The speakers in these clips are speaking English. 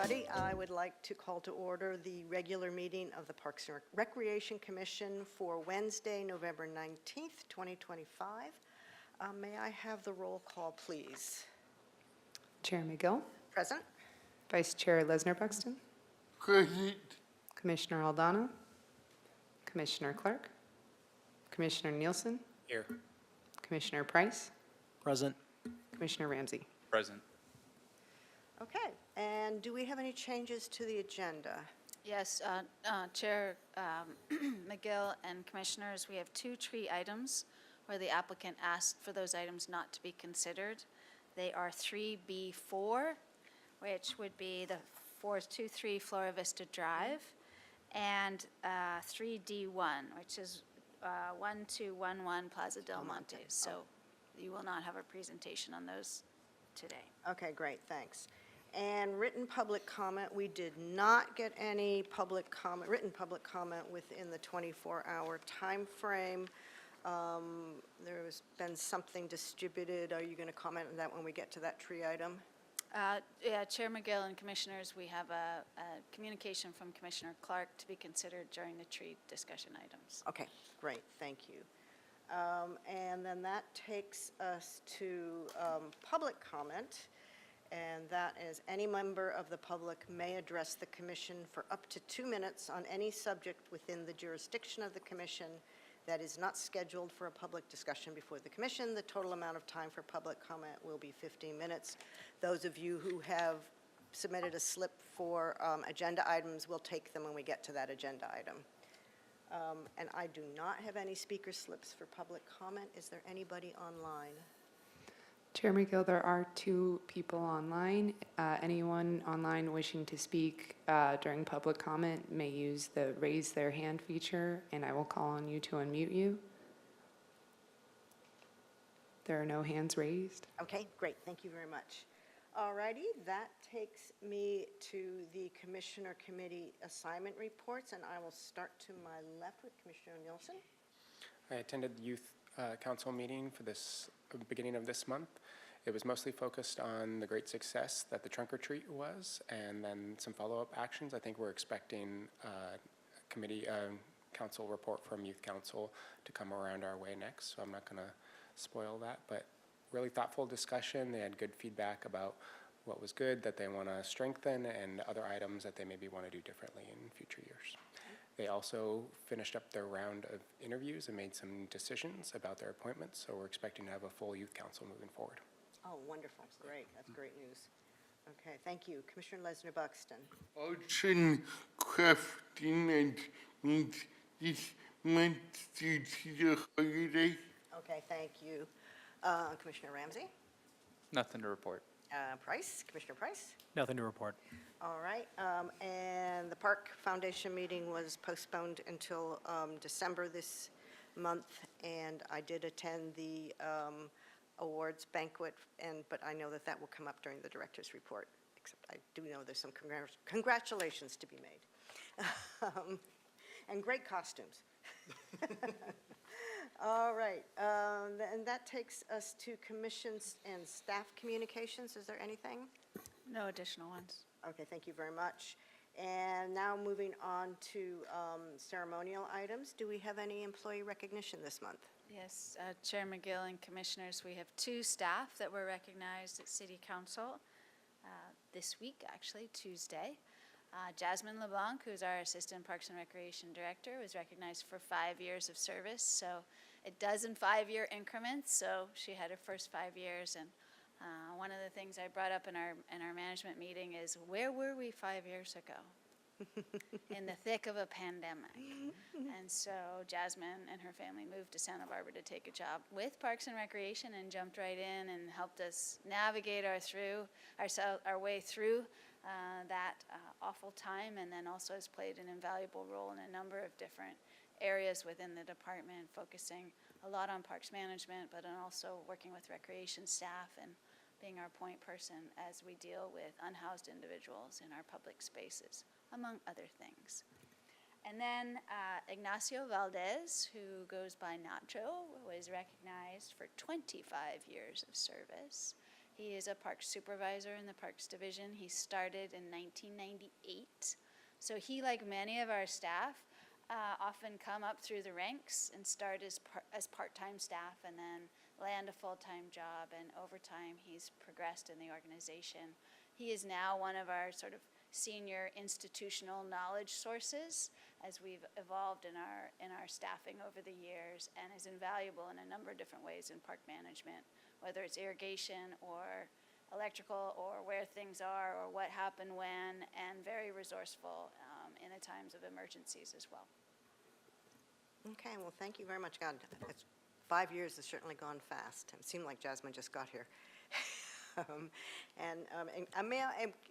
everybody. I would like to call to order the regular meeting of the Parks and Recreation Commission for Wednesday, November 19th, 2025. May I have the roll call, please? Chair McGill, Present. Vice Chair Lesnar-Buxton, Present. Commissioner Aldana, Commissioner Clark, Commissioner Nielsen, Here. Commissioner Price, Present. Commissioner Ramsey. Present. Okay, and do we have any changes to the agenda? Yes, Chair McGill and Commissioners, we have two tree items where the applicant asked for those items not to be considered. They are 3B4, which would be the 423 Flora Vista Drive, and 3D1, which is 1211 Plaza Del Monte. So you will not have a presentation on those today. Okay, great, thanks. And written public comment, we did not get any written public comment within the 24-hour time frame. There has been something distributed. Are you going to comment on that when we get to that tree item? Yeah, Chair McGill and Commissioners, we have a communication from Commissioner Clark to be considered during the tree discussion items. Okay, great, thank you. And then that takes us to public comment, and that is any member of the public may address the commission for up to 2 minutes on any subject within the jurisdiction of the commission that is not scheduled for a public discussion before the commission. The total amount of time for public comment will be 15 minutes. Those of you who have submitted a slip for agenda items will take them when we get to that agenda item. And I do not have any speaker slips for public comment. Is there anybody online? Chair McGill, there are 2 people online. Anyone online wishing to speak during public comment may use the raise their hand feature, and I will call on you to unmute you. There are no hands raised. Okay, great. Thank you very much. All righty, that takes me to the Commissioner Committee assignment reports, and I will start to my left with Commissioner Nielsen. I attended the Youth Council meeting for this beginning of this month. It was mostly focused on the great success that the trunk or treat was, and then some follow-up actions. I think we're expecting committee council report from Youth Council to come around our way next, so I'm not going to spoil that, but really thoughtful discussion. They had good feedback about what was good, that they want to strengthen, and other items that they maybe want to do differently in future years. They also finished up their round of interviews and made some decisions about their appointments, so we're expecting to have a full Youth Council moving forward. Oh, wonderful. Great. That's great news. Okay, thank you. Commissioner Lesnar-Buxton. Ocean crafting and means this month due to the holiday. Okay, thank you. Commissioner Ramsey? Nothing to report. Price? Commissioner Price? Nothing to report. All right, and the Park Foundation meeting was postponed until December this month, and I did attend the awards banquet, but I know that will come up during the director's report, except I do know there's some congratulations to be made. And great costumes. All right, and that takes us to commissions and staff communications. Is there anything? No additional ones. Okay, thank you very much. And now moving on to ceremonial items. Do we have any employee recognition this month? Yes, Chair McGill and Commissioners, we have 2 staff that were recognized at City Council this week, actually, Tuesday. Jasmine LeBlanc, who's our Assistant Parks and Recreation Director, was recognized for 5 years of service. So it does in 5-year increments, so she had her first 5 years. And one of the things I brought up in our management meeting is, where were we 5 years ago? In the thick of a pandemic. And so Jasmine and her family moved to Santa Barbara to take a job with Parks and Recreation and jumped right in and helped us navigate our way through that awful time, and then also has played an invaluable role in a number of different areas within the department, focusing a lot on parks management, but also working with recreation staff and being our point person as we deal with unhoused individuals in our public spaces, among other things. And then Ignacio Valdez, who goes by Nacho, was recognized for 25 years of service. He is a parks supervisor in the Parks Division. He started in 1998. So he, like many of our staff, often come up through the ranks and start as part-time staff and then land a full-time job, and over time he's progressed in the organization. He is now one of our sort of senior institutional knowledge sources as we've evolved in our staffing over the years, and is invaluable in a number of different ways in park management, whether it's irrigation or electrical or where things are or what happened when, and very resourceful in the times of emergencies as well. Okay, well, thank you very much. God, 5 years has certainly gone fast. It seemed like Jasmine just got here.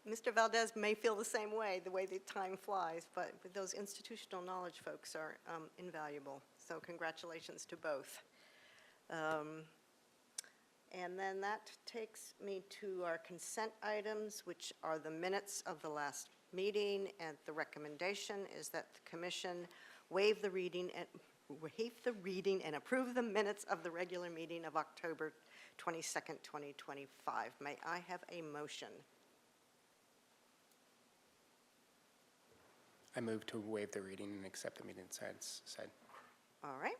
Mr. Valdez may feel the same way, the way the time flies, but those institutional knowledge folks are invaluable. So congratulations to both. And then that takes me to our consent items, which are the minutes of the last meeting, and the recommendation is that the commission waive the reading and approve the minutes of the regular meeting of October 22nd, 2025. May I have a motion? I move to waive the reading and accept the meeting said. All right.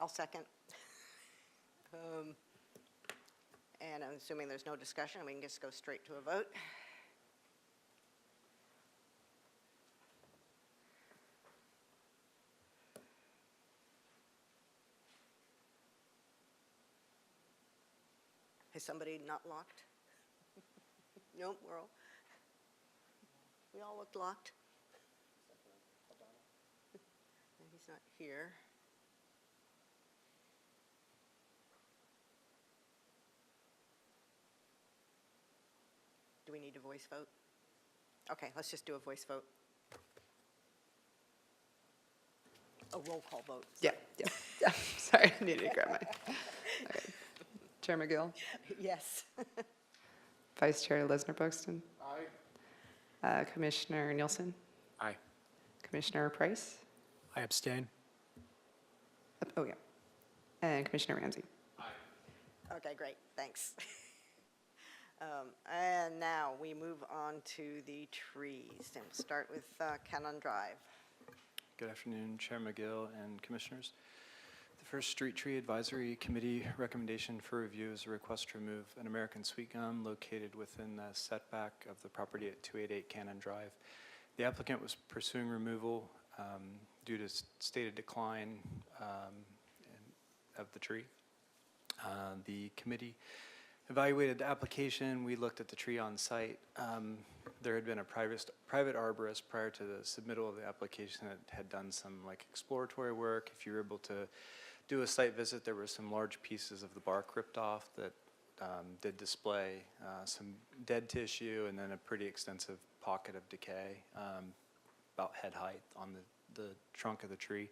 I'll second. And I'm assuming there's no discussion, we can just go straight to a vote. Is somebody not locked? Nope, we all looked locked. And he's not here. Do we need a voice vote? Okay, let's just do a voice vote. A roll call vote. Yeah. Sorry, I needed to grab my. Okay. Chair McGill, Yes. Vice Chair Lesnar-Buxton, Aye. Commissioner Nielsen, Aye. Commissioner Price. I abstain. Oh, yeah. And Commissioner Ramsey. Okay, great, thanks. And now we move on to the trees, and we'll start with Cannon Drive. Good afternoon, Chair McGill and Commissioners. The first Street Tree Advisory Committee recommendation for review is a request to remove an American sweet gum located within the setback of the property at 288 Cannon Drive. The applicant was pursuing removal due to stated decline of the tree. The committee evaluated the application. We looked at the tree on site. There had been a private arborist prior to the submittal of the application that had done some exploratory work. If you were able to do a site visit, there were some large pieces of the bark ripped off that did display some dead tissue, and then a pretty extensive pocket of decay, about head height on the trunk of the tree.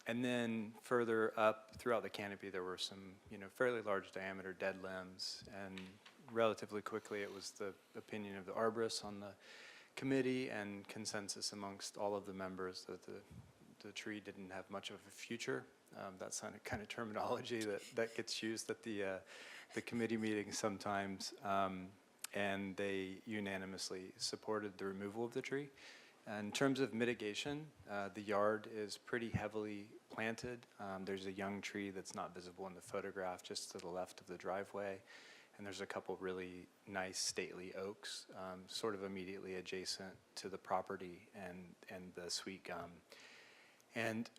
And then further up throughout the canopy, there were some, fairly large diameter dead limbs. And relatively quickly, it was the opinion of the arborist on the committee and consensus amongst all of the members that the tree didn't have much of a future. That's kind of terminology that gets used at the committee meetings sometimes. And they unanimously supported the removal of the tree. In terms of mitigation, the yard is pretty heavily planted. There's a young tree that's not visible in the photograph just to the left of the driveway. And there's a couple really nice stately oaks sort of immediately adjacent to the property and the sweet gum. And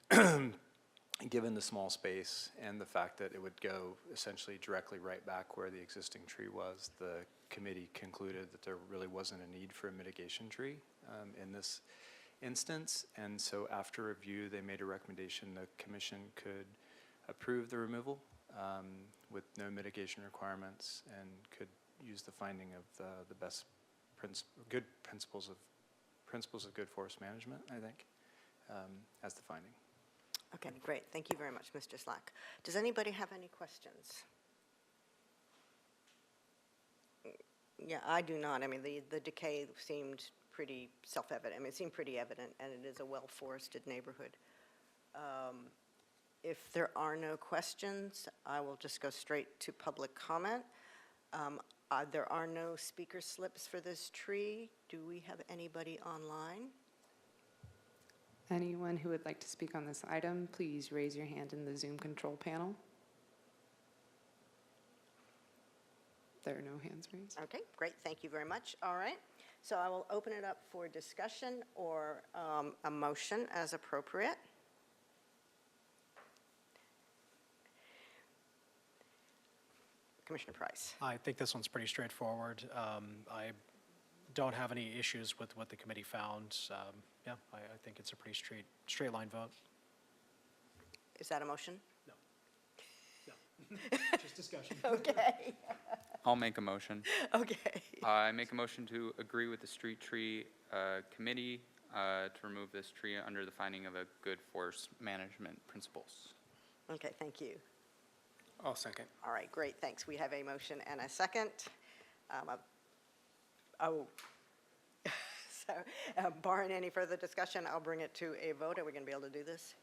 given the small space and the fact that it would go essentially directly right back where the existing tree was, the committee concluded that there really wasn't a need for a mitigation tree in this instance. And so after review, they made a recommendation the commission could approve the removal with no mitigation requirements, and could use the finding of the best good principles of good forest management, I think, as the finding. Okay, great. Thank you very much, Mr. Slack. Does anybody have any questions? Yeah, I do not. I mean, the decay seemed pretty self-evident. I mean, it seemed pretty evident, and it is a well-forested neighborhood. If there are no questions, I will just go straight to public comment. There are no speaker slips for this tree. Do we have anybody online? Anyone who would like to speak on this item, please raise your hand in the Zoom control panel. There are no hands raised. Okay, great, thank you very much. All right, so I will open it up for discussion or a motion as appropriate. Commissioner Price. I think this one's pretty straightforward. I don't have any issues with what the committee found. Yeah, I think it's a pretty straight line vote. Is that a motion? No. Just discussion. Okay, I'll make a motion. okay. I make a motion to agree with the street tree committee to remove this tree under the finding of a good forest management principles. Okay, thank you. I'll second. All right, great, thanks. We have a motion and a second. So barring any further discussion, I'll bring it to a vote. Are we going to be able to do this?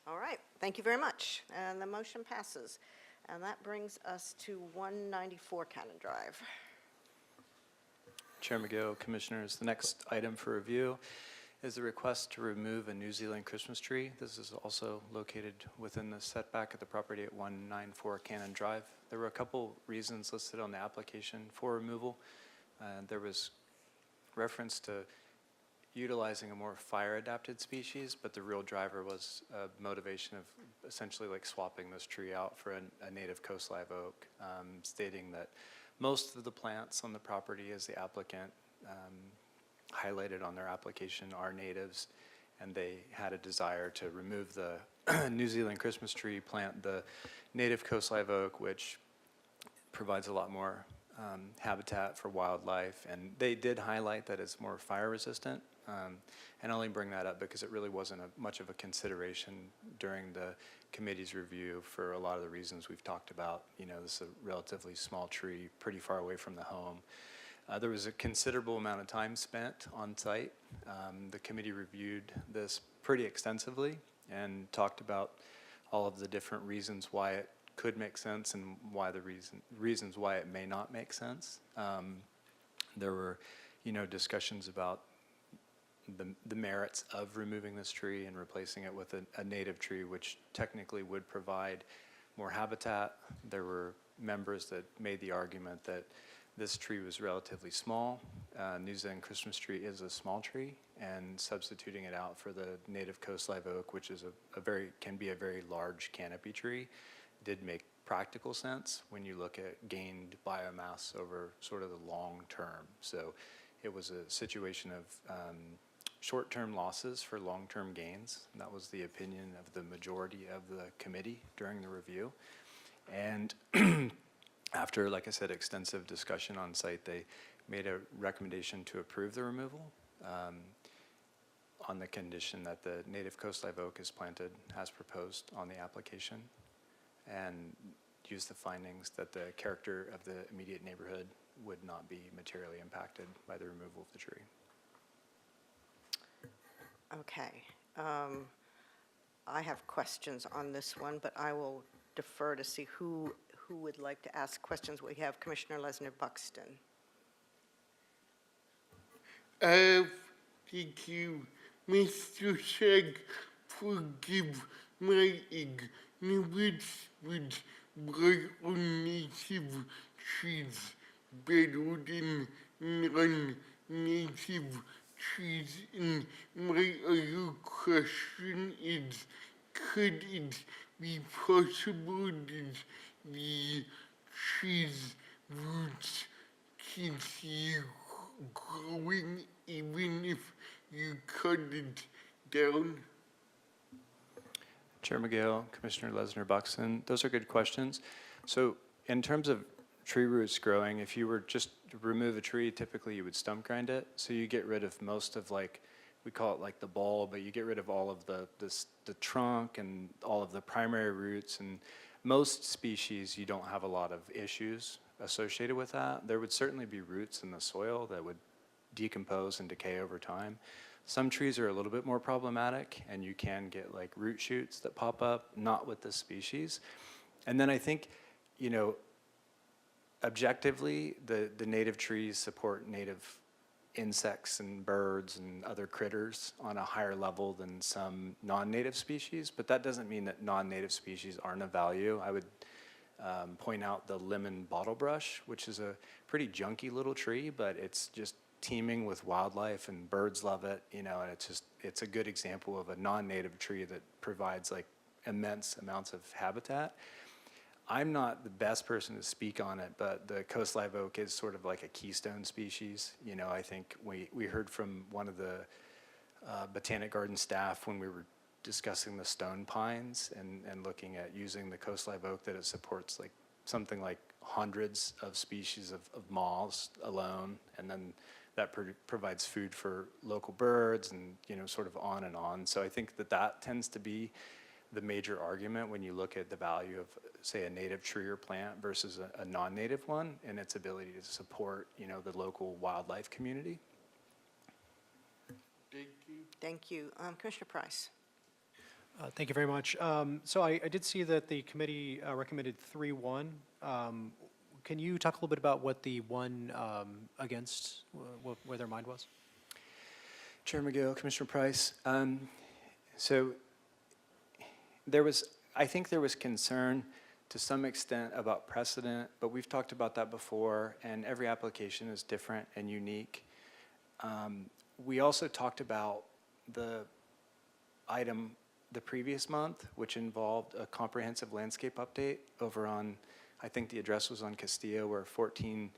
All right, thank you very much. And the motion passes. And that brings us to 194 Cannon Drive. Chair McGill, Commissioners, the next item for review is the request to remove a New Zealand Christmas tree. This is also located within the setback of the property at 194 Cannon Drive. There were a couple reasons listed on the application for removal. There was reference to utilizing a more fire-adapted species, but the real driver was a motivation of essentially like swapping this tree out for a native coast live oak, stating that most of the plants on the property, as the applicant highlighted on their application, are natives, and they had a desire to remove the New Zealand Christmas tree, plant the native coast live oak, which provides a lot more habitat for wildlife, and they did highlight that it's more fire resistant. And I only bring that up because it really wasn't much of a consideration during the committee's review for a lot of the reasons we've talked about. You know, this is a relatively small tree, pretty far away from the home. There was a considerable amount of time spent on site. The committee reviewed this pretty extensively and talked about all of the different reasons why it could make sense and why the reasons why it may not make sense. There were, discussions about the merits of removing this tree and replacing it with a native tree, which technically would provide more habitat. There were members that made the argument that this tree was relatively small. New Zealand Christmas tree is a small tree, and substituting it out for the native coast live oak, which is can be a very large canopy tree, did make practical sense when you look at gained biomass over sort of the long term. So it was a situation of short-term losses for long-term gains. And that was the opinion of the majority of the committee during the review. And after, like I said, extensive discussion on site, they made a recommendation to approve the removal on the condition that the native coast live oak is planted as proposed on the application, and use the findings that the character of the immediate neighborhood would not be materially impacted by the removal of the tree. Okay. I have questions on this one, but I will defer to see who would like to ask questions. We have Commissioner Lesnar Buxton. Thank you, Mr. Shag, forgive my ignorance with why on native trees better than non-native trees. And my other question is, could it be possible that the tree's roots continue growing even if you cut it down? Chair McGill, Commissioner Lesnar Buxton, those are good questions. So in terms of tree roots growing, if you were just to remove a tree, typically you would stump grind it. So you get rid of most of, like, we call it like the bulb, but you get rid of all of the trunk and all of the primary roots. And most species, you don't have a lot of issues associated with that. There would certainly be roots in the soil that would decompose and decay over time. Some trees are a little bit more problematic, and you can get like root shoots that pop up, not with this species. And then I think, you know, objectively, the native trees support native insects and birds and other critters on a higher level than some non-native species, but that doesn't mean that non-native species aren't of value. I would point out the lemon bottlebrush, which is a pretty junky little tree, but it's just teeming with wildlife and birds love it, you know, and it's a good example of a non-native tree that provides like immense amounts of habitat. I'm not the best person to speak on it, but the coast live oak is sort of like a keystone species. You know, I think we heard from one of the Botanic Garden staff when we were discussing the stone pines and looking at using the coast live oak, that it supports like something like hundreds of species of moths alone, and then that provides food for local birds and, you know, sort of on and on. So I think that tends to be the major argument when you look at the value of, say, a native tree or plant versus a non-native one, and its ability to support, you know, the local wildlife community. Thank you. Thank you. Commissioner Price. Thank you very much. So I did see that the committee recommended 3-1. Can you talk a little bit about what the one against, where their mind was? Chair McGill, Commissioner Price. So I think there was concern to some extent about precedent, but we've talked about that before, and every application is different and unique. We also talked about the item the previous month, which involved a comprehensive landscape update over on, I think the address was on Castillo, where 14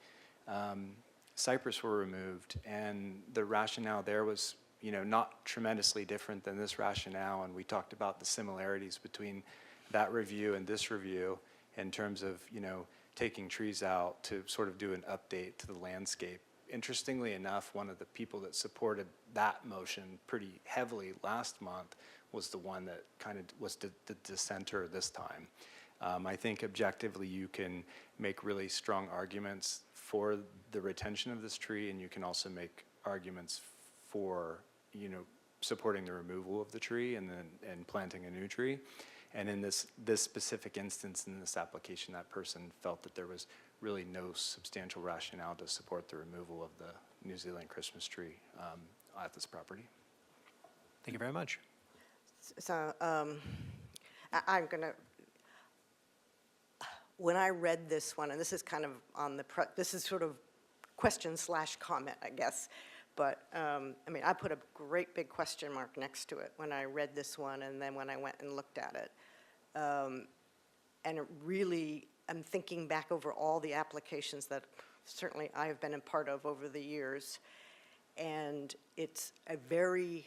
cypress were removed, and the rationale there was, you know, not tremendously different than this rationale, and we talked about the similarities between that review and this review in terms of, you know, taking trees out to sort of do an update to the landscape. Interestingly enough, one of the people that supported that motion pretty heavily last month was the one that kind of was the dissenter this time. I think objectively you can make really strong arguments for the retention of this tree, and you can also make arguments for, you know, supporting the removal of the tree and planting a new tree. And in this specific instance, in this application, that person felt that there was really no substantial rationale to support the removal of the New Zealand Christmas tree at this property. Thank you very much. So I'm going to, when I read this one, and this is kind of on the, this is sort of question/comment, I guess. But, I mean, I put a great big question mark next to it when I read this one, and then when I went and looked at it. And it really, I'm thinking back over all the applications that certainly I have been a part of over the years, and it's a very,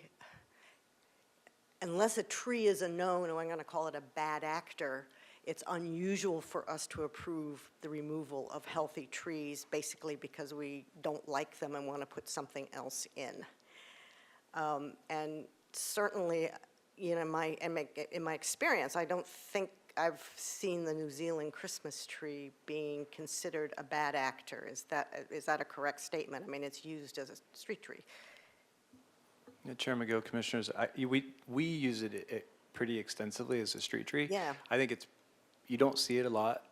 unless a tree is a known, or I'm going to call it a bad actor, it's unusual for us to approve the removal of healthy trees, basically because we don't like them and want to put something else in. And certainly, you know, in my experience, I don't think I've seen the New Zealand Christmas tree being considered a bad actor. Is that a correct statement? I mean, it's used as a street tree. Yeah, Chair McGill, Commissioners, we use it pretty extensively as a street tree. Yeah. I think you don't see it a lot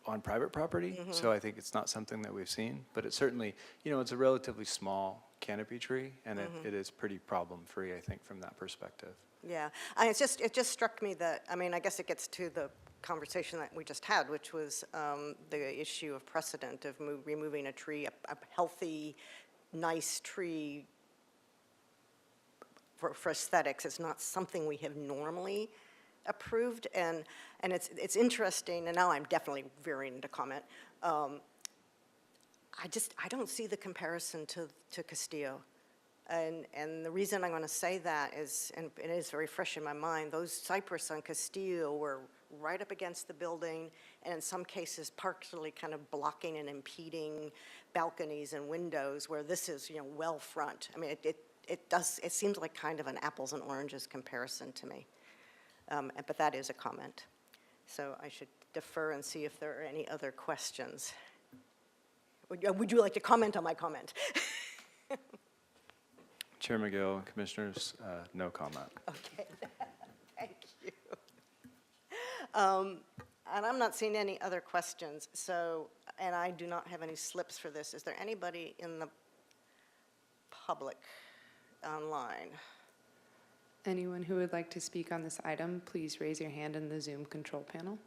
on private property, so I think it's not something that we've seen, but it's certainly, you know, it's a relatively small canopy tree, and it is pretty problem-free, I think, from that perspective. Yeah, and it just struck me that, I mean, I guess it gets to the conversation that we just had, which was the issue of precedent of removing a tree, a healthy, nice tree for aesthetics. It's not something we have normally approved, and it's interesting, and now I'm definitely veering into comment. I don't see the comparison to Castillo. And the reason I'm going to say that is, and it is very fresh in my mind, those cypress on Castillo were right up against the building, and in some cases partially kind of blocking and impeding balconies and windows, where this is, you know, well front. I mean, it seems like kind of an apples and oranges comparison to me. But that is a comment. So I should defer and see if there are any other questions. Would you like to comment on my comment? Chair McGill and Commissioners, no comment. Okay, thank you. And I'm not seeing any other questions, so, and I do not have any slips for this. Is there anybody in the public online? Anyone who would like to speak on this item, please raise your hand in the Zoom control panel.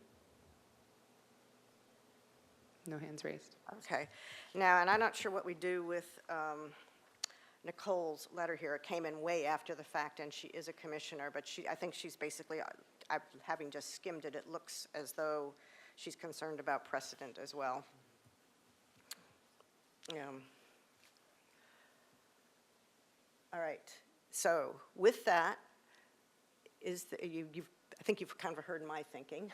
No hands raised. Okay. Now, and I'm not sure what we do with Nicole's letter here. It came in way after the fact, and she is a commissioner, but I think she's basically, having just skimmed it, it looks as though she's concerned about precedent as well. All right. So with that, I think you've kind of heard my thinking.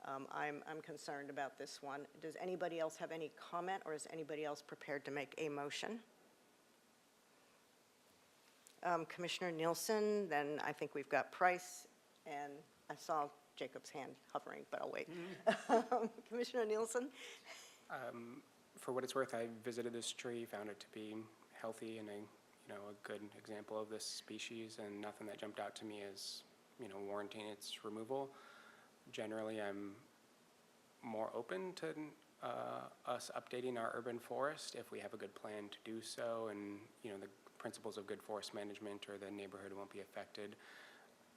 I'm concerned about this one. Does anybody else have any comment, or is anybody else prepared to make a motion? Commissioner Nielsen, then I think we've got Price, and I saw Jacob's hand hovering, but I'll wait. Commissioner Nielsen? For what it's worth, I visited this tree, found it to be healthy and a good example of this species, and nothing that jumped out to me as warranting its removal. Generally, I'm more open to us updating our urban forest if we have a good plan to do so, and the principles of good forest management or the neighborhood won't be affected.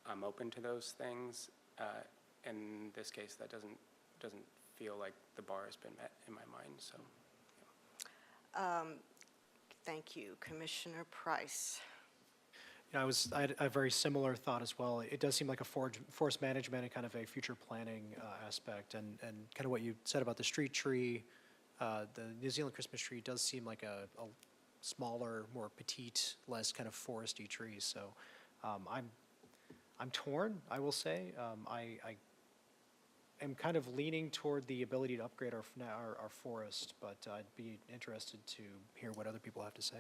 I'm open to those things. In this case, that doesn't feel like the bar has been met in my mind. So, Thank you, Commissioner Price. Yeah, I had a very similar thought as well. It does seem like a forest management and kind of a future planning aspect, and kind of what you said about the street tree, the New Zealand Christmas tree does seem like a smaller, more petite, less kind of foresty tree. So I'm torn, I will say. I am kind of leaning toward the ability to upgrade our forest, but I'd be interested to hear what other people have to say.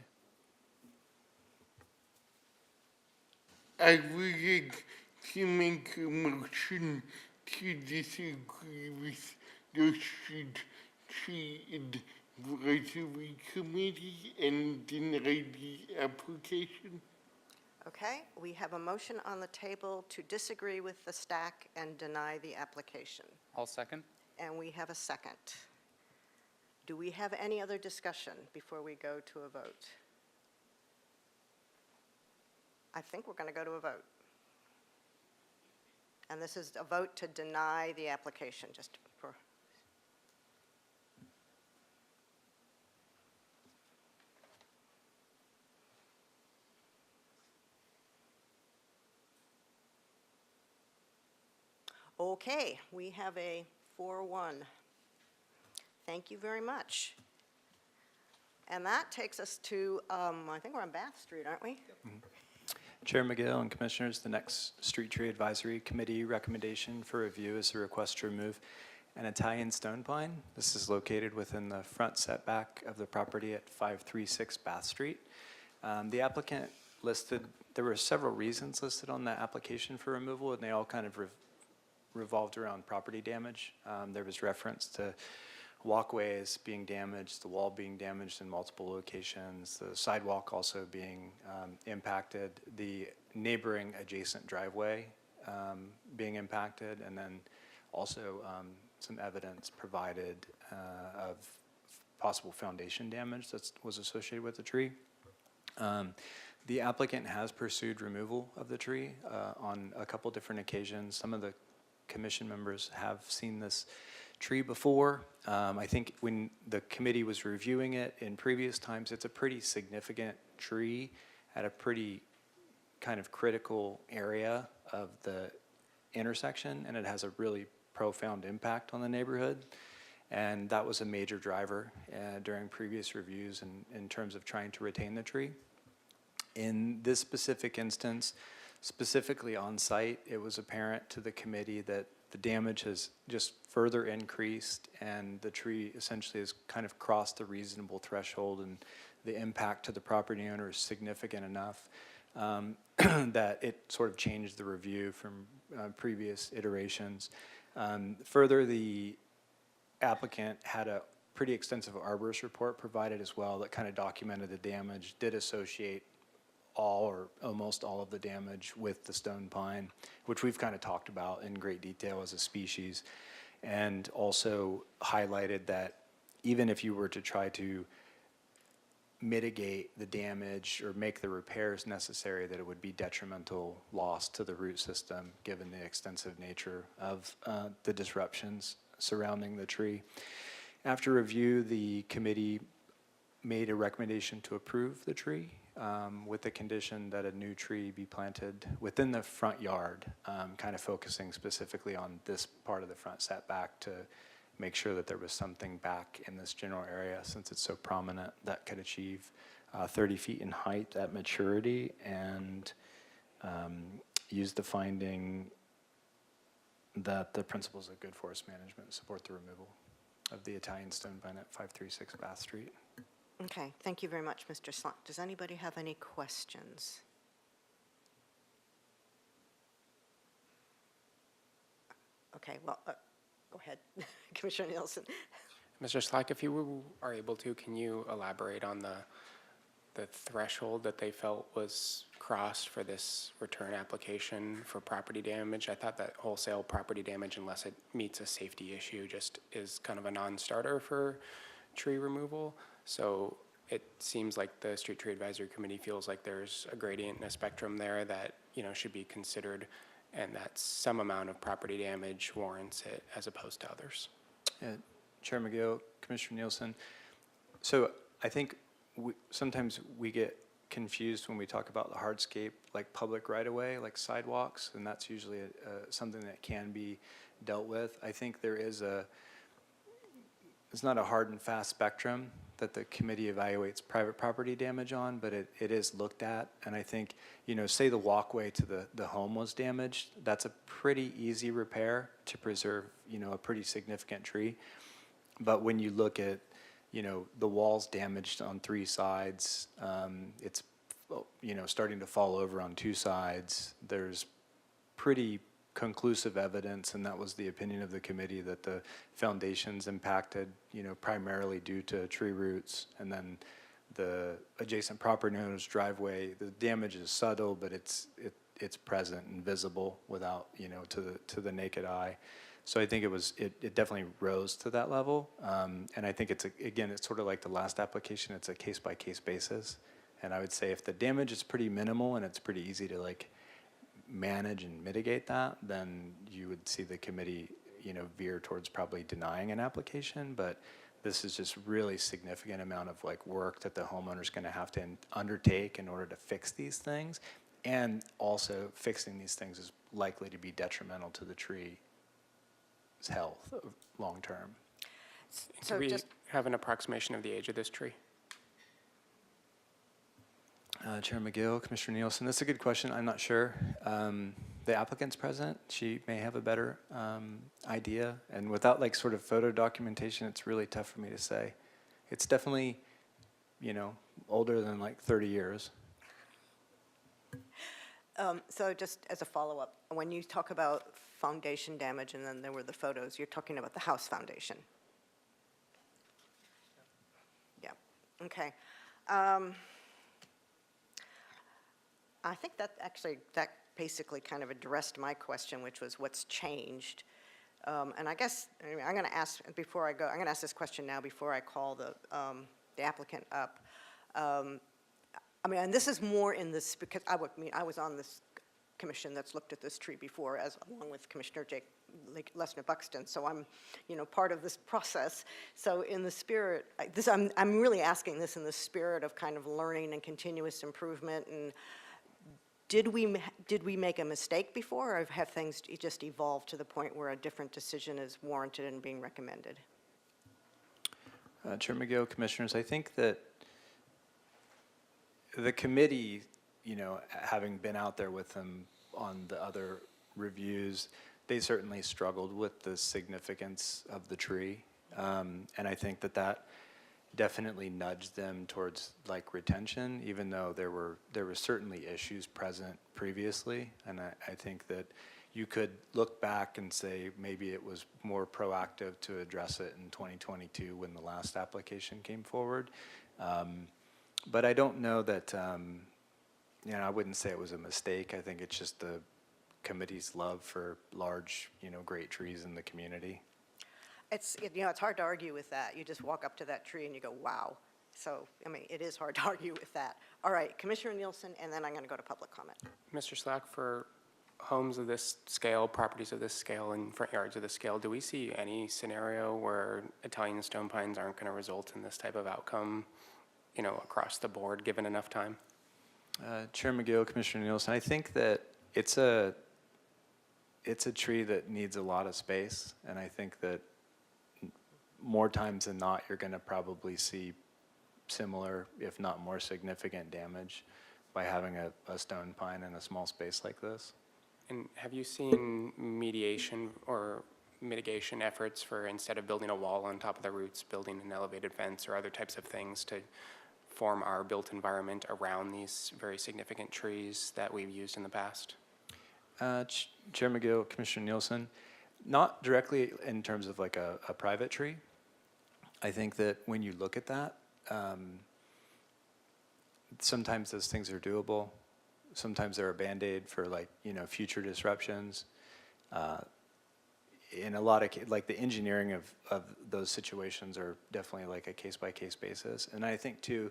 I would like to make a motion to disagree with the street tree advisory committee and deny the application. Okay, we have a motion on the table to disagree with the stack and deny the application. I'll second. And we have a second. Do we have any other discussion before we go to a vote? I think we're going to go to a vote. And this is a vote to deny the application, just for. Okay, we have a 4-1. Thank you very much. And that takes us to, I think we're on Bath Street, aren't we? Mm-hmm. Chair McGill and Commissioners, the next Street Tree Advisory Committee recommendation for review is a request to remove an Italian stone pine. This is located within the front setback of the property at 536 Bath Street. The applicant listed, there were several reasons listed on the application for removal, and they all kind of revolved around property damage. There was reference to walkways being damaged, the wall being damaged in multiple locations, the sidewalk also being impacted, the neighboring adjacent driveway being impacted, and then also some evidence provided of possible foundation damage that was associated with the tree. The applicant has pursued removal of the tree on a couple different occasions. Some of the commission members have seen this tree before. I think when the committee was reviewing it in previous times, it's a pretty significant tree at a pretty kind of critical area of the intersection, and it has a really profound impact on the neighborhood. And that was a major driver during previous reviews in terms of trying to retain the tree. In this specific instance, specifically on site, it was apparent to the committee that the damage has just further increased, and the tree essentially has kind of crossed the reasonable threshold, and the impact to the property owner is significant enough that it sort of changed the review from previous iterations. Further, the applicant had a pretty extensive arborist report provided as well that kind of documented the damage, did associate all or almost all of the damage with the stone pine, which we've kind of talked about in great detail as a species, and also highlighted that even if you were to try to mitigate the damage or make the repairs necessary, that it would be detrimental loss to the root system given the extensive nature of the disruptions surrounding the tree. After review, the committee made a recommendation to approve the tree with the condition that a new tree be planted within the front yard, kind of focusing specifically on this part of the front setback to make sure that there was something back in this general area since it's so prominent that could achieve 30 feet in height at maturity, and use the finding that the principles of good forest management support the removal of the Italian stone pine at 536 Bath Street. Okay, thank you very much, Mr. Slot. Does anybody have any questions? Okay, well, go ahead, Commissioner Nielsen. Mr. Slack, if you are able to, can you elaborate on the threshold that they felt was crossed for this return application for property damage? I thought that wholesale property damage, unless it meets a safety issue, just is kind of a non-starter for tree removal. So it seems like the Street Tree Advisory Committee feels like there's a gradient and a spectrum there that, should be considered, and that some amount of property damage warrants it as opposed to others. Yeah, Chair McGill, Commissioner Nielsen. So I think sometimes we get confused when we talk about the hardscape, like public right-of-way, like sidewalks, and that's usually something that can be dealt with. I think it's not a hard and fast spectrum that the committee evaluates private property damage on, but it is looked at. And I think, say the walkway to the home was damaged, that's a pretty easy repair to preserve, a pretty significant tree. But when you look at, the walls damaged on 3 sides, it's, starting to fall over on 2 sides, there's pretty conclusive evidence, and that was the opinion of the committee, that the foundation's impacted, primarily due to tree roots, and then the adjacent property owner's driveway, the damage is subtle, but it's present and visible without, to the naked eye. So I think it definitely rose to that level, and I think it's sort of like the last application, it's a case-by-case basis, and I would say if the damage is pretty minimal and it's pretty easy to manage and mitigate that, then you would see the committee, veer towards probably denying an application. But this is just really significant amount of work that the homeowner's going to have to undertake in order to fix these things, and also fixing these things is likely to be detrimental to the tree's health long term. So Do we just, have an approximation of the age of this tree? Chair McGill, Commissioner Nielsen, that's a good question. I'm not sure. The applicant's present. She may have a better idea. And without sort of photo documentation, it's really tough for me to say. It's definitely, older than 30 years. so just as a follow-up, when you talk about foundation damage and then there were the photos, you're talking about the house foundation? Yeah, okay. I think that basically kind of addressed my question, which was what's changed. And I guess, I'm going to ask, before I go, I'm going to ask this question now before I call the applicant up. And this is more in this, because I was on this commission that's looked at this tree before, along with Commissioner Lesnar Buxton, so I'm, part of this process. So in the spirit, I'm really asking this in the spirit of kind of learning and continuous improvement, and did we make a mistake before, or have things just evolved to the point where a different decision is warranted and being recommended? Chair McGill, Commissioners, I think that the committee, having been out there with them on the other reviews, they certainly struggled with the significance of the tree. And I think that definitely nudged them towards retention, even though there were certainly issues present previously. And I think that, you could look back and say maybe it was more proactive to address it in 2022 when the last application came forward. But I don't know that, I wouldn't say it was a mistake. I think it's just the committee's love for large, great trees in the community. It's hard to argue with that. You just walk up to that tree and you go, wow. So, it is hard to argue with that. All right, Commissioner Nielsen, and then I'm going to go to public comment. Mr. Slack, for homes of this scale, properties of this scale, and front yards of this scale, do we see any scenario where Italian stone pines aren't going to result in this type of outcome, across the board, given enough time? Chair McGill, Commissioner Nielsen, I think that it's a tree that needs a lot of space, and I think that more times than not, you're going to probably see similar, if not more significant damage by having a stone pine in a small space like this. And have you seen mediation or mitigation efforts for, instead of building a wall on top of the roots, building an elevated fence or other types of things to form our built environment around these very significant trees that we've used in the past? Chair McGill, Commissioner Nielsen, not directly in terms of like a private tree. I think that when you look at that, sometimes those things are doable. Sometimes they're a Band-Aid for future disruptions. In a lot of like the engineering of those situations are definitely like a case-by-case basis. And I think too,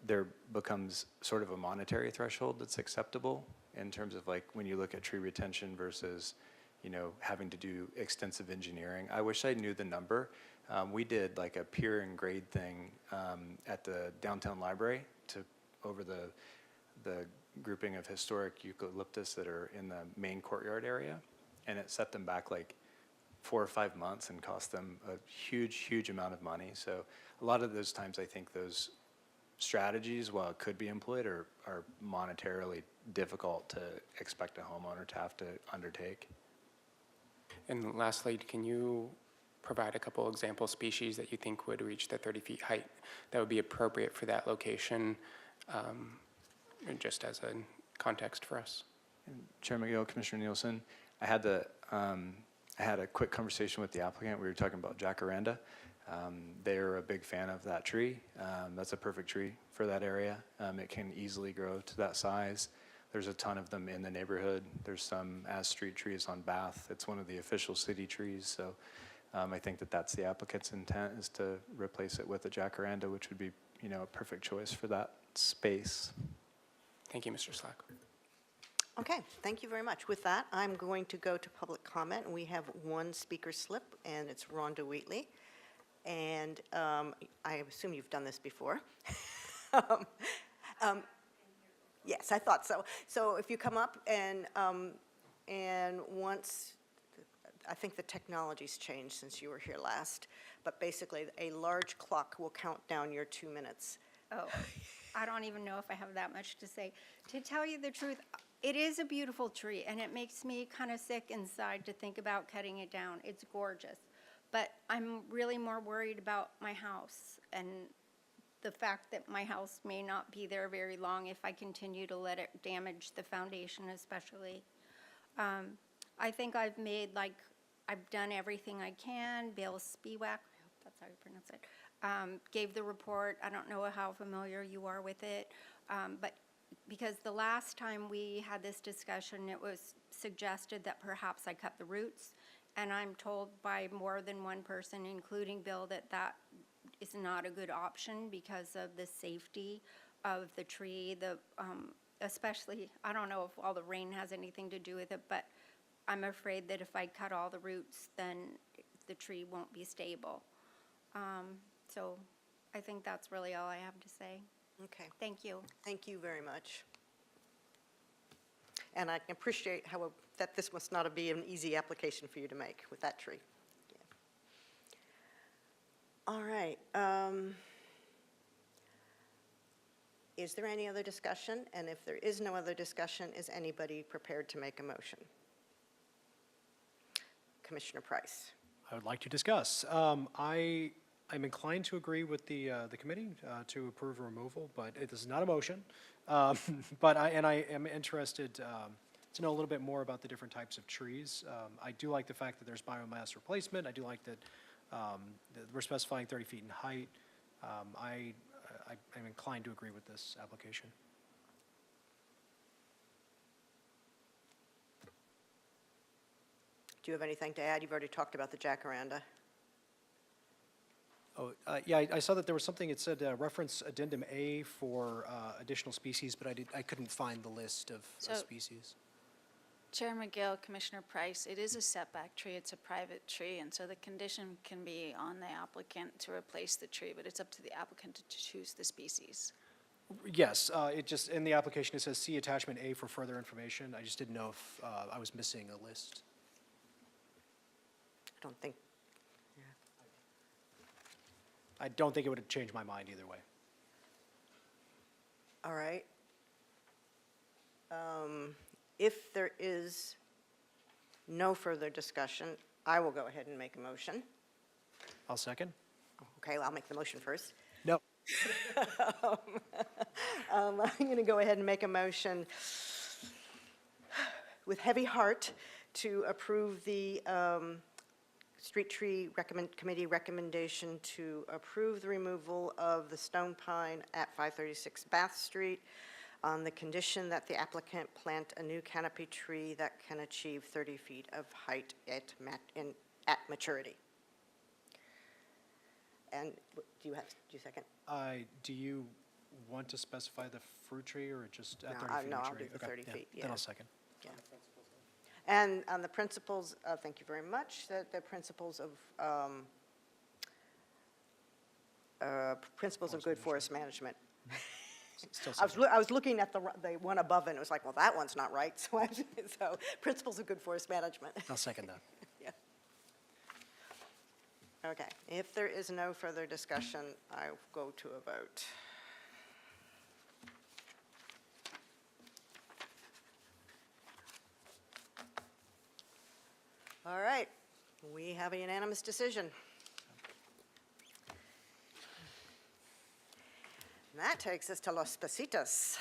there becomes sort of a monetary threshold that's acceptable in terms of like when you look at tree retention versus, having to do extensive engineering. I wish I knew the number. We did like a peer and grade thing at the downtown library over the grouping of historic eucalyptus that are in the main courtyard area, and it set them back like 4 or 5 months and cost them a huge amount of money. So a lot of those times I think those strategies, while it could be employed, are monetarily difficult to expect a homeowner to have to undertake. And lastly, can you provide a couple example species that you think would reach the 30 feet height that would be appropriate for that location, just as a context for us? And Chair McGill, Commissioner Nielsen, I had a quick conversation with the applicant. We were talking about jacaranda. They're a big fan of that tree. That's a perfect tree for that area. It can easily grow to that size. There's a ton of them in the neighborhood. There's some as street trees on Bath. It's one of the official city trees. So I think that that's the applicant's intent, is to replace it with a jacaranda, which would be, a perfect choice for that space. Thank you, Mr. Slack. Okay, thank you very much. With that, I'm going to go to public comment. We have one speaker slip, and it's Rhonda Wheatley. And I assume you've done this before. Yes, I thought so. So if you come up and once, I think the technology's changed since you were here last, but basically a large clock will count down your 2 minutes. Oh, I don't even know if I have that much to say. To tell you the truth, it is a beautiful tree, and it makes me kind of sick inside to think about cutting it down. It's gorgeous. But I'm really more worried about my house and the fact that my house may not be there very long if I continue to let it damage the foundation especially. I think I've done everything I can. Bill Spiewak, I hope that's how you pronounce it, gave the report. I don't know how familiar you are with it, but because the last time we had this discussion, it was suggested that perhaps I cut the roots, and I'm told by more than one person, including Bill, that is not a good option because of the safety of the tree, especially, I don't know if all the rain has anything to do with it, but I'm afraid that if I cut all the roots, then the tree won't be stable. So I think that's really all I have to say. Okay, Thank you. thank you very much. And I can appreciate that this must not be an easy application for you to make with that tree. Yeah. All right. Is there any other discussion? And if there is no other discussion, is anybody prepared to make a motion? Commissioner Price. I would like to discuss. I'm inclined to agree with the committee to approve removal, but this is not a motion. But I am interested to know a little bit more about the different types of trees. I do like the fact that there's biomass replacement. I do like that that we're specifying 30 feet in height. I'm inclined to agree with this application. Do you have anything to add? You've already talked about the jacaranda. Oh, yeah, I saw that there was something, it said reference addendum A for additional species, but I couldn't find the list of So- species. Chair McGill, Commissioner Price, it is a setback tree, it's a private tree, and so the condition can be on the applicant to replace the tree, but it's up to the applicant to choose the species. Yes, it just, in the application, it says see attachment A for further information. I just didn't know if I was missing a list. I don't think, I don't think it would have changed my mind either way. all right. If there is no further discussion, I will go ahead and make a motion. I'll second. Okay, well, I'll make the motion first. No. I'm going to go ahead and make a motion with heavy heart to approve the Street Tree Committee recommendation to approve the removal of the stone pine at 536 Bath Street on the condition that the applicant plant a new canopy tree that can achieve 30 feet of height at maturity. And do you second? Do you want to specify the fruit tree or just at No, 30 feet no, of I'll tree? do the Okay, 30 feet, yeah. Then I'll second. Yeah. And on the principles, thank you very much, the principles of good forest management. Still I second. was looking at the one above and it was like, well, that one's not right. So principles of good forest management. I'll second that. Yeah. Okay, if there is no further discussion, I'll go to a vote. All right, we have a unanimous decision. And that takes us to Los Pasitos.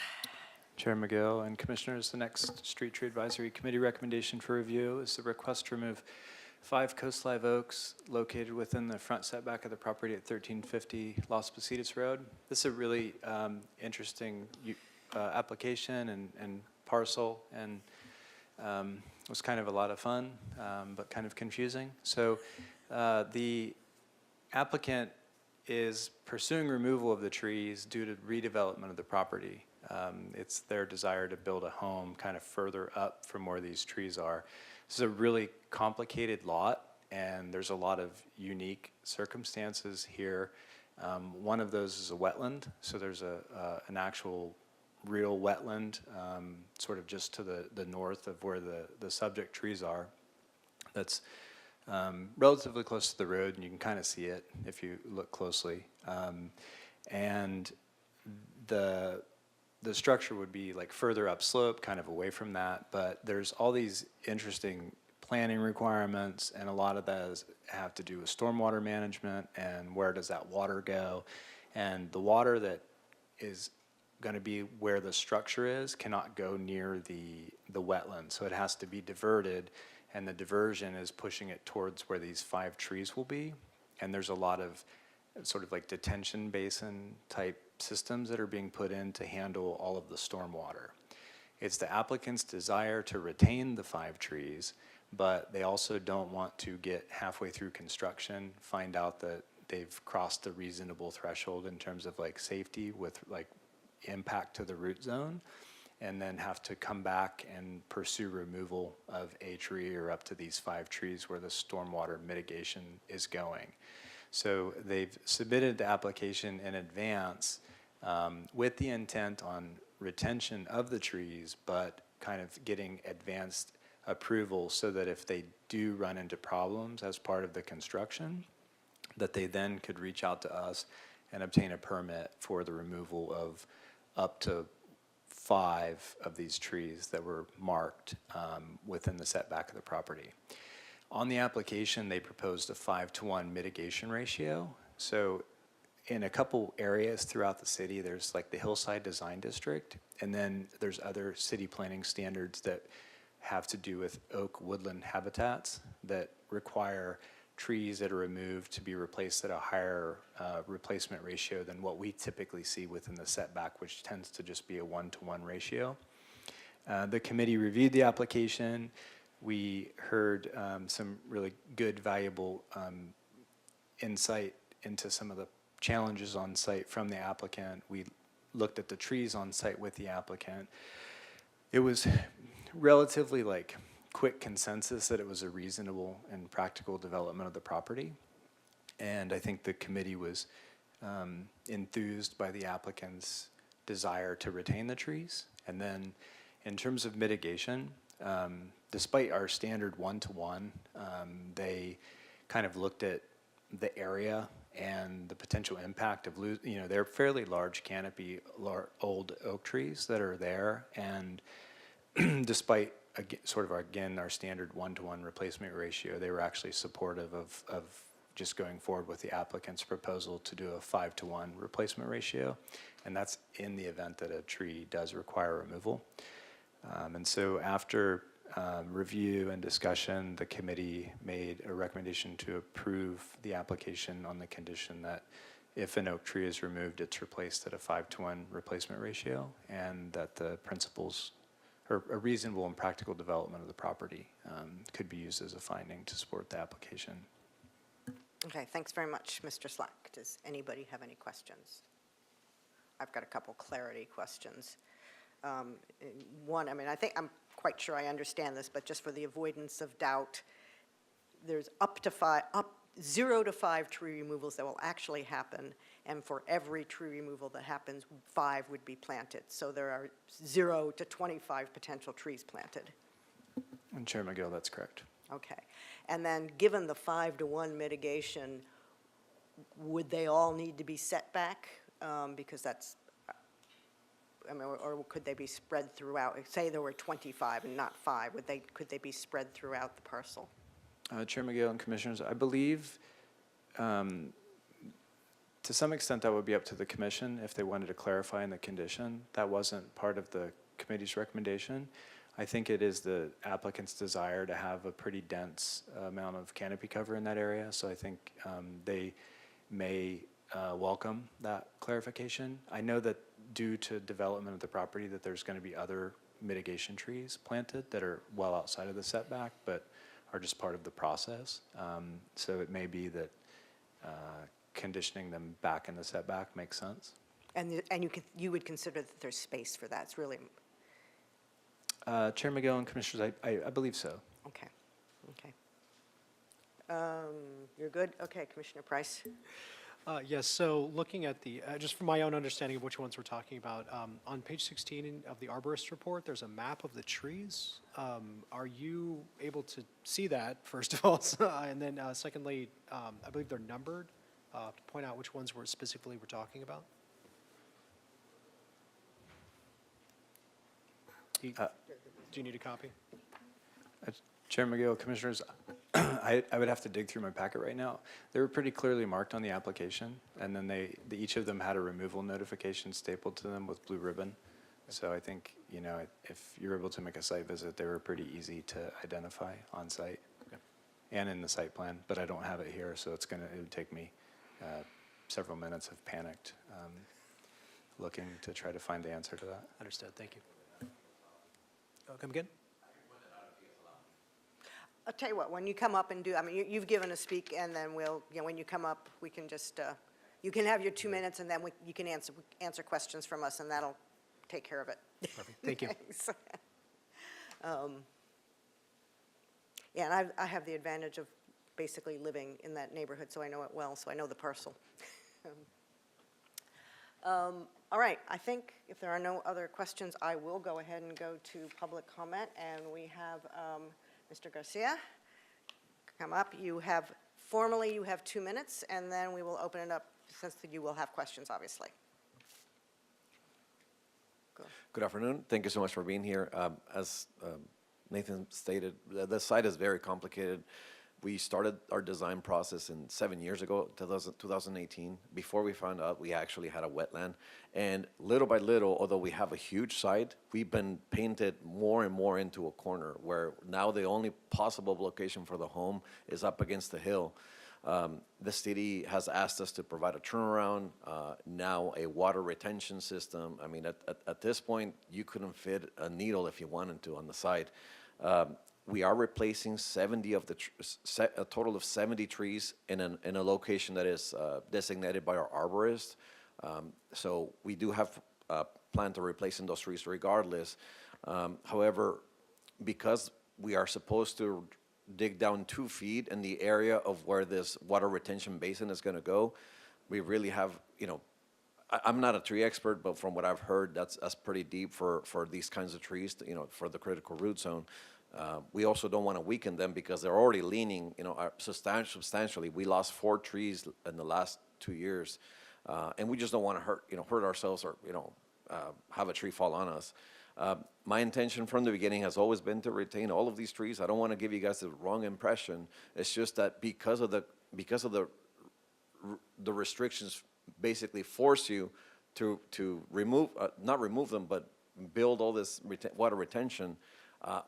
Chair McGill and Commissioners, the next Street Tree Advisory Committee recommendation for review is the request to remove 5 coast live oaks located within the front setback of the property at 1350 Los Pasitos Road. This is a really interesting application and parcel, and was kind of a lot of fun, but kind of confusing. So the applicant is pursuing removal of the trees due to redevelopment of the property. It's their desire to build a home kind of further up from where these trees are. This is a really complicated lot, and there's a lot of unique circumstances here. One of those is a wetland, so there's an actual real wetland sort of just to the north of where the subject trees are. That's relatively close to the road, and you can kind of see it if you look closely. And the structure would be like further upslope, kind of away from that, but there's all these interesting planning requirements, and a lot of those have to do with stormwater management and where does that water go. And the water that is going to be where the structure is cannot go near the wetland, so it has to be diverted, and the diversion is pushing it towards where these 5 trees will be. And there's a lot of sort of like detention basin type systems that are being put in to handle all of the stormwater. It's the applicant's desire to retain the 5 trees, but they also don't want to get halfway through construction, find out that they've crossed the reasonable threshold in terms of like safety with like impact to the root zone, and then have to come back and pursue removal of a tree or up to these 5 trees where the stormwater mitigation is going. So they've submitted the application in advance with the intent on retention of the trees, but kind of getting advanced approval so that if they do run into problems as part of the construction, that they then could reach out to us and obtain a permit for the removal of up to 5 of these trees that were marked within the setback of the property. On the application, they proposed a 5-to-1 mitigation ratio. So in a couple areas throughout the city, there's like the Hillside Design District, and then there's other city planning standards that have to do with oak woodland habitats that require trees that are removed to be replaced at a higher replacement ratio than what we typically see within the setback, which tends to just be a 1-to-1 ratio. The committee reviewed the application. We heard some really good, valuable insight into some of the challenges on site from the applicant. We looked at the trees on site with the applicant. It was relatively quick consensus that it was a reasonable and practical development of the property. And I think the committee was enthused by the applicant's desire to retain the trees. And then in terms of mitigation, despite our standard 1-to-1, they kind of looked at the area and the potential impact of they're fairly large canopy, old oak trees that are there. And despite our standard 1-to-1 replacement ratio, they were actually supportive of just going forward with the applicant's proposal to do a 5-to-1 replacement ratio. And that's in the event that a tree does require removal. And so after review and discussion, the committee made a recommendation to approve the application on the condition that if an oak tree is removed, it's replaced at a 5-to-1 replacement ratio, and that the principles or a reasonable and practical development of the property could be used as a finding to support the application. Okay, thanks very much, Mr. Slack. Does anybody have any questions? I've got a couple clarity questions. One, I think I'm quite sure I understand this, but just for the avoidance of doubt, there's up 0 to 5 tree removals that will actually happen, and for every tree removal that happens, 5 would be planted. So there are 0 to 25 potential trees planted. And Chair McGill, that's correct. Okay. And then given the 5-to-1 mitigation, would they all need to be set back? Because that's, or could they be spread throughout? Say there were 25 and not 5, could they be spread throughout the parcel? Chair McGill and Commissioners, I believe to some extent that would be up to the commission if they wanted to clarify in the condition. That wasn't part of the committee's recommendation. I think it is the applicant's desire to have a pretty dense amount of canopy cover in that area, so I think they may welcome that clarification. I know that due to development of the property that there's going to be other mitigation trees planted that are well outside of the setback, but are just part of the process. So it may be that conditioning them back in the setback makes sense. And you would consider that there's space for that? It's really... Chair McGill and Commissioners, I believe so. Okay. You're good? Okay, Commissioner Price. Yes, so looking at the, just from my own understanding of which ones we're talking about, on page 16 of the arborist report, there's a map of the trees. Are you able to see that, first of all? And then secondly, I believe they're numbered, to point out which ones we're talking about? Do you need a copy? Chair McGill, Commissioners, I would have to dig through my packet right now. They were pretty clearly marked on the application, and then each of them had a removal notification stapled to them with blue ribbon. So I think, if you're able to make a site visit, they were pretty easy to identify on site and in the site plan, but I don't have it here, so it would take me several minutes of panicked looking to try to find the answer to that. Understood, thank you. Come again? I'll tell you what, when you come up and you've given a speak, and then when you come up, we can just, you can have your 2 minutes, and then you can answer questions from us, and that'll take care of it. Perfect, thank you. Thanks. Yeah, and I have the advantage of basically living in that neighborhood, so I know it well, so I know the parcel. All right, I think if there are no other questions, I will go ahead and go to public comment, and we have Mr. Garcia, come up. Formally, you have 2 minutes, and then we will open it up since you will have questions, obviously. Go. Good afternoon. Thank you so much for being here. As Nathan stated, the site is very complicated. We started our design process 7 years ago, 2018. Before we found out we actually had a wetland. And little by little, although we have a huge site, we've been painted more and more into a corner where now the only possible location for the home is up against the hill. The city has asked us to provide a turnaround, now a water retention system. I mean, at this point, you couldn't fit a needle if you wanted to on the site. We are replacing 70 of a total of 70 trees in a location that is designated by our arborist. So we do have a plan to replacing those trees regardless. However, because we are supposed to dig down 2 feet in the area of where this water retention basin is going to go, we really have, I'm not a tree expert, but from what I've heard, that's pretty deep for these kinds of trees, for the critical root zone. We also don't want to weaken them because they're already leaning, substantially. We lost 4 trees in the last 2 years, and we just don't want to hurt ourselves or, have a tree fall on us. My intention from the beginning has always been to retain all of these trees. I don't want to give you guys the wrong impression. It's just that because of the restrictions, basically force you to remove, not remove them, but build all this water retention.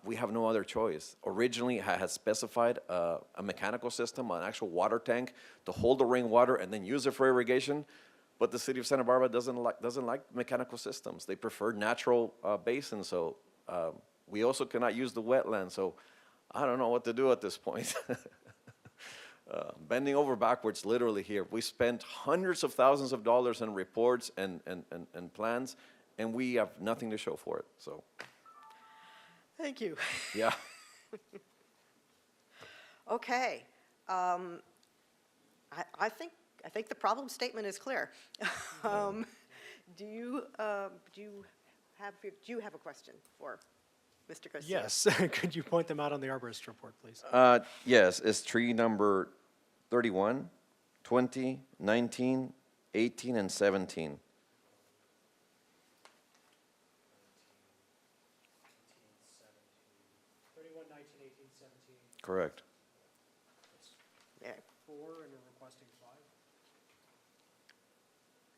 We have no other choice. Originally, I had specified a mechanical system, an actual water tank to hold the rainwater and then use it for irrigation. But the city of Santa Barbara doesn't like mechanical systems. They prefer natural basins. So we also cannot use the wetland. So I don't know what to do at this point. Bending over backwards, literally here. We spent hundreds of thousands of dollars in reports and plans, and we have nothing to show for it. So. Thank you. Yeah. Okay. I think the problem statement is clear. Do you have a question for Mr. Garcia? Yes, could you point them out on the arborist report, please? Yes, it's tree number 31, 20, 19, 18, and 17. Correct. Yeah. 4 and we're requesting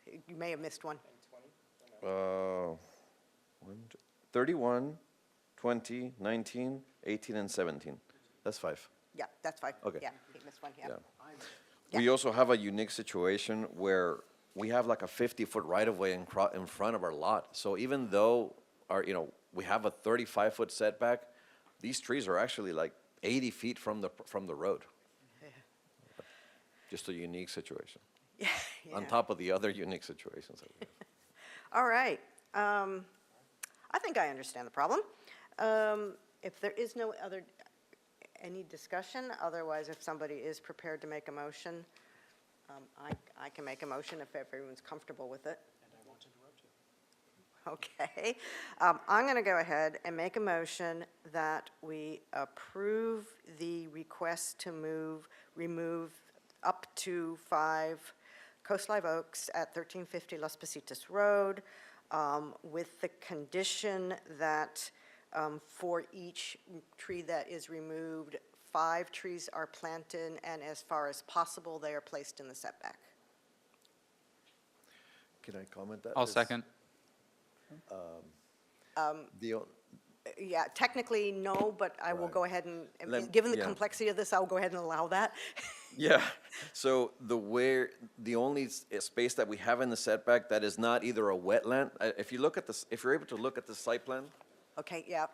5. You may have missed one. 31, 20, 19, 18, and 17. That's 5. Yeah, that's fine. Okay. Yeah, he missed one, yeah. Yeah. We also have a unique situation where we have like a 50-foot right-of-way in front of our lot. So even though we have a 35-foot setback, these trees are actually like 80 feet from the road. Just a unique situation. Yeah. On top of the other unique situations that we have. All right. I think I understand the problem. If there is any discussion, otherwise if somebody is prepared to make a motion, I can make a motion if everyone's comfortable with it. And I won't interrupt you. Okay. I'm going to go ahead and make a motion that we approve the request to remove up to 5 Coast Live Oaks at 1350 Las Positas Road, with the condition that for each tree that is removed, 5 trees are planted, and as far as possible, they are placed in the setback. Can I comment that? I'll second. Yeah, technically, no, but I will Right. go ahead and, Lem- given the yeah. complexity of this, I'll go ahead and allow that. Yeah, so the only space that we have in the setback that is not either a wetland, if you're able to look at the site plan, Okay, yeah,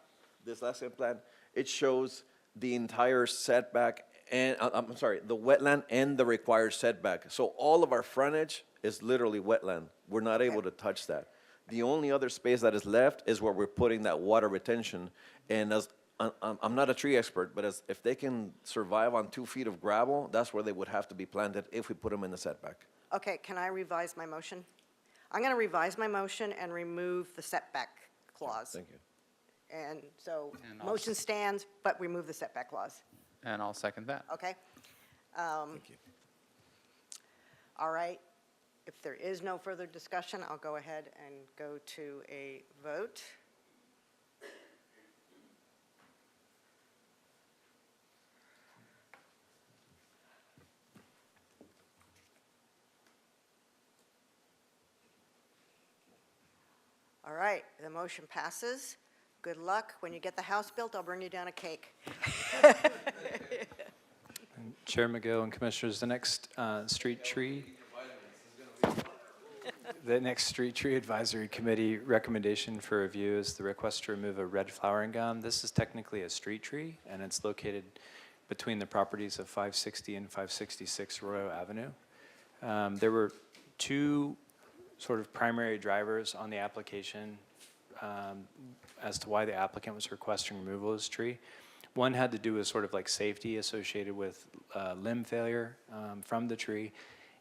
this last site plan, it shows the entire setback and, I'm sorry, the wetland and the required setback. So all of our frontage is literally wetland. We're not able to touch that. The only other space that is left is where we're putting that water retention. And I'm not a tree expert, but if they can survive on 2 feet of gravel, that's where they would have to be planted if we put them in the setback. okay, can I revise my motion? I'm going to revise my motion and remove the setback clause. Thank you. And so, And I'll motion stands, but remove the setback clause, And I'll second that. okay? Thank you. All right, if there is no further discussion, I'll go ahead and go to a vote. All right, the motion passes. Good luck. When you get the house built, I'll bring you down a cake. Chair McGill and Commissioners, the next street tree advisory committee recommendation for review is the request to remove a red flowering gum. This is technically a street tree, and it's located between the properties of 560 and 566 Royal Avenue. There were two sort of primary drivers on the application as to why the applicant was requesting removal of this tree. One had to do with sort of like safety associated with limb failure from the tree,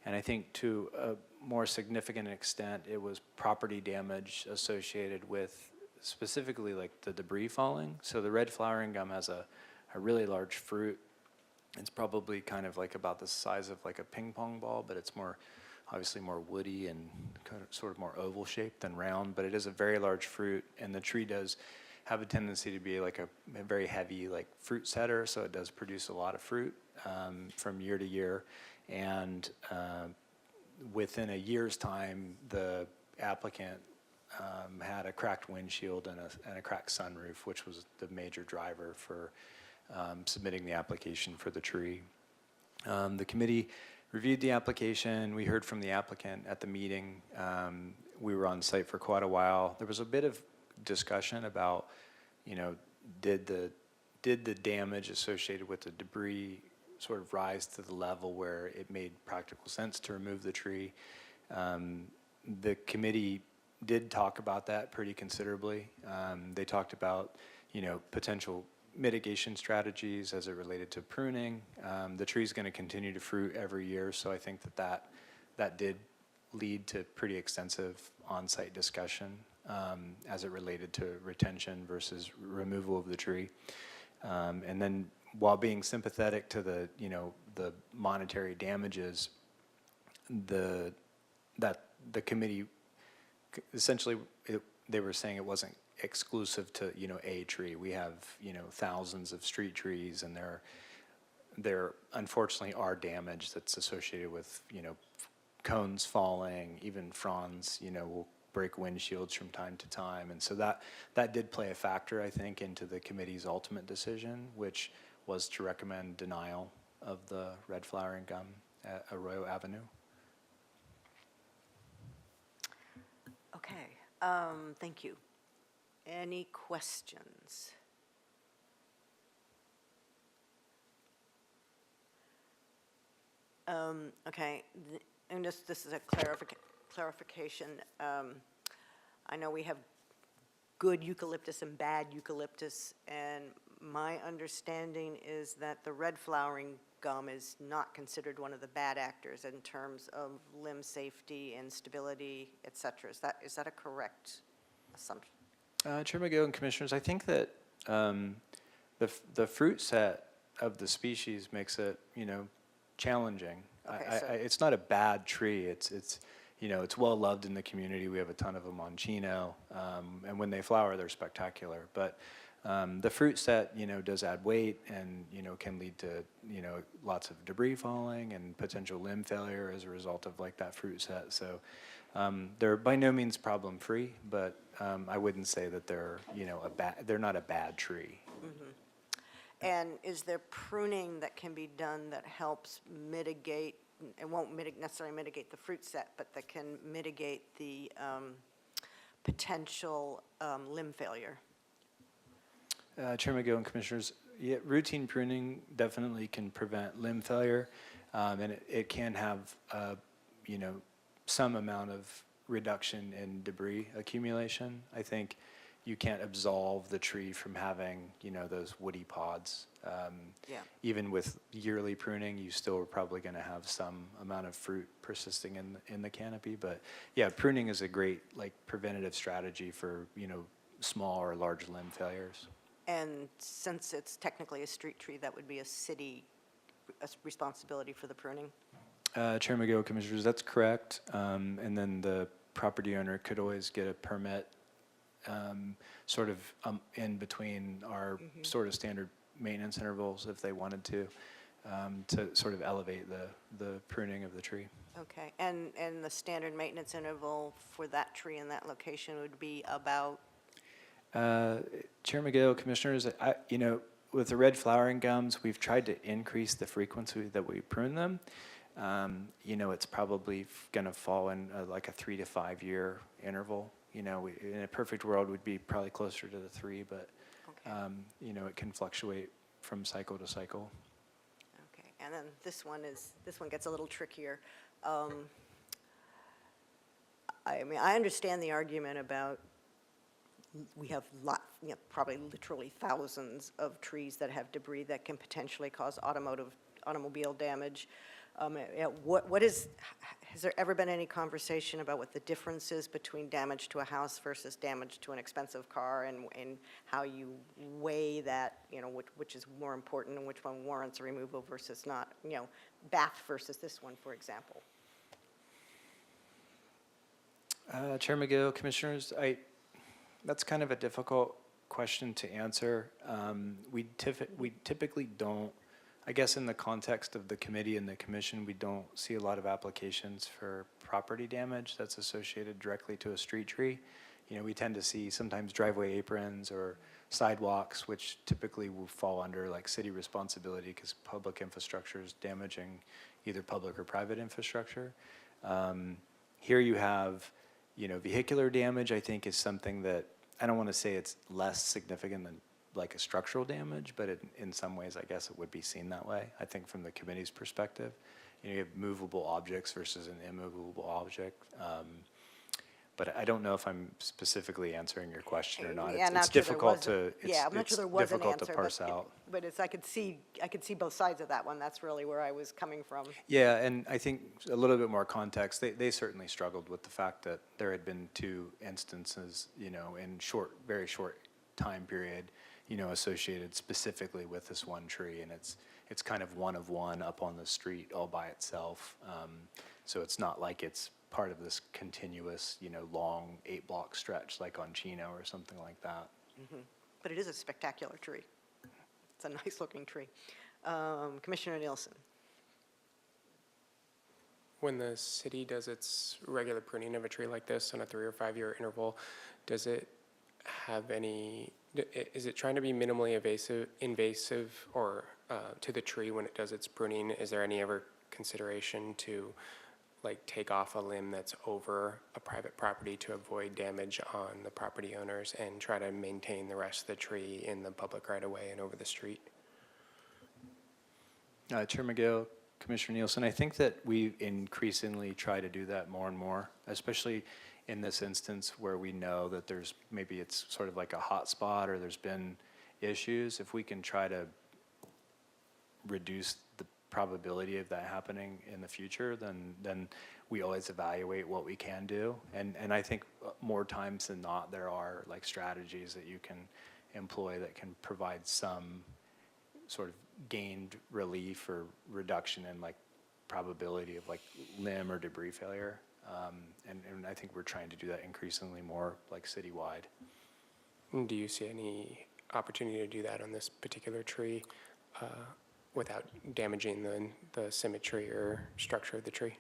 and I think to a more significant extent, it was property damage associated with specifically like the debris falling. So the red flowering gum has a really large fruit. It's probably kind of like about the size of like a ping pong ball, but it's more, obviously more woody and kind of sort of more oval shaped than round, but it is a very large fruit, and the tree does have a tendency to be like a very heavy like fruit setter, so it does produce a lot of fruit from year to year. And within a year's time, the applicant had a cracked windshield and a cracked sunroof, which was the major driver for submitting the application for the tree. The committee reviewed the application. We heard from the applicant at the meeting. We were on site for quite a while. There was a bit of discussion about, you know, did the damage associated with the debris sort of rise to the level where it made practical sense to remove the tree. The committee did talk about that pretty considerably. They talked about, you know, potential mitigation strategies as it related to pruning. The tree's going to continue to fruit every year, so I think that did lead to pretty extensive on-site discussion as it related to retention versus removal of the tree. And then while being sympathetic to the, you know, the monetary damages, the committee essentially they were saying it wasn't exclusive to, you know, a tree. We have, you know, thousands of street trees, and there unfortunately are damage that's associated with, you know, cones falling, even fronds, you know, will break windshields from time to time. And so that did play a factor, I think, into the committee's ultimate decision, which was to recommend denial of the red flowering gum at Arroyo Avenue. Okay, thank you. Any questions? Okay, and this is a clarification. I know we have good eucalyptus and bad eucalyptus, and my understanding is that the red flowering gum is not considered one of the bad actors in terms of limb safety and stability, et cetera. Is that a correct assumption? Chair McGill and Commissioners, I think that the fruit set of the species makes it, you know, challenging. Okay, it's not a bad tree. It's you know, it's well loved in the community. We have a ton of them on Chino, and when they flower, they're spectacular. But the fruit set, you know, does add weight, and, you know, can lead to, you know, lots of debris falling and potential limb failure as a result of like that fruit set. So they're by no means problem free, but I wouldn't say that they're, you know, they're not a bad tree. Mm-hmm. And is there pruning that can be done that helps mitigate, it won't necessarily mitigate the fruit set, but that can mitigate the potential limb failure? Chair McGill and Commissioners, yeah, routine pruning definitely can prevent limb failure, and it can have, you know, some amount of reduction in debris accumulation. I think you can't absolve the tree from having, you know, those woody pods. Yeah. Even with yearly pruning, you still are probably going to have some amount of fruit persisting in the canopy. But yeah, pruning is a great like preventative strategy for, you know, small or large limb failures. And since it's technically a street tree, that would be a city responsibility for the pruning? Chair McGill, Commissioners, that's correct. And then the property owner could always get a permit sort of in between our sort of standard maintenance intervals if they wanted to. to sort of elevate the pruning of the tree. Okay, and the standard maintenance interval for that tree in that location would be about? Chair McGill, Commissioners, with the red flowering gums, we've tried to increase the frequency that we prune them. It's probably going to fall in like a 3 to 5 year interval. In a perfect world, would be probably closer to the 3, but Okay. it can fluctuate from cycle to cycle. Okay, and then this one gets a little trickier. I mean, I understand the argument about we have probably literally thousands of trees that have debris that can potentially cause automobile damage. Has there ever been any conversation about what the difference is between damage to a house versus damage to an expensive car, and how you weigh that, which is more important and which one warrants a removal versus not, Bath versus this one, for example? Chair McGill, Commissioners, that's kind of a difficult question to answer. We typically don't, I guess in the context of the committee and the commission, we don't see a lot of applications for property damage that's associated directly to a street tree. We tend to see sometimes driveway aprons or sidewalks, which typically will fall under like city responsibility because public infrastructure is damaging either public or private infrastructure. Here you have, vehicular damage, I think, is something that, I don't want to say it's less significant than like a structural damage, but in some ways, I guess it would be seen that way, I think, from the committee's perspective. You have movable objects versus an immovable object. But I don't know if I'm specifically answering your question or not. Yeah, It's not sure there difficult was to, Yeah, I'm not it's sure there was an difficult to answer, parse out. but I could see both sides of that one. That's really where I was coming from. Yeah, and I think a little bit more context, they certainly struggled with the fact that there had been 2 instances, in very short time period, associated specifically with this one tree, and it's kind of one of one up on the street all by itself. So it's not like it's part of this continuous, long 8-block stretch like on Chino or something like that. Mm-hmm. But it is a spectacular tree. It's a nice-looking tree. Commissioner Nielsen. When the city does its regular pruning of a tree like this on a 3 or 5 year interval, does it have any, is it trying to be minimally invasive or to the tree when it does its pruning? Is there any ever consideration to take off a limb that's over a private property to avoid damage on the property owners and try to maintain the rest of the tree in the public right of way and over the street? Chair McGill, Commissioner Nielsen, I think that we increasingly try to do that more and more, especially in this instance where we know that maybe it's sort of like a hot spot or there's been issues. If we can try to reduce the probability of that happening in the future, then we always evaluate what we can do. And I think more times than not, there are strategies that you can employ that can provide some sort of gained relief or reduction in probability of limb or debris failure. And I think we're trying to do that increasingly more citywide. Do you see any opportunity to do that on this particular tree without damaging the symmetry or structure of the tree?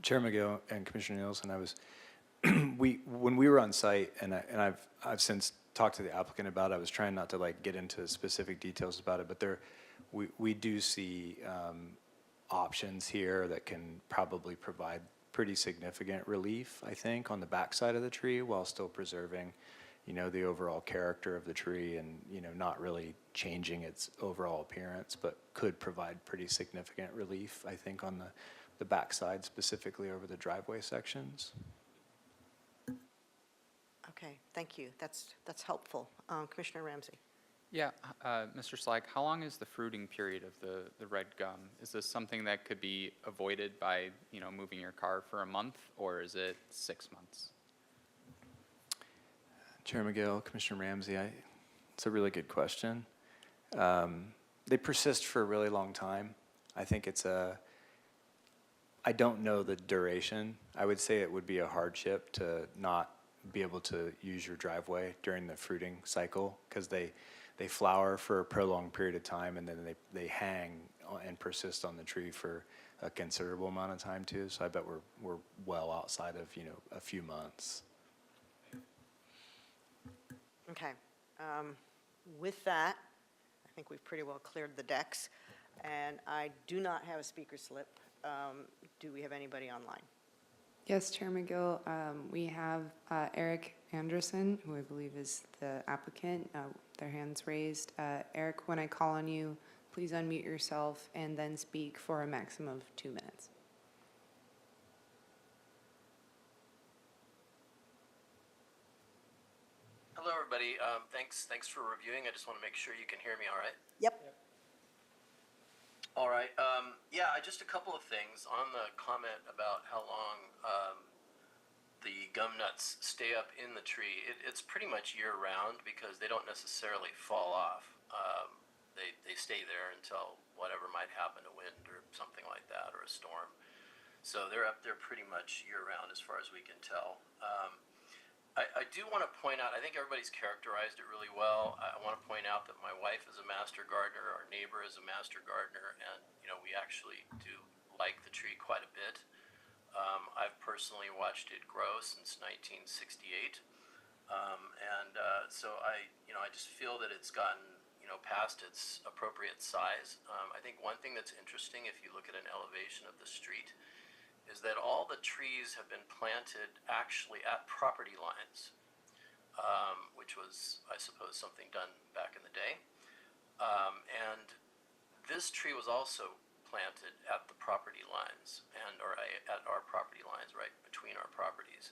Chair McGill and Commissioner Nielsen, when we were on site, and I've since talked to the applicant about it, I was trying not to get into specific details about it, but we do see options here that can probably provide pretty significant relief, I think, on the backside of the tree while still preserving, the overall character of the tree and, not really changing its overall appearance, but could provide pretty significant relief, I think, on the backside, specifically over the driveway sections. Okay, thank you. That's helpful. Commissioner Ramsey. Yeah, Mr. Slack, how long is the fruiting period of the red gum? Is this something that could be avoided by, moving your car for a month, or is it 6 months? Chair McGill, Commissioner Ramsey, it's a really good question. They persist for a really long time. I think I don't know the duration. I would say it would be a hardship to not be able to use your driveway during the fruiting cycle because they flower for a prolonged period of time and then they hang and persist on the tree for a considerable amount of time too. So I bet we're well outside of, a few months. Okay. With that, I think we've pretty well cleared the decks, and I do not have a speaker slip. Do we have anybody online? Yes, Chair McGill, we have Eric Anderson, who I believe is the applicant, their hands raised. Eric, when I call on you, please unmute yourself and then speak for a maximum of 2 minutes. Hello, everybody. Thanks for reviewing. I just want to make sure you can hear me all right. Yep. All right. Yeah, just a couple of things on the comment about how long the gum nuts stay up in the tree. It's pretty much year-round because they don't necessarily fall off. They stay there until whatever might happen, a wind or something like that, or a storm. So they're up there pretty much year-round as far as we can tell. I do want to point out, I think everybody's characterized it really well. I want to point out that my wife is a master gardener, our neighbor is a master gardener, and we actually do like the tree quite a bit. I've personally watched it grow since 1968, so I just feel that it's gotten past its appropriate size. I think one thing that's interesting, if you look at an elevation of the street, is that all the trees have been planted actually at property lines, which was, I suppose, something done back in the day. And this tree was also planted at the property lines, or at our property lines, right between our properties.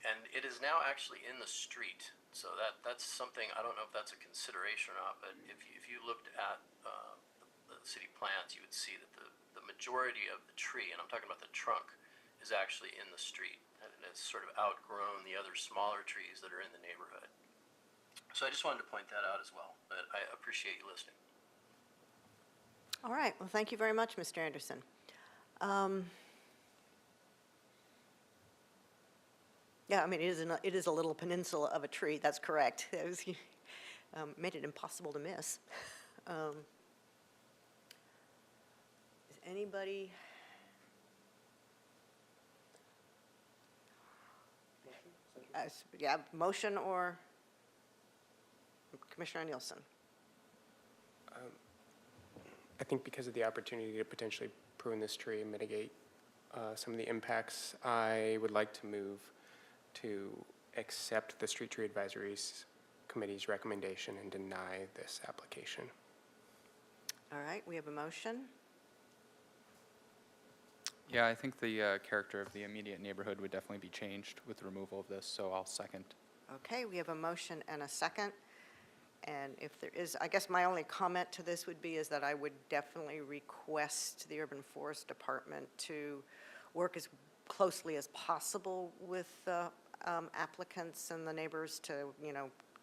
And it is now actually in the street. So that's something, I don't know if that's a consideration or not, but if you looked at the city plans, you would see that the majority of the tree, and I'm talking about the trunk, is actually in the street, and it's sort of outgrown the other smaller trees that are in the neighborhood. So I just wanted to point that out as well, but I appreciate you listening. All right. Well, thank you very much, Mr. Anderson. Yeah, I mean, it is a little peninsula of a tree. That's correct. It was, made it impossible to miss. Is anybody? Yeah, motion or Commissioner Nielsen? I think because of the opportunity to potentially prune this tree and mitigate some of the impacts, I would like to move to accept the Street Tree Advisory Committee's recommendation and deny this application. All right, we have a motion. Yeah, I think the character of the immediate neighborhood would definitely be changed with the removal of this, so I'll second. Okay, we have a motion and a second. And if there is, I guess my only comment to this would be is that I would definitely request the Urban Forest Department to work as closely as possible with the applicants and the neighbors to,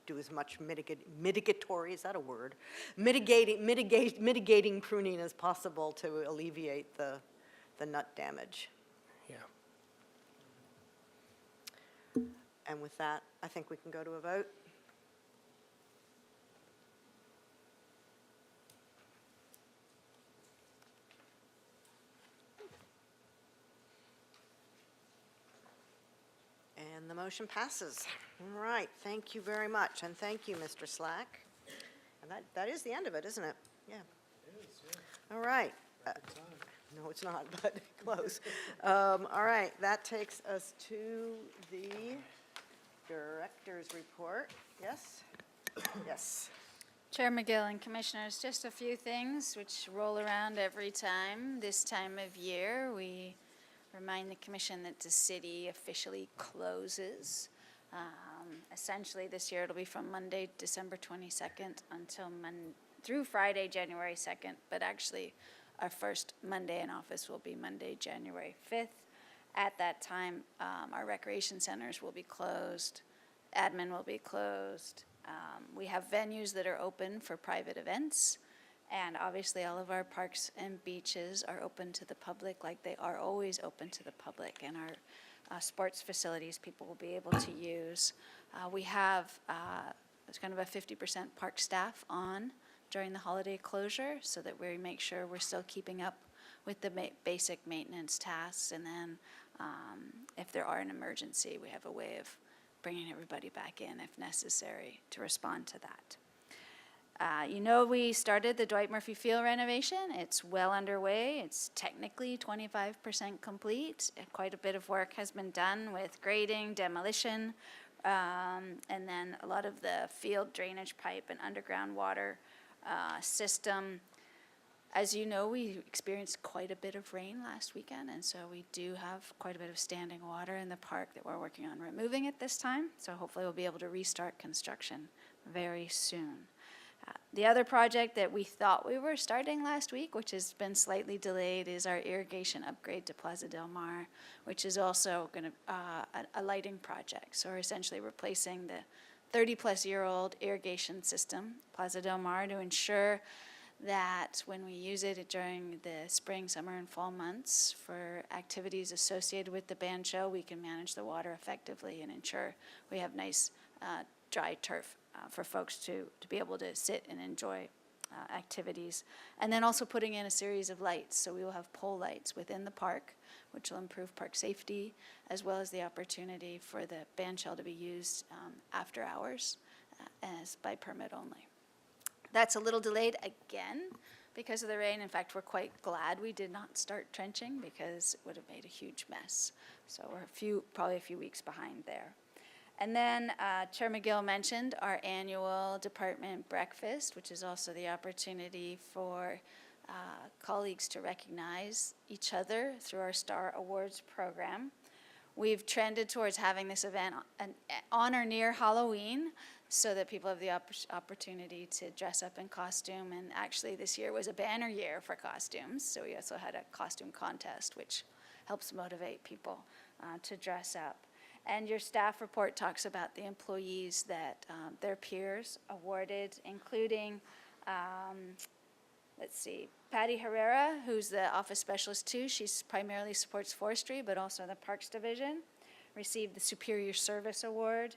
do as much mitigatory, is that a word? Mitigating pruning as possible to alleviate the nut damage. Yeah. And with that, I think we can go to a vote. And the motion passes. All right, thank you very much, and thank you, Mr. Slack. And that is the end of it, isn't it? Yeah. It is, yeah. All right. No, it's not, but close. All right, that takes us to the director's report. Yes? Yes. Chair McGill and Commissioners, just a few things which roll around every time. This time of year, we remind the Commission that the city officially closes. Essentially, this year it'll be from Monday, December 22nd through Friday, January 2nd, but actually our first Monday in office will be Monday, January 5th. At that time, our recreation centers will be closed, admin will be closed. We have venues that are open for private events, and obviously all of our parks and beaches are open to the public like they are always open to the public, and our sports facilities people will be able to use. We have it's kind of a 50% park staff on during the holiday closure so that we make sure we're still keeping up with the basic maintenance tasks. And then if there are an emergency, we have a way of bringing everybody back in if necessary to respond to that. We started the Dwight Murphy Field renovation. It's well underway. It's technically 25% complete. Quite a bit of work has been done with grading, demolition, and then a lot of the field drainage pipe and underground water system. As you know, we experienced quite a bit of rain last weekend, and so we do have quite a bit of standing water in the park that we're working on removing at this time. So hopefully we'll be able to restart construction very soon. The other project that we thought we were starting last week, which has been slightly delayed, is our irrigation upgrade to Plaza Del Mar, which is also going to a lighting project. So we're essentially replacing the 30-plus-year-old irrigation system, Plaza Del Mar, to ensure that when we use it during the spring, summer, and fall months for activities associated with the band show, we can manage the water effectively and ensure we have nice dry turf for folks to be able to sit and enjoy activities. And then also putting in a series of lights. So we will have pole lights within the park, which will improve park safety, as well as the opportunity for the band shell to be used after hours as by permit only. That's a little delayed again because of the rain. In fact, we're quite glad we did not start trenching because it would have made a huge mess. So we're probably a few weeks behind there. And then Chair McGill mentioned our annual department breakfast, which is also the opportunity for colleagues to recognize each other through our Star Awards program. We've trended towards having this event on or near Halloween so that people have the opportunity to dress up in costume. And actually this year was a banner year for costumes, so we also had a costume contest, which helps motivate people to dress up. And your staff report talks about the employees that their peers awarded, including, Patty Herrera, who's the office specialist too. She primarily supports forestry, but also the Parks Division, received the Superior Service Award.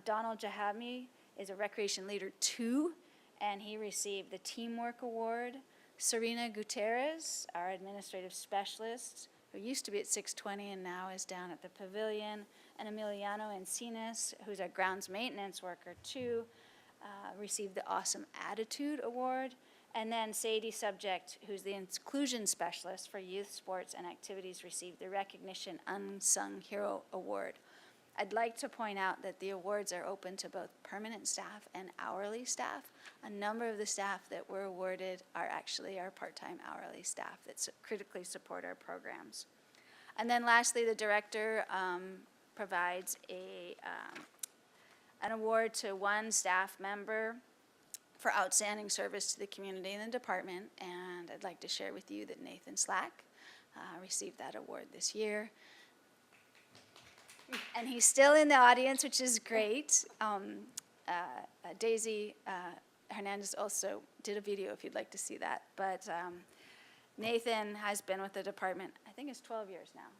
Donald Jahami is a Recreation Leader 2, and he received the Teamwork Award. Serena Gutierrez, our administrative specialist, who used to be at 620 and now is down at the pavilion, and Emiliano Encinas, who's our grounds maintenance worker too, received the Awesome Attitude Award. And then Sadie Subject, who's the inclusion specialist for youth sports and activities, received the Recognition Unsung Hero Award. I'd like to point out that the awards are open to both permanent staff and hourly staff. A number of the staff that were awarded are actually our part-time hourly staff that critically support our programs. And then lastly, the director provides an award to one staff member for outstanding service to the community and the department. And I'd like to share with you that Nathan Slack received that award this year. And he's still in the audience, which is great. Daisy Hernandez also did a video if you'd like to see that. But Nathan has been with the department, I think it's 12 years now.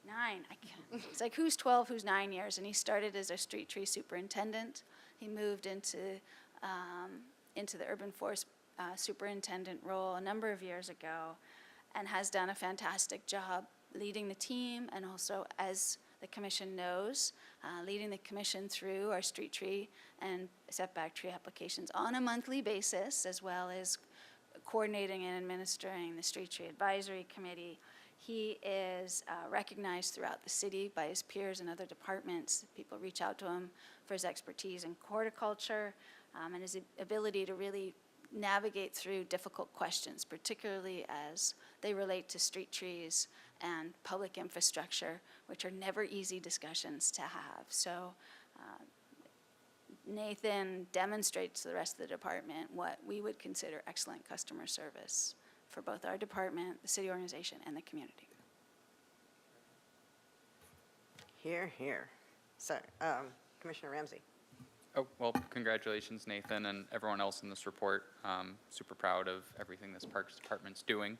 9, I can't. It's like who's 12, who's 9 years? And he started as a street tree superintendent. He moved into the urban forest superintendent role a number of years ago and has done a fantastic job leading the team and also, as the commission knows, leading the commission through our street tree and setback tree applications on a monthly basis, as well as coordinating and administering the street tree advisory committee. He is recognized throughout the city by his peers and other departments. People reach out to him for his expertise in horticulture and his ability to really navigate through difficult questions, particularly as they relate to street trees and public infrastructure, which are never easy discussions to have. So Nathan demonstrates to the rest of the department what we would consider excellent customer service for both our department, the city organization, and the community. Here, here. So, Commissioner Ramsey. Oh, well, congratulations, Nathan, and everyone else in this report. Super proud of everything this Parks Department's doing.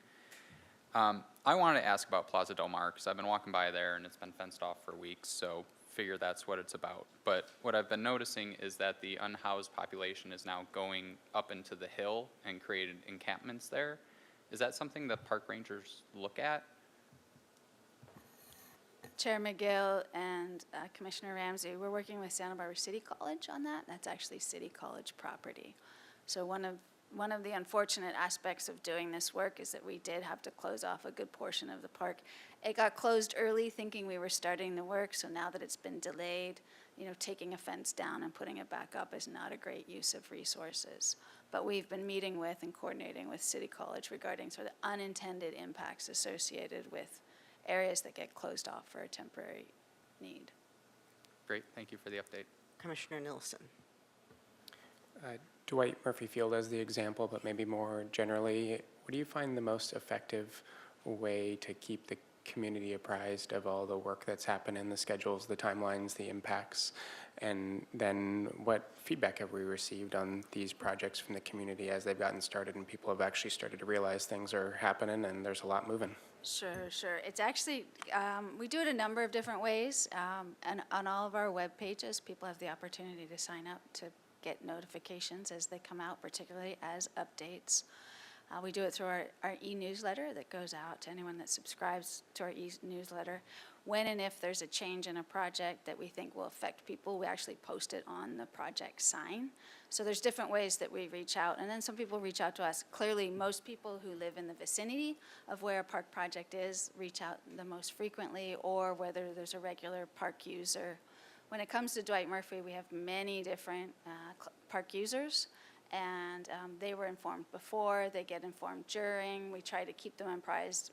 I wanted to ask about Plaza Del Mar, because I've been walking by there, and it's been fenced off for weeks, so figure that's what it's about. But what I've been noticing is that the unhoused population is now going up into the hill and created encampments there. Is that something that park rangers look at? Chair McGill and Commissioner Ramsey, we're working with Santa Barbara City College on that. That's actually City College property. So one of the unfortunate aspects of doing this work is that we did have to close off a good portion of the park. It got closed early thinking we were starting the work, so now that it's been delayed, taking a fence down and putting it back up is not a great use of resources. But we've been meeting with and coordinating with City College regarding sort of unintended impacts associated with areas that get closed off for a temporary need. Great, thank you for the update. Commissioner Nilsson. Dwight Murphy Field as the example, but maybe more generally, what do you find the most effective way to keep the community apprised of all the work that's happening, the schedules, the timelines, the impacts? And then what feedback have we received on these projects from the community as they've gotten started and people have actually started to realize things are happening and there's a lot moving? Sure. It's actually, we do it a number of different ways. And on all of our web pages, people have the opportunity to sign up to get notifications as they come out, particularly as updates. We do it through our e-newsletter that goes out to anyone that subscribes to our e-newsletter. When and if there's a change in a project that we think will affect people, we actually post it on the project sign. So there's different ways that we reach out, and then some people reach out to us. Clearly, most people who live in the vicinity of where a park project is reach out the most frequently, or whether there's a regular park user. When it comes to Dwight Murphy, we have many different park users, and they were informed before, they get informed during. We try to keep them apprised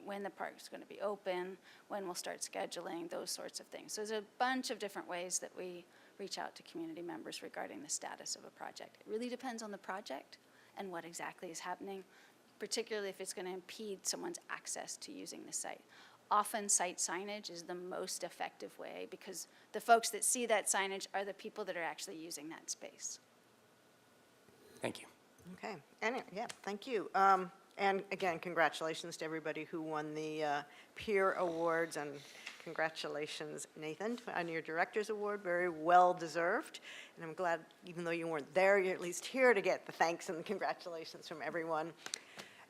when the park is going to be open, when we'll start scheduling, those sorts of things. So there's a bunch of different ways that we reach out to community members regarding the status of a project. It really depends on the project and what exactly is happening, particularly if it's going to impede someone's access to using the site. Often site signage is the most effective way because the folks that see that signage are the people that are actually using that space. Thank you. Okay, anyway, yeah, thank you. And again, congratulations to everybody who won the peer awards, and congratulations, Nathan, on your director's award, very well deserved. And I'm glad, even though you weren't there, you're at least here to get the thanks and congratulations from everyone.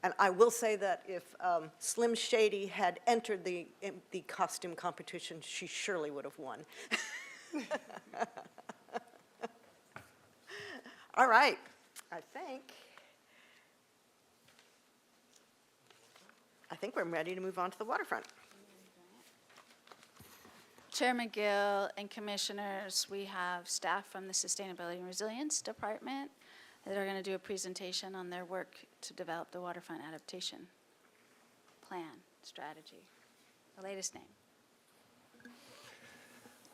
And I will say that if Slim Shady had entered the costume competition, she surely would have won. All right, I think we're ready to move on to the waterfront. Chair McGill and commissioners, we have staff from the Sustainability and Resilience Department that are going to do a presentation on their work to develop the waterfront adaptation plan, strategy, the latest name.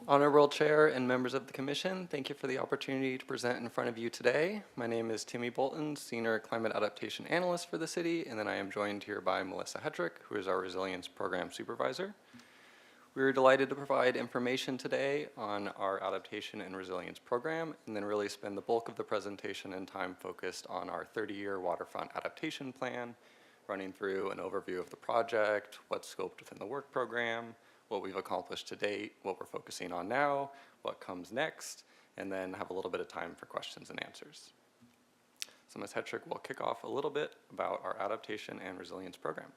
Honorable Chair and members of the Commission, thank you for the opportunity to present in front of you today. My name is Timmy Bolton, Senior Climate Adaptation Analyst for the city, and then I am joined here by Melissa Hetrick, who is our Resilience Program Supervisor. We are delighted to provide information today on our Adaptation and Resilience Program, and then really spend the bulk of the presentation and time focused on our 30-year waterfront adaptation plan, running through an overview of the project, what's scoped within the work program, what we've accomplished to date, what we're focusing on now, what comes next, and then have a little bit of time for questions and answers. So Ms. Hetrick will kick off a little bit about our Adaptation and Resilience Program.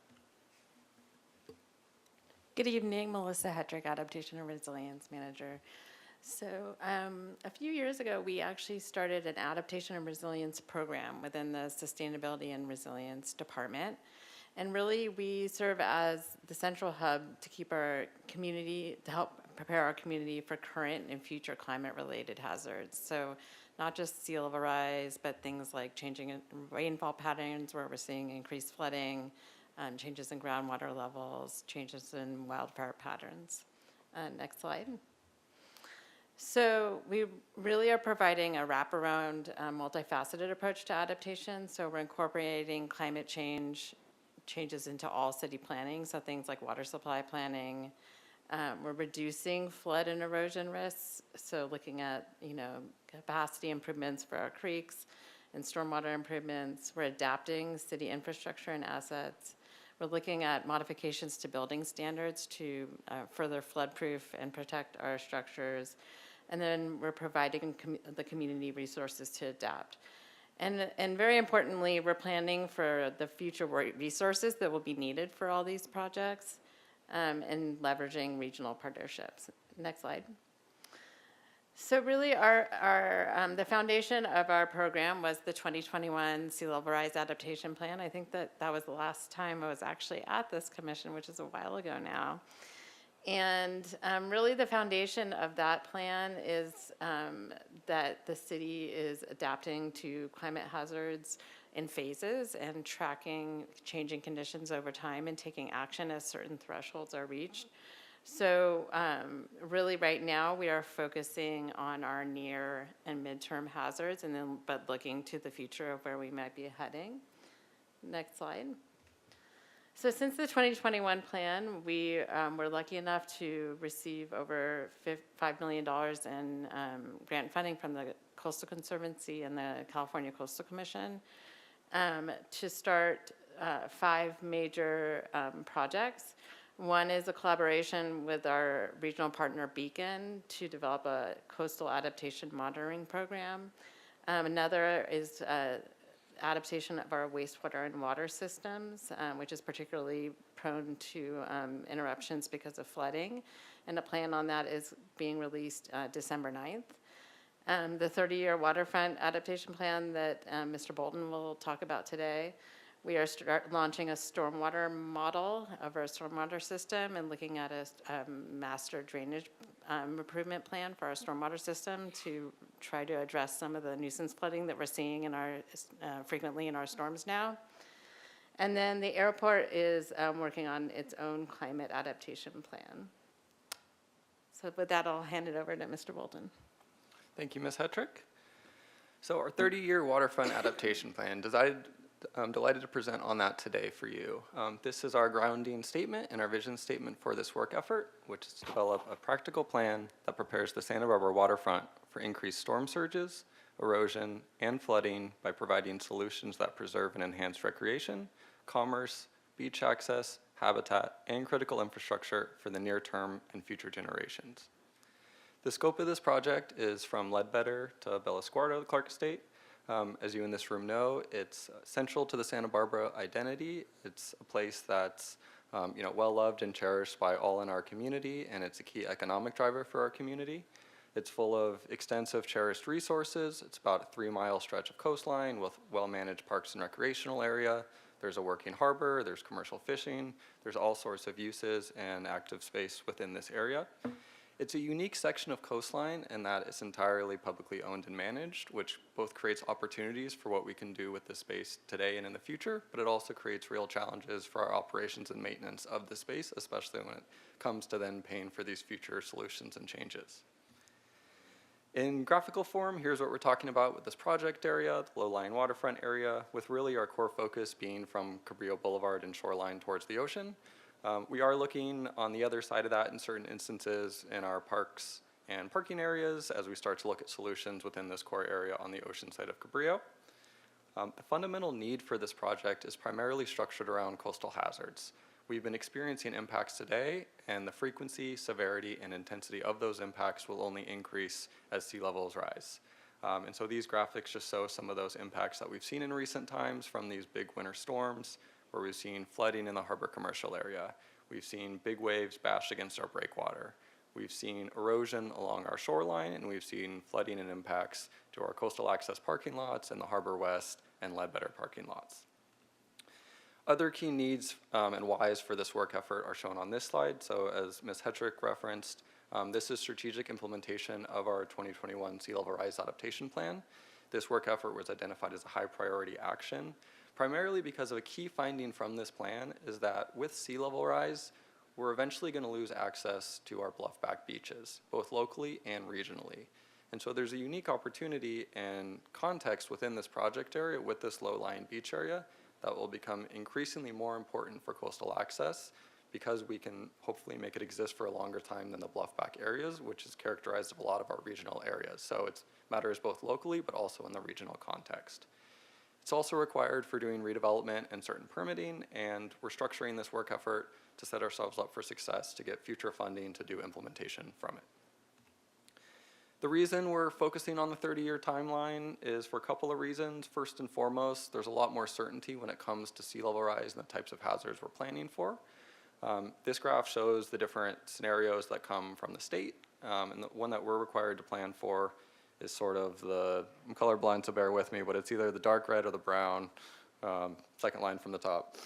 Good evening, Melissa Hetrick, Adaptation and Resilience Manager. So a few years ago, we actually started an Adaptation and Resilience Program within the Sustainability and Resilience Department. And really, we serve as the central hub to keep our community, to help prepare our community for current and future climate-related hazards. So not just sea level rise, but things like changing rainfall patterns where we're seeing increased flooding, changes in groundwater levels, changes in wildfire patterns. Next slide. So we really are providing a wraparound, multifaceted approach to adaptation. So we're incorporating climate changes into all city planning, so things like water supply planning. We're reducing flood and erosion risks, so looking at capacity improvements for our creeks and stormwater improvements. We're adapting city infrastructure and assets. We're looking at modifications to building standards to further flood-proof and protect our structures. And then we're providing the community resources to adapt. And very importantly, we're planning for the future resources that will be needed for all these projects and leveraging regional partnerships. Next slide. So really the foundation of our program was the 2021 Sea Level Rise Adaptation Plan. I think that was the last time I was actually at this commission, which is a while ago now. And really the foundation of that plan is that the city is adapting to climate hazards in phases and tracking changing conditions over time and taking action as certain thresholds are reached. So really right now we are focusing on our near and midterm hazards but looking to the future of where we might be heading. Next slide. So since the 2021 plan, we were lucky enough to receive over $5 million in grant funding from the Coastal Conservancy and the California Coastal Commission to start 5 major projects. One is a collaboration with our regional partner Beacon to develop a coastal adaptation monitoring program. Another is adaptation of our wastewater and water systems, which is particularly prone to interruptions because of flooding. And a plan on that is being released December 9th. The 30-year waterfront adaptation plan that Mr. Bolton will talk about today. We are launching a stormwater model of our stormwater system and looking at a master drainage improvement plan for our stormwater system to try to address some of the nuisance flooding that we're seeing in our frequently in our storms now. And then the airport is working on its own climate adaptation plan. So with that, I'll hand it over to Mr. Bolton. Thank you, Ms. Hetrick. So our 30-year waterfront adaptation plan, I'm delighted to present on that today for you. This is our grounding statement and our vision statement for this work effort, which is to develop a practical plan that prepares the Santa Barbara waterfront for increased storm surges, erosion, and flooding by providing solutions that preserve and enhance recreation, commerce, beach access, habitat, and critical infrastructure for the near term and future generations. The scope of this project is from Ledbetter to Bella Escuardo, the Clark Estate. As you in this room know, it's central to the Santa Barbara identity. It's a place that's well loved and cherished by all in our community, and it's a key economic driver for our community. It's full of extensive cherished resources. It's about a 3-mile stretch of coastline with well-managed parks and recreational area. There's a working harbor, there's commercial fishing, there's all sorts of uses and active space within this area. It's a unique section of coastline in that it's entirely publicly owned and managed, which both creates opportunities for what we can do with this space today and in the future, but it also creates real challenges for our operations and maintenance of the space, especially when it comes to then paying for these future solutions and changes. In graphical form, here's what we're talking about with this project area, the low-lying waterfront area, with really our core focus being from Cabrillo Boulevard and shoreline towards the ocean. We are looking on the other side of that in certain instances in our parks and parking areas as we start to look at solutions within this core area on the ocean side of Cabrillo. The fundamental need for this project is primarily structured around coastal hazards. We've been experiencing impacts today, and the frequency, severity, and intensity of those impacts will only increase as sea levels rise. And so these graphics just show some of those impacts that we've seen in recent times from these big winter storms, where we've seen flooding in the harbor commercial area. We've seen big waves bash against our breakwater. We've seen erosion along our shoreline, and we've seen flooding and impacts to our coastal access parking lots and the Harbor West and Ledbetter parking lots. Other key needs and whys for this work effort are shown on this slide. So as Ms. Hetrick referenced, this is strategic implementation of our 2021 Sea Level Rise Adaptation Plan. This work effort was identified as a high priority action, primarily because of a key finding from this plan is that with sea level rise, we're eventually going to lose access to our bluff-back beaches, both locally and regionally. And so there's a unique opportunity and context within this project area with this low-lying beach area that will become increasingly more important for coastal access because we can hopefully make it exist for a longer time than the bluff-back areas, which is characterized of a lot of our regional areas. So it matters both locally but also in the regional context. It's also required for doing redevelopment and certain permitting, and we're structuring this work effort to set ourselves up for success to get future funding to do implementation from it. The reason we're focusing on the 30-year timeline is for a couple of reasons. First and foremost, there's a lot more certainty when it comes to sea level rise and the types of hazards we're planning for. This graph shows the different scenarios that come from the state, and the one that we're required to plan for is sort of I'm colorblind, so bear with me, but it's either the dark red or the brown, second line from the top.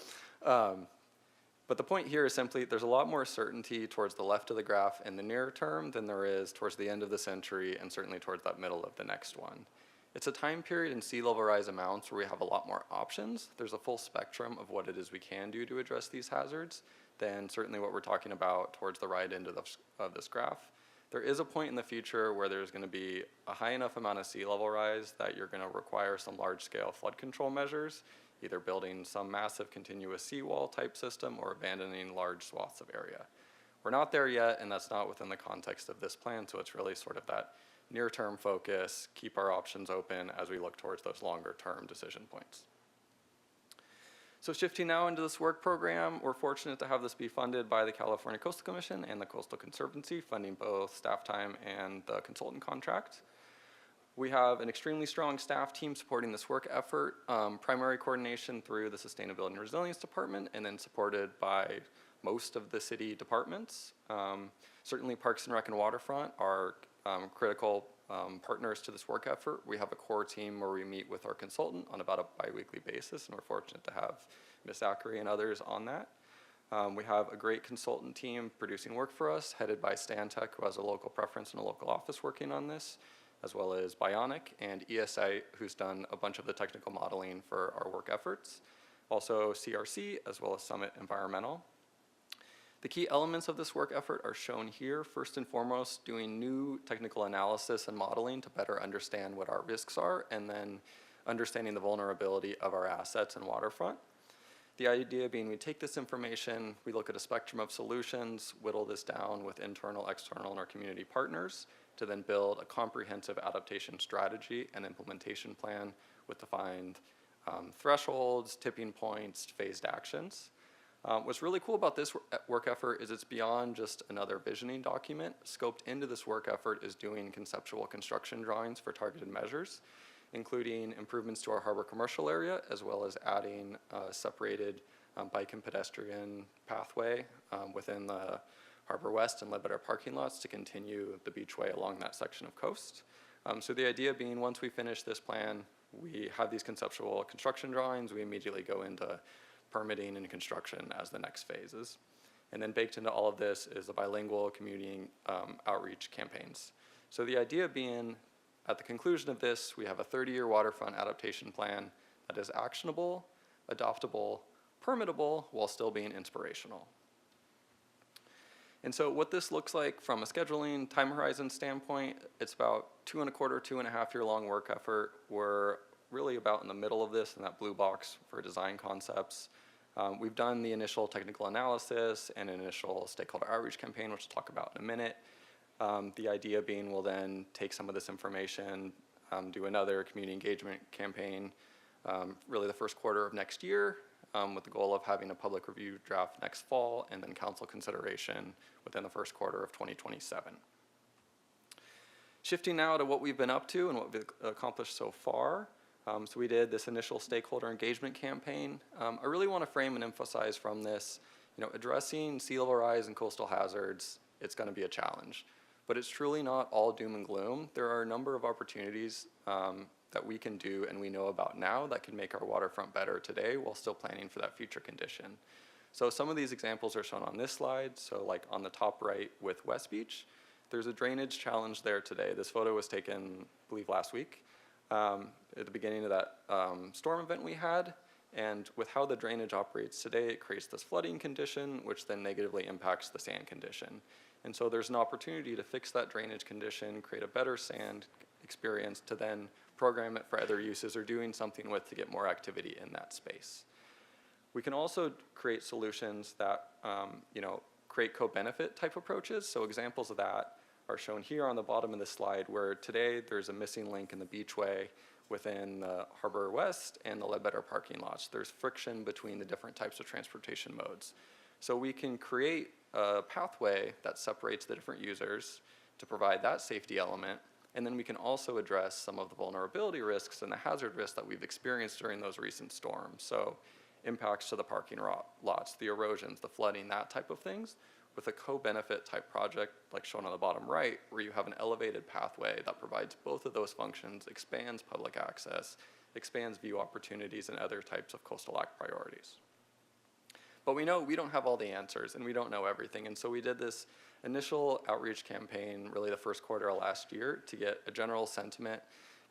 But the point here is simply there's a lot more certainty towards the left of the graph in the near term than there is towards the end of the century and certainly towards that middle of the next one. It's a time period in sea level rise amounts where we have a lot more options. There's a full spectrum of what it is we can do to address these hazards than certainly what we're talking about towards the right end of this graph. There is a point in the future where there's going to be a high enough amount of sea level rise that you're going to require some large-scale flood control measures, either building some massive continuous seawall type system or abandoning large swaths of area. We're not there yet, and that's not within the context of this plan, so it's really sort of that near-term focus, keep our options open as we look towards those longer-term decision points. So shifting now into this work program, we're fortunate to have this be funded by the California Coastal Commission and the Coastal Conservancy, funding both staff time and the consultant contract. We have an extremely strong staff team supporting this work effort, primary coordination through the Sustainability and Resilience Department, and then supported by most of the city departments. Certainly Parks and Rec and Waterfront are critical partners to this work effort. We have a core team where we meet with our consultant on about a bi-weekly basis, and we're fortunate to have Ms. Zachary and others on that. We have a great consultant team producing work for us, headed by Stantec, who has a local preference and a local office working on this, as well as Bionic and ESI, who's done a bunch of the technical modeling for our work efforts. Also CRC, as well as Summit Environmental. The key elements of this work effort are shown here. First and foremost, doing new technical analysis and modeling to better understand what our risks are, and then understanding the vulnerability of our assets and waterfront. The idea being we take this information, we look at a spectrum of solutions, whittle this down with internal, external, and our community partners to then build a comprehensive adaptation strategy and implementation plan with defined thresholds, tipping points, phased actions. What's really cool about this work effort is it's beyond just another visioning document. Scoped into this work effort is doing conceptual construction drawings for targeted measures, including improvements to our harbor commercial area, as well as adding a separated bike and pedestrian pathway within the Harbor West and Ledbetter parking lots to continue the beachway along that section of coast. So the idea being once we finish this plan, we have these conceptual construction drawings, we immediately go into permitting and construction as the next phases. And then baked into all of this is the bilingual community outreach campaigns. So the idea being, at the conclusion of this, we have a 30-year waterfront adaptation plan that is actionable, adoptable, permittable, while still being inspirational. And so what this looks like from a scheduling time horizon standpoint, it's about 2.25, 2.5 year long work effort. We're really about in the middle of this in that blue box for design concepts. We've done the initial technical analysis and initial stakeholder outreach campaign, which we'll talk about in a minute. The idea being we'll then take some of this information, do another community engagement campaign, really the first quarter of next year, with the goal of having a public review draft next fall and then council consideration within the first quarter of 2027. Shifting now to what we've been up to and what we've accomplished so far. So we did this initial stakeholder engagement campaign. I really want to frame and emphasize from this, addressing sea level rise and coastal hazards, it's going to be a challenge. But it's truly not all doom and gloom. There are a number of opportunities that we can do and we know about now that can make our waterfront better today while still planning for that future condition. So some of these examples are shown on this slide. So like on the top right with West Beach, there's a drainage challenge there today. This photo was taken, I believe, last week at the beginning of that storm event we had. And with how the drainage operates today, it creates this flooding condition, which then negatively impacts the sand condition. And so there's an opportunity to fix that drainage condition, create a better sand experience to then program it for other uses or doing something with to get more activity in that space. We can also create solutions that create co-benefit type approaches. So examples of that are shown here on the bottom of this slide, where today there's a missing link in the beachway within the Harbor West and the Ledbetter parking lots. There's friction between the different types of transportation modes. So we can create a pathway that separates the different users to provide that safety element, and then we can also address some of the vulnerability risks and the hazard risks that we've experienced during those recent storms. So impacts to the parking lots, the erosions, the flooding, that type of things, with a co-benefit type project like shown on the bottom right, where you have an elevated pathway that provides both of those functions, expands public access, expands view opportunities and other types of coastal act priorities. But we know we don't have all the answers and we don't know everything, and so we did this initial outreach campaign really the first quarter of last year to get a general sentiment,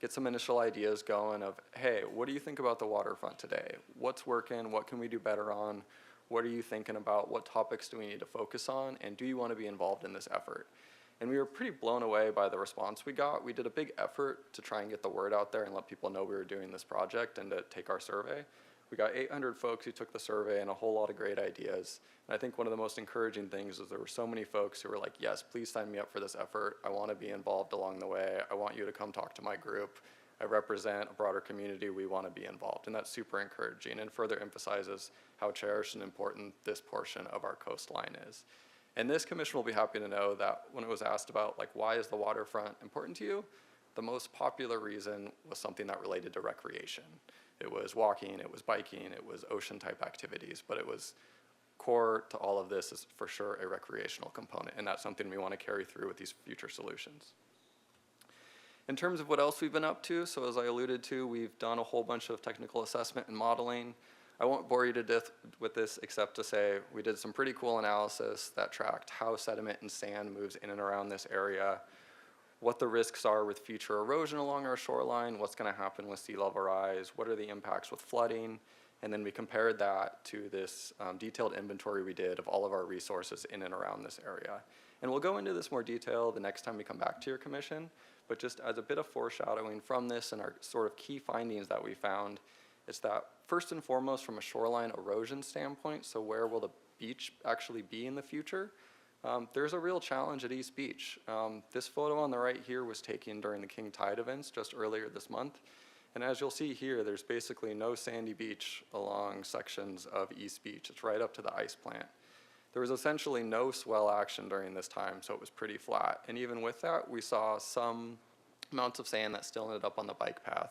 get some initial ideas going of, hey, what do you think about the waterfront today? What's working? What can we do better on? What are you thinking about? What topics do we need to focus on? And do you want to be involved in this effort? And we were pretty blown away by the response we got. We did a big effort to try and get the word out there and let people know we were doing this project and to take our survey. We got 800 folks who took the survey and a whole lot of great ideas. And I think one of the most encouraging things is there were so many folks who were like, yes, please sign me up for this effort. I want to be involved along the way. I want you to come talk to my group. I represent a broader community. We want to be involved. And that's super encouraging and further emphasizes how cherished and important this portion of our coastline is. And this commission will be happy to know that when it was asked about, like, why is the waterfront important to you? The most popular reason was something that related to recreation. It was walking, it was biking, it was ocean type activities, but it was core to all of this is for sure a recreational component, and that's something we want to carry through with these future solutions. In terms of what else we've been up to, so as I alluded to, we've done a whole bunch of technical assessment and modeling. I won't bore you to death with this except to say we did some pretty cool analysis that tracked how sediment and sand moves in and around this area, what the risks are with future erosion along our shoreline, what's going to happen with sea level rise, what are the impacts with flooding, and then we compared that to this detailed inventory we did of all of our resources in and around this area. And we'll go into this more detail the next time we come back to your commission, but just as a bit of foreshadowing from this and our sort of key findings that we found, it's that first and foremost from a shoreline erosion standpoint, so where will the beach actually be in the future? There's a real challenge at East Beach. This photo on the right here was taken during the King Tide events just earlier this month. And as you'll see here, there's basically no sandy beach along sections of East Beach. It's right up to the ice plant. There was essentially no swell action during this time, so it was pretty flat. And even with that, we saw some amounts of sand that still ended up on the bike path.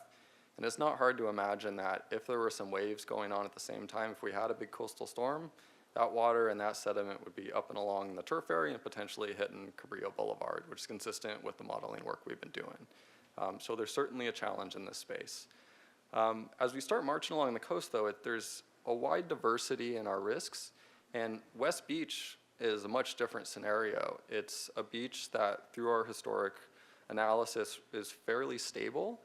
And it's not hard to imagine that if there were some waves going on at the same time, if we had a big coastal storm, that water and that sediment would be up and along the turf area and potentially hitting Cabrillo Boulevard, which is consistent with the modeling work we've been doing. So there's certainly a challenge in this space. As we start marching along the coast, though, there's a wide diversity in our risks. And West Beach is a much different scenario. It's a beach that, through our historic analysis, is fairly stable.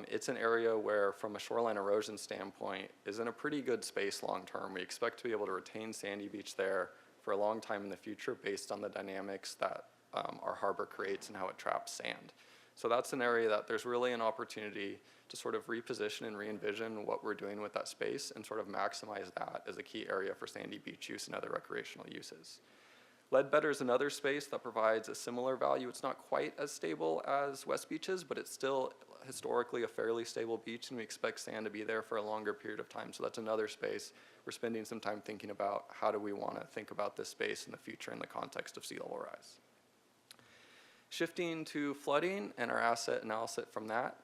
It's an area where, from a shoreline erosion standpoint, is in a pretty good space long term. We expect to be able to retain sandy beach there for a long time in the future based on the dynamics that our harbor creates and how it traps sand. So that's an area that there's really an opportunity to sort of reposition and re-envision what we're doing with that space and sort of maximize that as a key area for sandy beach use and other recreational uses. Ledbetter is another space that provides a similar value. It's not quite as stable as West Beach is, but it's still historically a fairly stable beach, and we expect sand to be there for a longer period of time. So that's another space we're spending some time thinking about. How do we want to think about this space in the future in the context of sea level rise? Shifting to flooding and our asset analysis from that,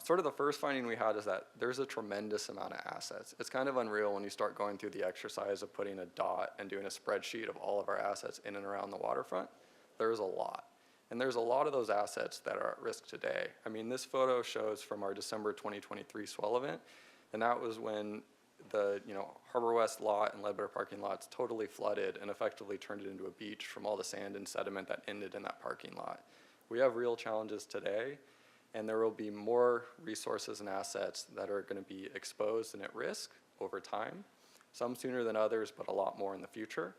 sort of the first finding we had is that there's a tremendous amount of assets. It's kind of unreal when you start going through the exercise of putting a dot and doing a spreadsheet of all of our assets in and around the waterfront. There's a lot. And there's a lot of those assets that are at risk today. I mean, this photo shows from our December 2023 swell event, and that was when the Harbor West lot and Ledbetter parking lots totally flooded and effectively turned it into a beach from all the sand and sediment that ended in that parking lot. We have real challenges today, and there will be more resources and assets that are going to be exposed and at risk over time, some sooner than others, but a lot more in the future.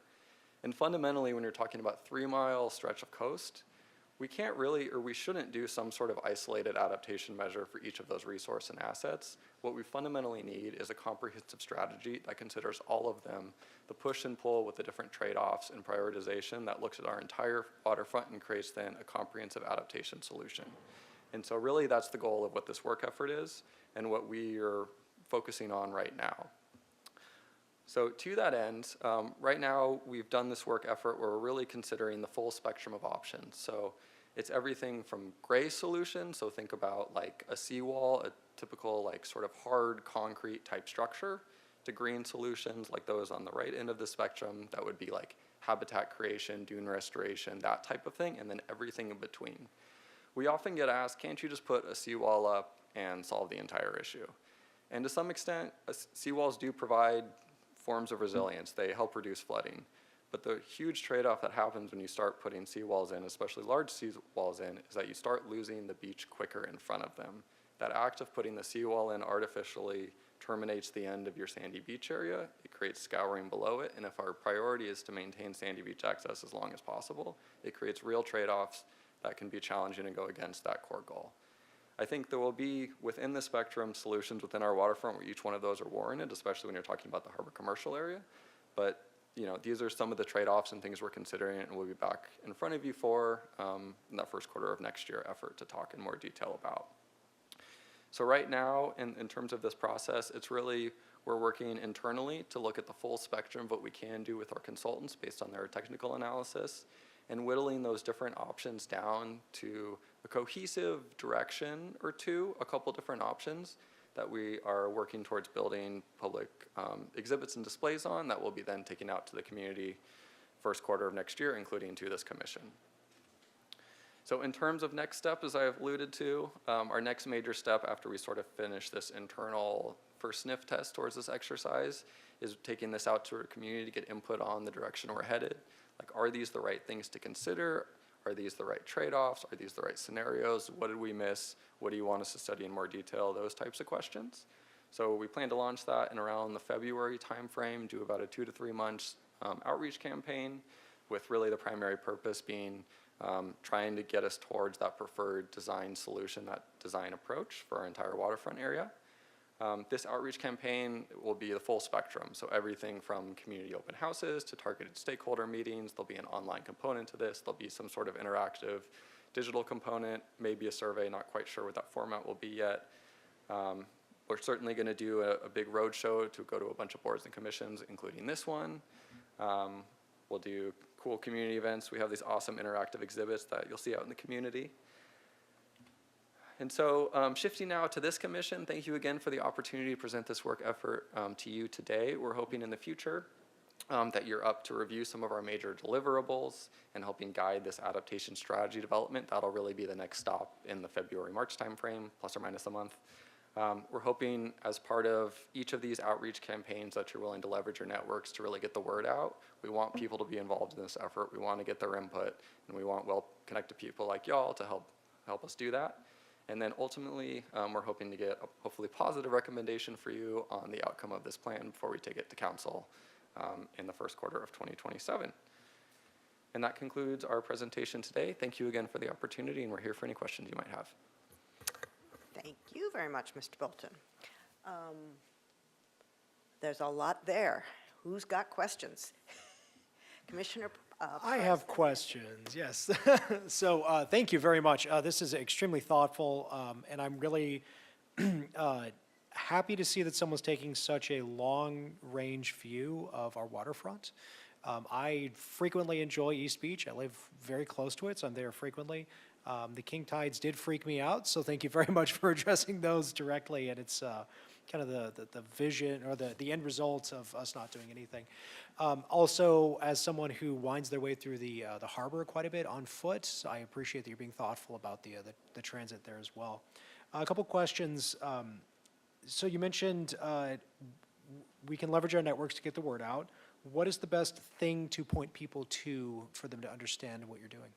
And fundamentally, when you're talking about 3-mile stretch of coast, we can't really, or we shouldn't do some sort of isolated adaptation measure for each of those resource and assets. What we fundamentally need is a comprehensive strategy that considers all of them, the push and pull with the different trade-offs and prioritization that looks at our entire waterfront and creates then a comprehensive adaptation solution. And so really that's the goal of what this work effort is and what we are focusing on right now. So to that end, right now we've done this work effort where we're really considering the full spectrum of options. So it's everything from gray solutions, so think about like a seawall, a typical like sort of hard concrete type structure, to green solutions like those on the right end of the spectrum that would be like habitat creation, dune restoration, that type of thing, and then everything in between. We often get asked, can't you just put a seawall up and solve the entire issue? And to some extent, seawalls do provide forms of resilience. They help reduce flooding. But the huge trade-off that happens when you start putting seawalls in, especially large seawalls in, is that you start losing the beach quicker in front of them. That act of putting the seawall in artificially terminates the end of your sandy beach area. It creates scouring below it, and if our priority is to maintain sandy beach access as long as possible, it creates real trade-offs that can be challenging and go against that core goal. I think there will be, within the spectrum, solutions within our waterfront where each one of those are warranted, especially when you're talking about the harbor commercial area. But these are some of the trade-offs and things we're considering, and we'll be back in front of you for in that first quarter of next year effort to talk in more detail about. So right now, in terms of this process, it's really, we're working internally to look at the full spectrum of what we can do with our consultants based on their technical analysis, and whittling those different options down to a cohesive direction or two, a couple different options that we are working towards building public exhibits and displays on that will be then taken out to the community first quarter of next year, including to this commission. So in terms of next step, as I have alluded to, our next major step after we sort of finish this internal first sniff test towards this exercise is taking this out to our community to get input on the direction we're headed. Like, are these the right things to consider? Are these the right trade-offs? Are these the right scenarios? What did we miss? What do you want us to study in more detail? Those types of questions. So we plan to launch that in around the February timeframe, do about a 2 to 3 months outreach campaign, with really the primary purpose being trying to get us towards that preferred design solution, that design approach for our entire waterfront area. This outreach campaign will be the full spectrum, so everything from community open houses to targeted stakeholder meetings. There'll be an online component to this. There'll be some sort of interactive digital component, maybe a survey, not quite sure what that format will be yet. We're certainly going to do a big road show to go to a bunch of boards and commissions, including this one. We'll do cool community events. We have these awesome interactive exhibits that you'll see out in the community. And so shifting now to this commission, thank you again for the opportunity to present this work effort to you today. We're hoping in the future that you're up to review some of our major deliverables and helping guide this adaptation strategy development. That'll really be the next stop in the February-March timeframe, plus or minus a month. We're hoping as part of each of these outreach campaigns that you're willing to leverage your networks to really get the word out. We want people to be involved in this effort. We want to get their input, and we want well-connected people like y'all to help us do that. And then ultimately, we're hoping to get a hopefully positive recommendation for you on the outcome of this plan before we take it to council in the first quarter of 2027. And that concludes our presentation today. Thank you again for the opportunity, and we're here for any questions you might have. Thank you very much, Mr. Bolton. There's a lot there. Who's got questions? Commissioner I have questions, yes. So thank you very much. This is extremely thoughtful, and I'm really happy to see that someone's taking such a long-range view of our waterfront. I frequently enjoy East Beach. I live very close to it, so I'm there frequently. The king tides did freak me out, so thank you very much for addressing those directly, and it's kind of the vision or the end result of us not doing anything. Also, as someone who winds their way through the harbor quite a bit on foot, I appreciate that you're being thoughtful about the transit there as well. A couple questions. So you mentioned we can leverage our networks to get the word out. What is the best thing to point people to for them to understand what you're doing?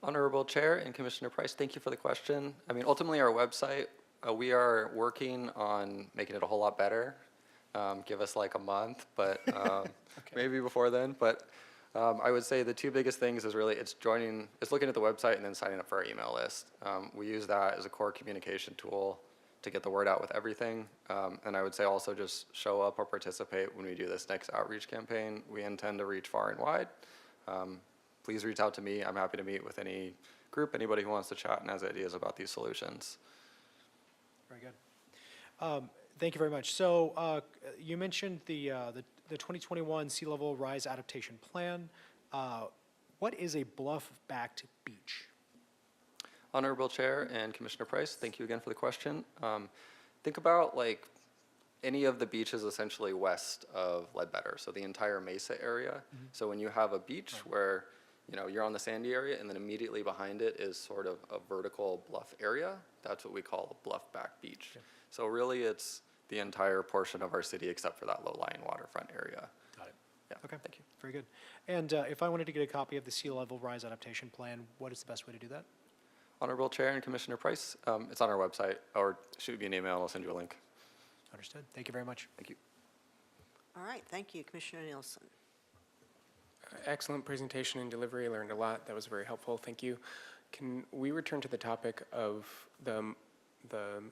Honorable Chair and Commissioner Price, thank you for the question. I mean, ultimately our website, we are working on making it a whole lot better. Give us like a month, but okay. Maybe before then. But I would say the two biggest things is really it's looking at the website and then signing up for our email list. We use that as a core communication tool to get the word out with everything. And I would say also just show up or participate when we do this next outreach campaign. We intend to reach far and wide. Please reach out to me. I'm happy to meet with any group, anybody who wants to chat and has ideas about these solutions. Very good. Thank you very much. So you mentioned the 2021 Sea Level Rise Adaptation Plan. What is a bluff-backed beach? Honorable Chair and Commissioner Price, thank you again for the question. Think about like any of the beaches essentially west of Ledbetter, so the entire Mesa area. So when you have a beach where you're on the sandy area and then immediately behind it is sort of a vertical bluff area, that's what we call a bluff-back beach. Okay. So really it's the entire portion of our city except for that low-lying waterfront area. Got it. Yeah, Okay. thank you. Very good. And if I wanted to get a copy of the Sea Level Rise Adaptation Plan, what is the best way to do that? Honorable Chair and Commissioner Price, it's on our website, or shoot me an email, I'll send you a link. Understood. Thank you very much. Thank you. All right, thank you, Commissioner Nielsen. Excellent presentation and delivery. I learned a lot. That was very helpful. Thank you. Can we return to the topic of the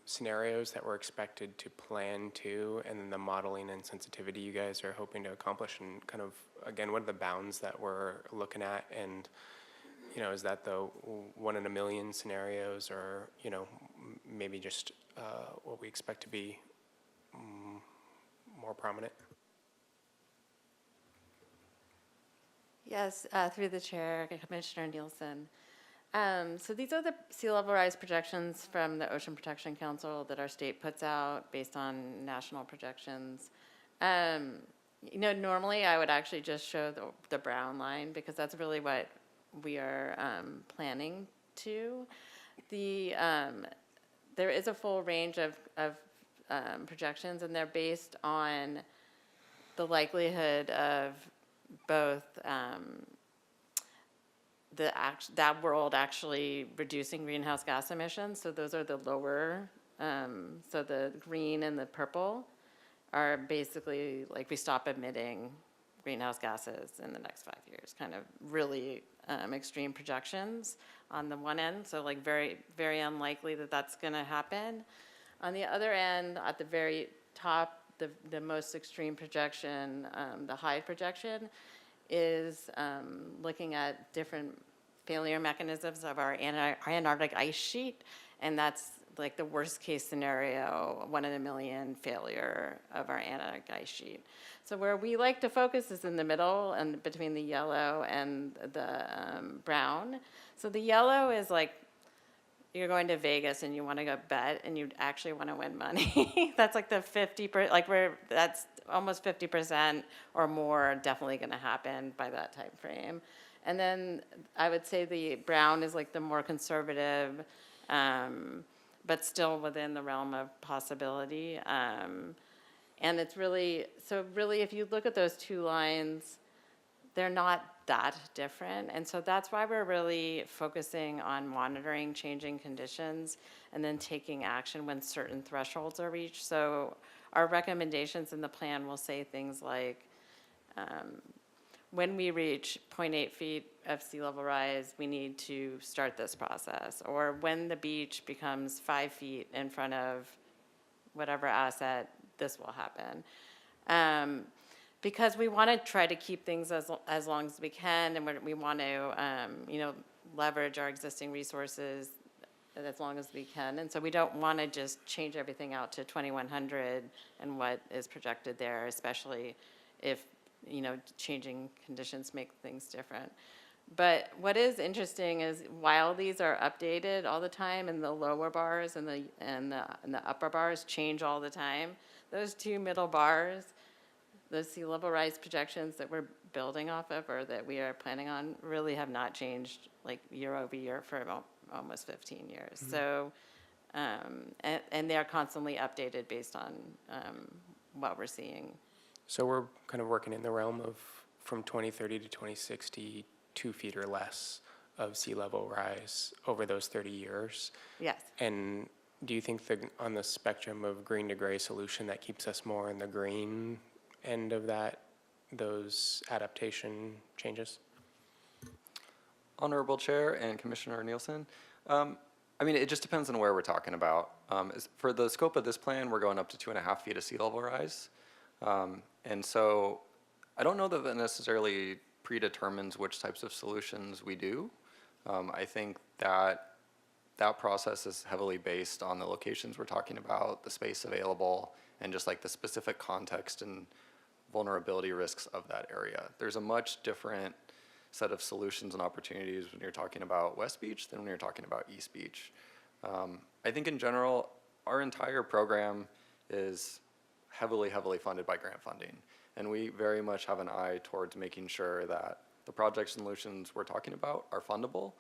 scenarios that we're expected to plan to, and then the modeling and sensitivity you guys are hoping to accomplish, and kind of, again, what are the bounds that we're looking at? And, is that the 1 in a million scenarios, or, maybe just what we expect to be more prominent? Yes, through the chair, Commissioner Nielsen. So these are the sea level rise projections from the Ocean Protection Council that our state puts out based on national projections. Normally I would actually just show the brown line because that's really what we are planning to. There is a full range of projections, and they're based on the likelihood of both that world actually reducing greenhouse gas emissions. So those are the lower, so the green and the purple are basically like we stop emitting greenhouse gases in the next 5 years, kind of really extreme projections on the one end. So like very, very unlikely that that's gonna happen. On the other end, at the very top, the most extreme projection, the high projection, is looking at different failure mechanisms of our Antarctic ice sheet, and that's like the worst case scenario, 1 in a million failure of our Antarctic ice sheet. So where we like to focus is in the middle and between the yellow and the brown. So the yellow is like you're going to Vegas and you want to go bet and you actually want to win money. That's like the 50%, that's almost 50% or more definitely going to happen by that time frame. And then I would say the brown is like the more conservative, but still within the realm of possibility. And it's really, so really if you look at those two lines, they're not that different. And so that's why we're really focusing on monitoring changing conditions and then taking action when certain thresholds are reached. So our recommendations in the plan will say things like, when we reach 0.8 feet of sea level rise, we need to start this process. Or when the beach becomes 5 feet in front of whatever asset, this will happen. Because we want to try to keep things as long as we can, and we want to, leverage our existing resources as long as we can. And so we don't want to just change everything out to 2100 and what is projected there, especially if, changing conditions make things different. But what is interesting is while these are updated all the time, and the lower bars and the upper bars change all the time, those two middle bars, those sea level rise projections that we're building off of or that we are planning on really have not changed like year over year for almost 15 years. Mm-hmm. So, and they're constantly updated based on what we're seeing. So we're kind of working in the realm of from 2030 to 2060, 2 feet or less of sea level rise over those 30 years. Yes. And do you think on the spectrum of green to gray solution that keeps us more in the green end of those adaptation changes? Honorable Chair and Commissioner Nielsen, it just depends on where we're talking about. For the scope of this plan, we're going up to 2.5 feet of sea level rise. And so I don't know that necessarily predetermines which types of solutions we do. I think that that process is heavily based on the locations we're talking about, the space available, and just like the specific context and vulnerability risks of that area. There's a much different set of solutions and opportunities when you're talking about West Beach than when you're talking about East Beach. I think in general, our entire program is heavily funded by grant funding. And we very much have an eye towards making sure that the project solutions we're talking about are fundable,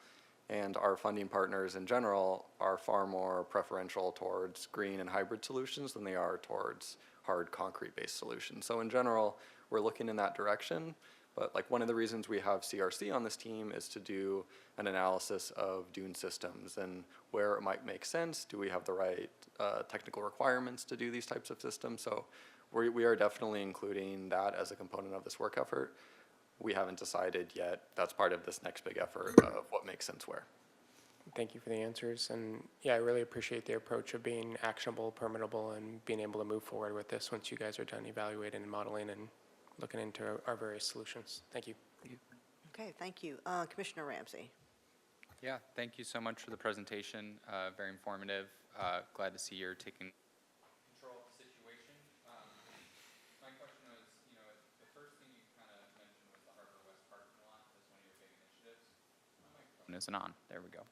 and our funding partners in general are far more preferential towards green and hybrid solutions than they are towards hard concrete-based solutions. So in general, we're looking in that direction, but like one of the reasons we have CRC on this team is to do an analysis of dune systems and where it might make sense. Do we have the right technical requirements to do these types of systems? So we are definitely including that as a component of this work effort. We haven't decided yet. That's part of this next big effort of what makes sense where. Thank you for the answers. And yeah, I really appreciate the approach of being actionable, permittable, and being able to move forward with this once you guys are done evaluating and modeling and looking into our various solutions. Thank you. Okay, thank you. Commissioner Ramsey. Yeah, thank you so much for the presentation. Very informative. Glad to see you're taking control of the situation. My question was, the first thing you kind of mentioned was the Harbor West parking lot as one of your big initiatives. My microphone isn't on. There we go.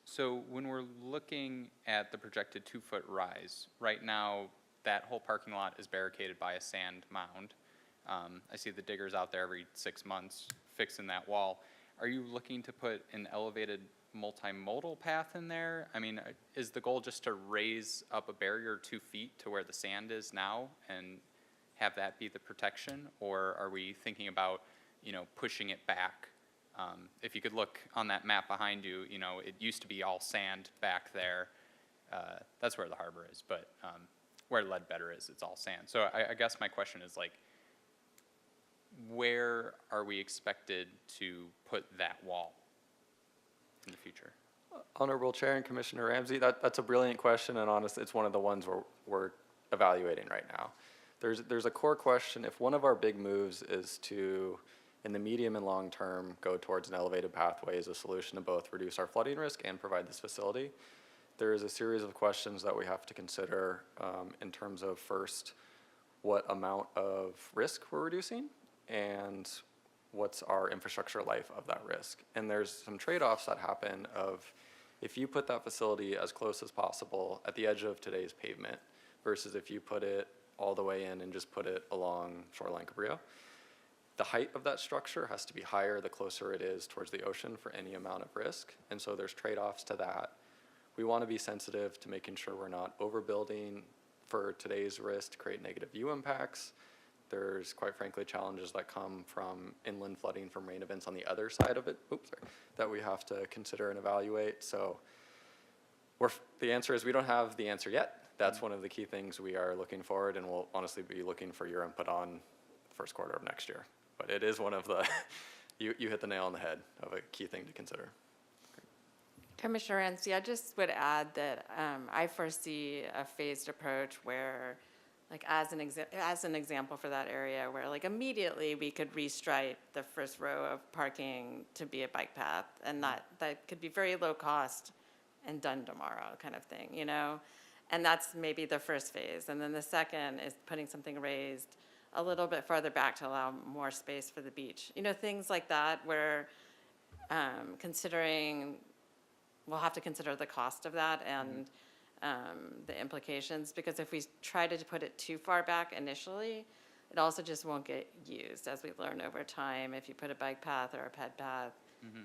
So when we're looking at the projected 2-foot rise, right now that whole parking lot is barricaded by a sand mound. I see the diggers out there every 6 months fixing that wall. Are you looking to put an elevated multimodal path in there? I mean, is the goal just to raise up a barrier 2 feet to where the sand is now and have that be the protection? Or are we thinking about, pushing it back? If you could look on that map behind you, it used to be all sand back there. That's where the harbor is, but where Ledbetter is, it's all sand. So I guess my question is where are we expected to put that wall in the future? Honorable Chair and Commissioner Ramsey, that's a brilliant question, and honestly, it's one of the ones we're evaluating right now. There's a core question. If one of our big moves is to, in the medium and long term, go towards an elevated pathway as a solution to both reduce our flooding risk and provide this facility, there is a series of questions that we have to consider in terms of, first, what amount of risk we're reducing and what's our infrastructure life of that risk. And there's some trade-offs that happen of if you put that facility as close as possible at the edge of today's pavement versus if you put it all the way in and just put it along shoreline Cabrillo, the height of that structure has to be higher the closer it is towards the ocean for any amount of risk. And so there's trade-offs to that. We want to be sensitive to making sure we're not overbuilding for today's risk to create negative view impacts. There's, quite frankly, challenges that come from inland flooding from rain events on the other side of it, that we have to consider and evaluate. So the answer is we don't have the answer yet. That's one of the key things we are looking forward, and we'll honestly be looking for your input on the first quarter of next year. But it is one of the, you hit the nail on the head of a key thing to consider. Commissioner Ramsey, I just would add that I foresee a phased approach where, as an example for that area, where immediately we could restripe the first row of parking to be a bike path, and that could be very low cost and done tomorrow kind of thing, And that's maybe the first phase. And then the second is putting something raised a little bit farther back to allow more space for the beach. Things like that where we'll have to consider the cost of that and the implications, because if we try to put it too far back initially, it also just won't get used, as we learn over time. If you put a bike path or a ped path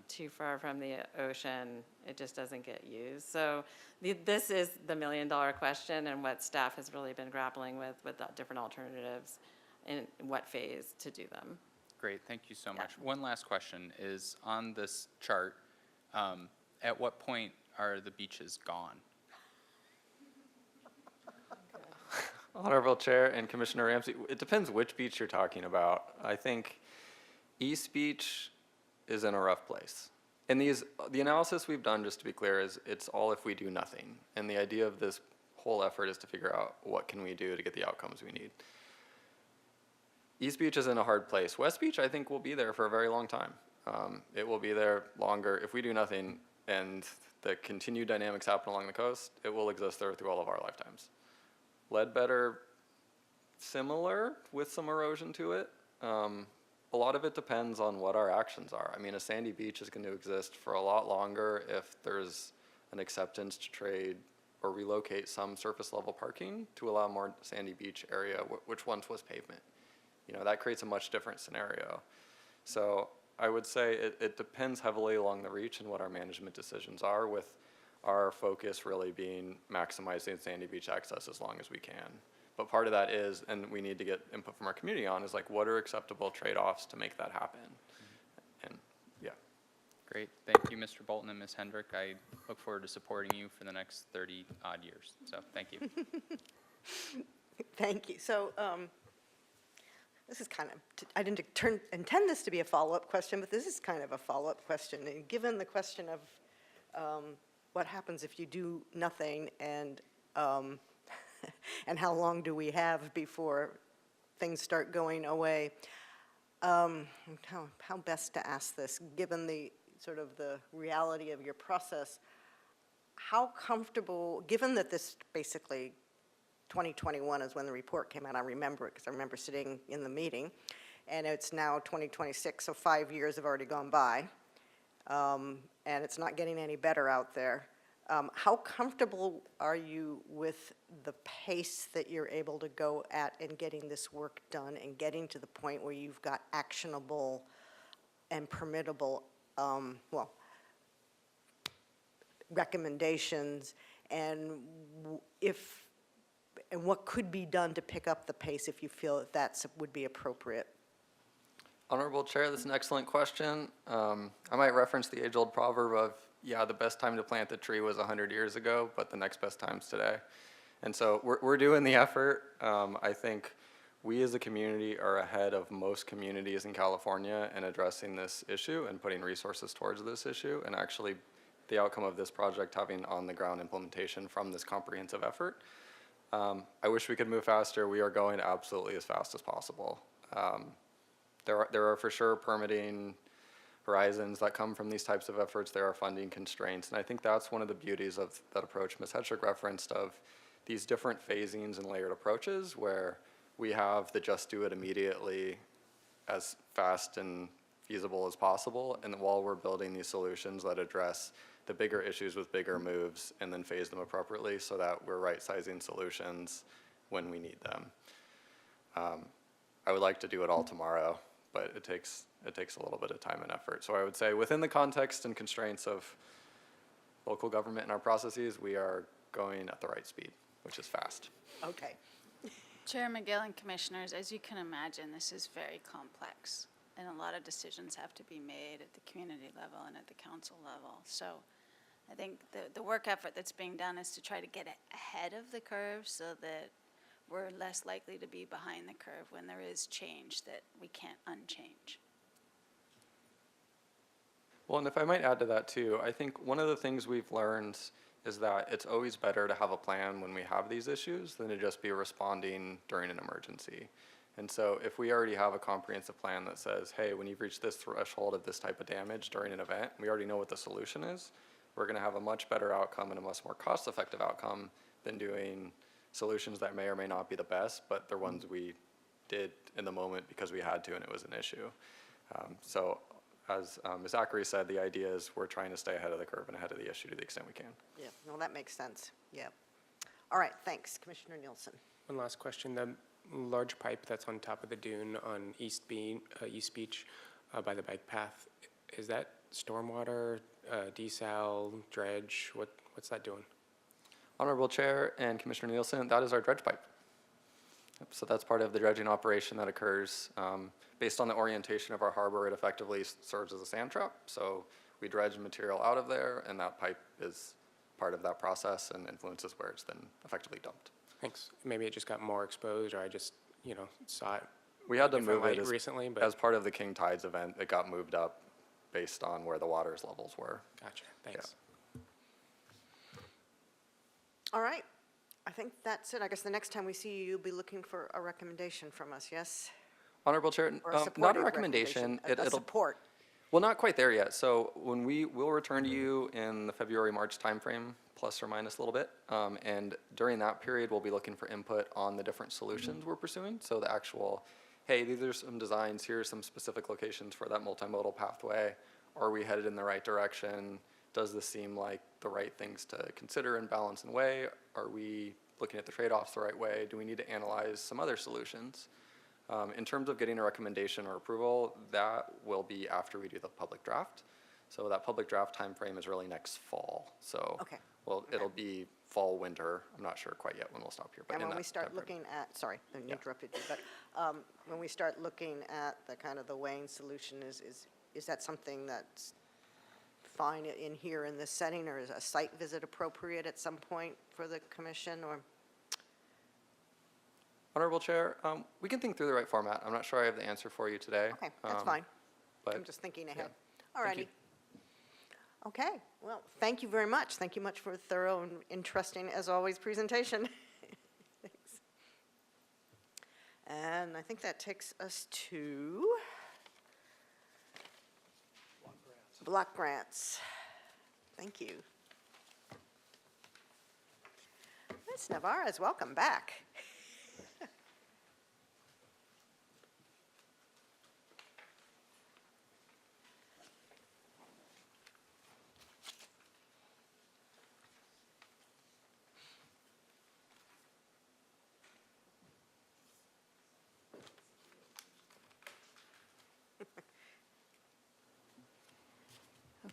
too far from the ocean, it just doesn't get used. So this is the million-dollar question, and what staff has really been grappling with the different alternatives and what phase to do them. Great, thank you so much. One last question is, on this chart, at what point are the beaches gone? Honorable Chair and Commissioner Ramsey, it depends which beach you're talking about. I think East Beach is in a rough place. And the analysis we've done, just to be clear, is it's all if we do nothing. And the idea of this whole effort is to figure out what can we do to get the outcomes we need. East Beach is in a hard place. West Beach, I think, will be there for a very long time. It will be there longer. If we do nothing and the continued dynamics happen along the coast, it will exist there through all of our lifetimes. Ledbetter, similar with some erosion to it. A lot of it depends on what our actions are. I mean, a sandy beach is going to exist for a lot longer if there's an acceptance to trade or relocate some surface level parking to allow more sandy beach area, which once was pavement. You know, that creates a much different scenario. So I would say it depends heavily along the reach and what our management decisions are, with our focus really being maximizing sandy beach access as long as we can. But part of that is, and we need to get input from our community on, is like, what are acceptable trade-offs to make that happen? And yeah. Great. Thank you, Mr. Bolton and Ms. Hendrick. I look forward to supporting you for the next 30-odd years. So thank you. Thank you. So this is kind of, I didn't intend this to be a follow-up question, but this is kind of a follow-up question. And given the question of what happens if you do nothing, and and how long do we have before things start going away, how best to ask this, given the sort of the reality of your process, how comfortable, given that this basically 2021 is when the report came out, I remember it because I remember sitting in the meeting, and it's now 2026, so 5 years have already gone by, and it's not getting any better out there. How comfortable are you with the pace that you're able to go at in getting this work done and getting to the point where you've got actionable and permittable, recommendations, and what could be done to pick up the pace if you feel that would be appropriate? Honorable Chair, that's an excellent question. I might reference the age-old proverb of, yeah, the best time to plant the tree was 100 years ago, but the next best time's today. And so we're doing the effort. I think we as a community are ahead of most communities in California in addressing this issue and putting resources towards this issue, and actually the outcome of this project having on-the-ground implementation from this comprehensive effort. I wish we could move faster. We are going absolutely as fast as possible. There are for sure permitting horizons that come from these types of efforts. There are funding constraints, and I think that's one of the beauties of that approach Ms. Hedrick referenced, of these different phasings and layered approaches where we have the just do it immediately as fast and feasible as possible, and while we're building these solutions that address the bigger issues with bigger moves and then phase them appropriately so that we're right-sizing solutions when we need them. I would like to do it all tomorrow, but it takes a little bit of time and effort. So I would say within the context and constraints of local government and our processes, we are going at the right speed, which is fast. Okay. Chair McGill and Commissioners, as you can imagine, this is very complex, and a lot of decisions have to be made at the community level and at the council level. So I think the work effort that's being done is to try to get ahead of the curve so that we're less likely to be behind the curve when there is change that we can't unchange. Well, and if I might add to that too, I think one of the things we've learned is that it's always better to have a plan when we have these issues than to just be responding during an emergency. And so if we already have a comprehensive plan that says, hey, when you've reached this threshold of this type of damage during an event, we already know what the solution is, we're going to have a much better outcome and a much more cost-effective outcome than doing solutions that may or may not be the best, but they're ones we did in the moment because we had to and it was an issue. So as Ms. Zachary said, the idea is we're trying to stay ahead of the curve and ahead of the issue to the extent we can. Yeah, no, that makes sense. Yeah. All right, thanks. Commissioner Nielsen. One last question. The large pipe that's on top of the dune on East Beach by the bike path, is that stormwater, desal, dredge? What's that doing? Honorable Chair and Commissioner Nielsen, that is our dredge pipe. Yep, so that's part of the dredging operation that occurs. Based on the orientation of our harbor, it effectively serves as a sand trap. So we dredge material out of there, and that pipe is part of that process and influences where it's then effectively dumped. Thanks. Maybe it just got more exposed, or I just, saw it. We had to move it recently, but as part of the King Tides event. It got moved up based on where the water's levels were. Gotcha. Thanks. Yeah. All right. I think that's it. I guess the next time we see you, you'll be looking for a recommendation from us, yes? Honorable Chair, Or not a supportive recommendation. A support. Well, not quite there yet. So when we'll return to you in the February, March timeframe, plus or minus a little bit. And during that period, we'll be looking for input on the different solutions we're pursuing. So the actual, hey, these are some designs, here are some specific locations for that multimodal pathway. Are we headed in the right direction? Does this seem like the right things to consider and balance and weigh? Are we looking at the trade-offs the right way? Do we need to analyze some other solutions? In terms of getting a recommendation or approval, that will be after we do the public draft. So that public draft timeframe is really next fall. So Okay. well, it'll be fall, winter. I'm not sure quite yet when we'll stop here. But And in when that we start timeframe. looking at, sorry, I Yeah. interrupted you, but when we start looking at the kind of the weighing solution, is that something that's fine in here in this setting, or is a site visit appropriate at some point for the commission, or? Honorable Chair, we can think through the right format. I'm not sure I have the answer for you today. Okay, that's fine. But I'm just thinking ahead. yeah. All Thank you. righty. Okay, well, thank you very much. Thank you much for a thorough and interesting, as always, presentation. Thanks. And I think that takes us to block grants. Thank you. Ms. Navarez, welcome back.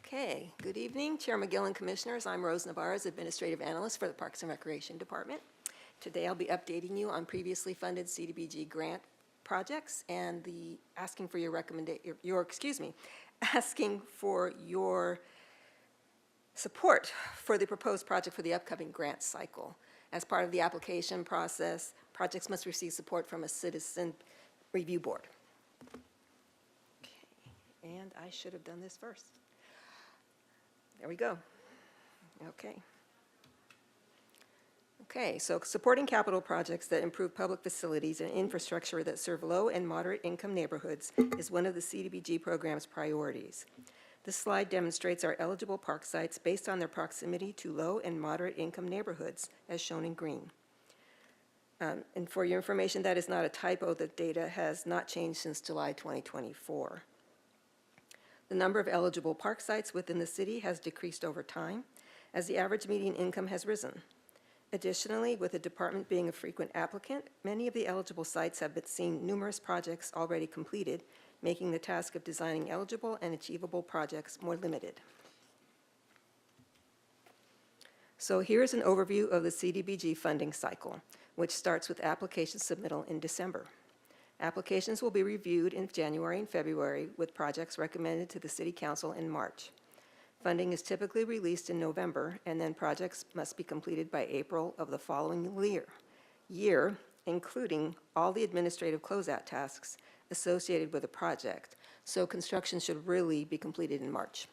Okay, good evening, Chair McGill and Commissioners. I'm Rose Navarez, Administrative Analyst for the Parks and Recreation Department. Today I'll be updating you on previously funded CDBG grant projects and asking for your asking for your support for the proposed project for the upcoming grant cycle. As part of the application process, projects must receive support from a citizen review board. Okay, and I should have done this first. There we go. Okay. Okay, so supporting capital projects that improve public facilities and infrastructure that serve low and moderate income neighborhoods is one of the CDBG program's priorities. This slide demonstrates our eligible park sites based on their proximity to low and moderate income neighborhoods, as shown in green. And for your information, that is not a typo. The data has not changed since July 2024. The number of eligible park sites within the city has decreased over time as the average median income has risen. Additionally, with the department being a frequent applicant, many of the eligible sites have been seeing numerous projects already completed, making the task of designing eligible and achievable projects more limited. So here's an overview of the CDBG funding cycle, which starts with application submittal in December. Applications will be reviewed in January and February, with projects recommended to the City Council in March. Funding is typically released in November, and then projects must be completed by April of the following year, including all the administrative closeout tasks associated with a project. So construction should really be completed in March.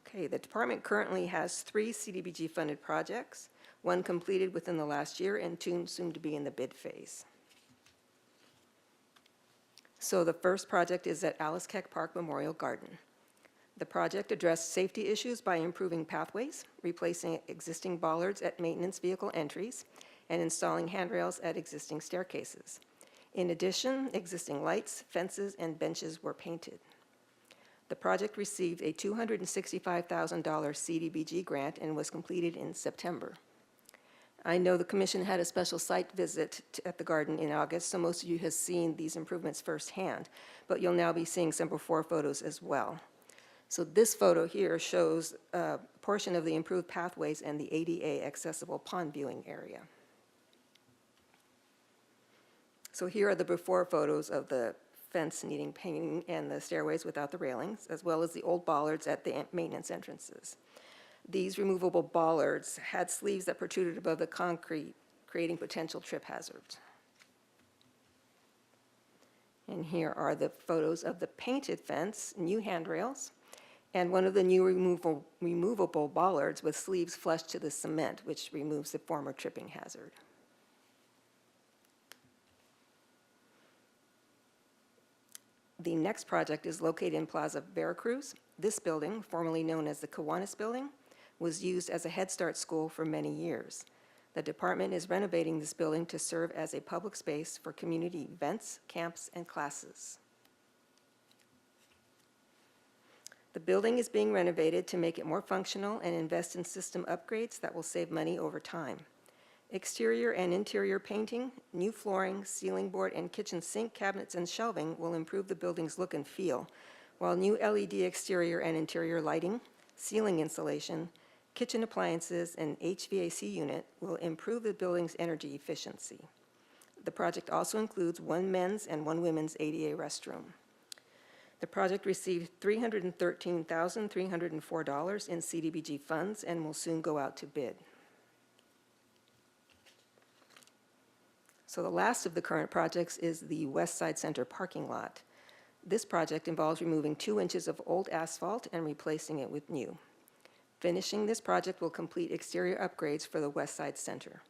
Okay, the department currently has 3 CDBG-funded projects, 1 completed within the last year and 2 soon to be in the bid phase. So the first project is at Alice Keck Park Memorial Garden. The project addressed safety issues by improving pathways, replacing existing bollards at maintenance vehicle entries, and installing handrails at existing staircases. In addition, existing lights, fences, and benches were painted. The project received a $265,000 CDBG grant and was completed in September. I know the commission had a special site visit at the garden in August, so most of you have seen these improvements firsthand, but you'll now be seeing some before photos as well. So this photo here shows a portion of the improved pathways and the ADA accessible pond viewing area. So here are the before photos of the fence needing painting and the stairways without the railings, as well as the old bollards at the maintenance entrances. These removable bollards had sleeves that protruded above the concrete, creating potential trip hazards. And here are the photos of the painted fence, new handrails, and one of the new removable bollards with sleeves flush to the cement, which removes the former tripping hazard. The next project is located in Plaza Veracruz. This building, formerly known as the Kiwanis Building, was used as a Head Start school for many years. The department is renovating this building to serve as a public space for community events, camps, and classes. The building is being renovated to make it more functional and invest in system upgrades that will save money over time. Exterior and interior painting, new flooring, ceiling board, and kitchen sink cabinets and shelving will improve the building's look and feel, while new LED exterior and interior lighting, ceiling insulation, kitchen appliances, and HVAC unit will improve the building's energy efficiency. The project also includes one men's and one women's ADA restroom. The project received $313,304 in CDBG funds and will soon go out to bid. So the last of the current projects is the West Side Center parking lot. This project involves removing 2 inches of old asphalt and replacing it with new. Finishing this project will complete exterior upgrades for the West Side Center.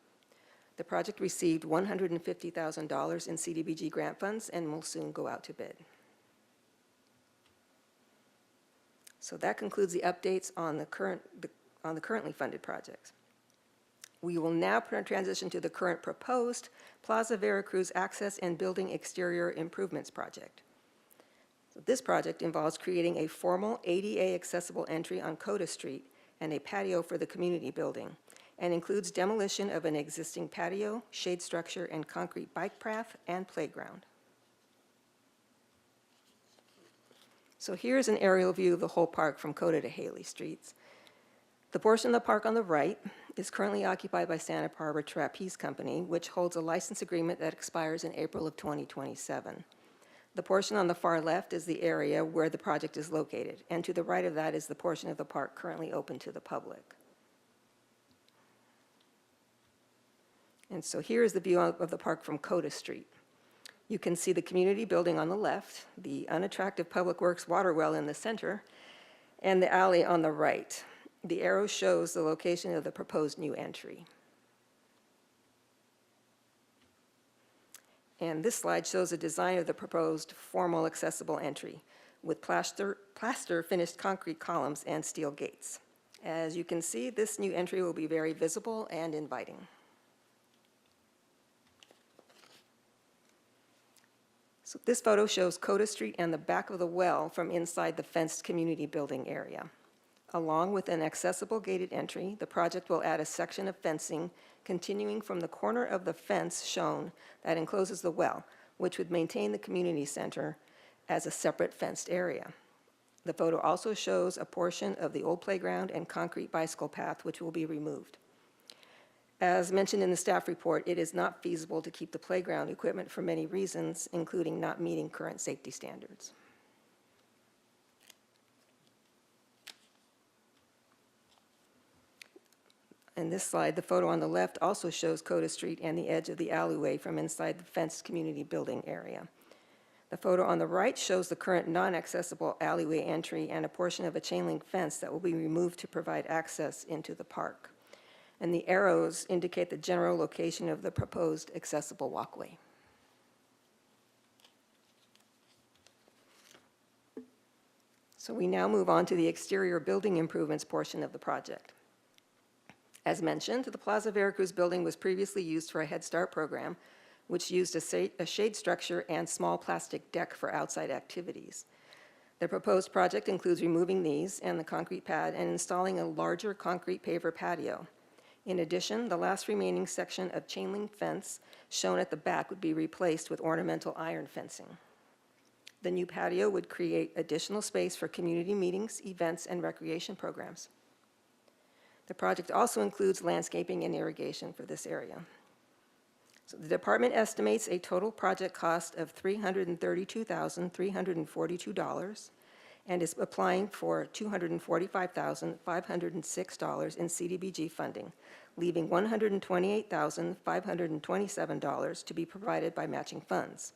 The project received $150,000 in CDBG grant funds and will soon go out to bid. So that concludes the updates on the currently funded projects. We will now transition to the current proposed Plaza Veracruz Access and Building Exterior Improvements project. So this project involves creating a formal ADA accessible entry on Coda Street and a patio for the community building, and includes demolition of an existing patio, shade structure, and concrete bike path and playground. So here's an aerial view of the whole park from Coda to Haley Streets. The portion of the park on the right is currently occupied by Santa Barbara Trapeze Company, which holds a license agreement that expires in April of 2027. The portion on the far left is the area where the project is located, and to the right of that is the portion of the park currently open to the public. And so here is the view of the park from Coda Street. You can see the community building on the left, the unattractive Public Works water well in the center, and the alley on the right. The arrow shows the location of the proposed new entry. And this slide shows a design of the proposed formal accessible entry with plaster finished concrete columns and steel gates. As you can see, this new entry will be very visible and inviting. So this photo shows Coda Street and the back of the well from inside the fenced community building area. Along with an accessible gated entry, the project will add a section of fencing continuing from the corner of the fence shown that encloses the well, which would maintain the community center as a separate fenced area. The photo also shows a portion of the old playground and concrete bicycle path, which will be removed. As mentioned in the staff report, it is not feasible to keep the playground equipment for many reasons, including not meeting current safety standards. In this slide, the photo on the left also shows Coda Street and the edge of the alleyway from inside the fenced community building area. The photo on the right shows the current non-accessible alleyway entry and a portion of a chain link fence that will be removed to provide access into the park. And the arrows indicate the general location of the proposed accessible walkway. So we now move on to the exterior building improvements portion of the project. As mentioned, the Plaza Veracruz building was previously used for a Head Start program, which used a shade structure and small plastic deck for outside activities. The proposed project includes removing these and the concrete pad and installing a larger concrete paver patio. In addition, the last remaining section of chain link fence shown at the back would be replaced with ornamental iron fencing. The new patio would create additional space for community meetings, events, and recreation programs. The project also includes landscaping and irrigation for this area. So the department estimates a total project cost of $332,342 and is applying for $245,506 in CDBG funding, leaving $128,527 to be provided by matching funds.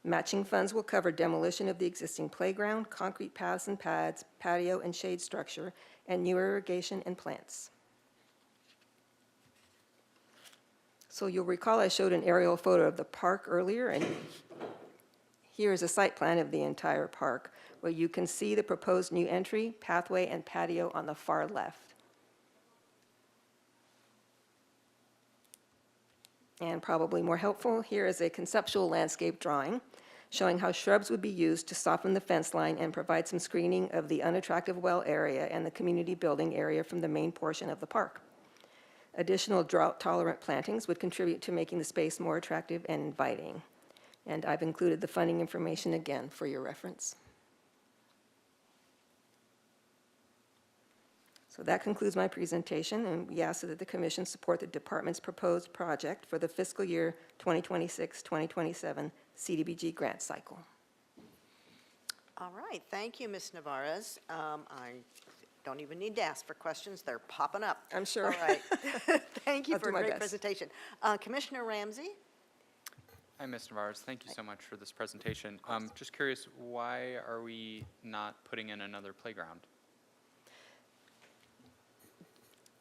Matching funds will cover demolition of the existing playground, concrete paths and pads, patio and shade structure, and new irrigation and plants. So you'll recall I showed an aerial photo of the park earlier, and Here is a site plan of the entire park, where you can see the proposed new entry, pathway, and patio on the far left. And probably more helpful, here is a conceptual landscape drawing showing how shrubs would be used to soften the fence line and provide some screening of the unattractive well area and the community building area from the main portion of the park. Additional drought-tolerant plantings would contribute to making the space more attractive and inviting. And I've included the funding information again for your reference. So that concludes my presentation, and we ask that the commission support the department's proposed project for the fiscal year 2026-2027 CDBG grant cycle. All right, thank you, Ms. Navarez. I don't even need to ask for questions, they're popping up. I'm sure. All right, thank you I'll for a do my great best. presentation. Commissioner Ramsey? Hi, Ms. Navarez. Thank you so much for this presentation. Just curious, why are we not putting in another playground?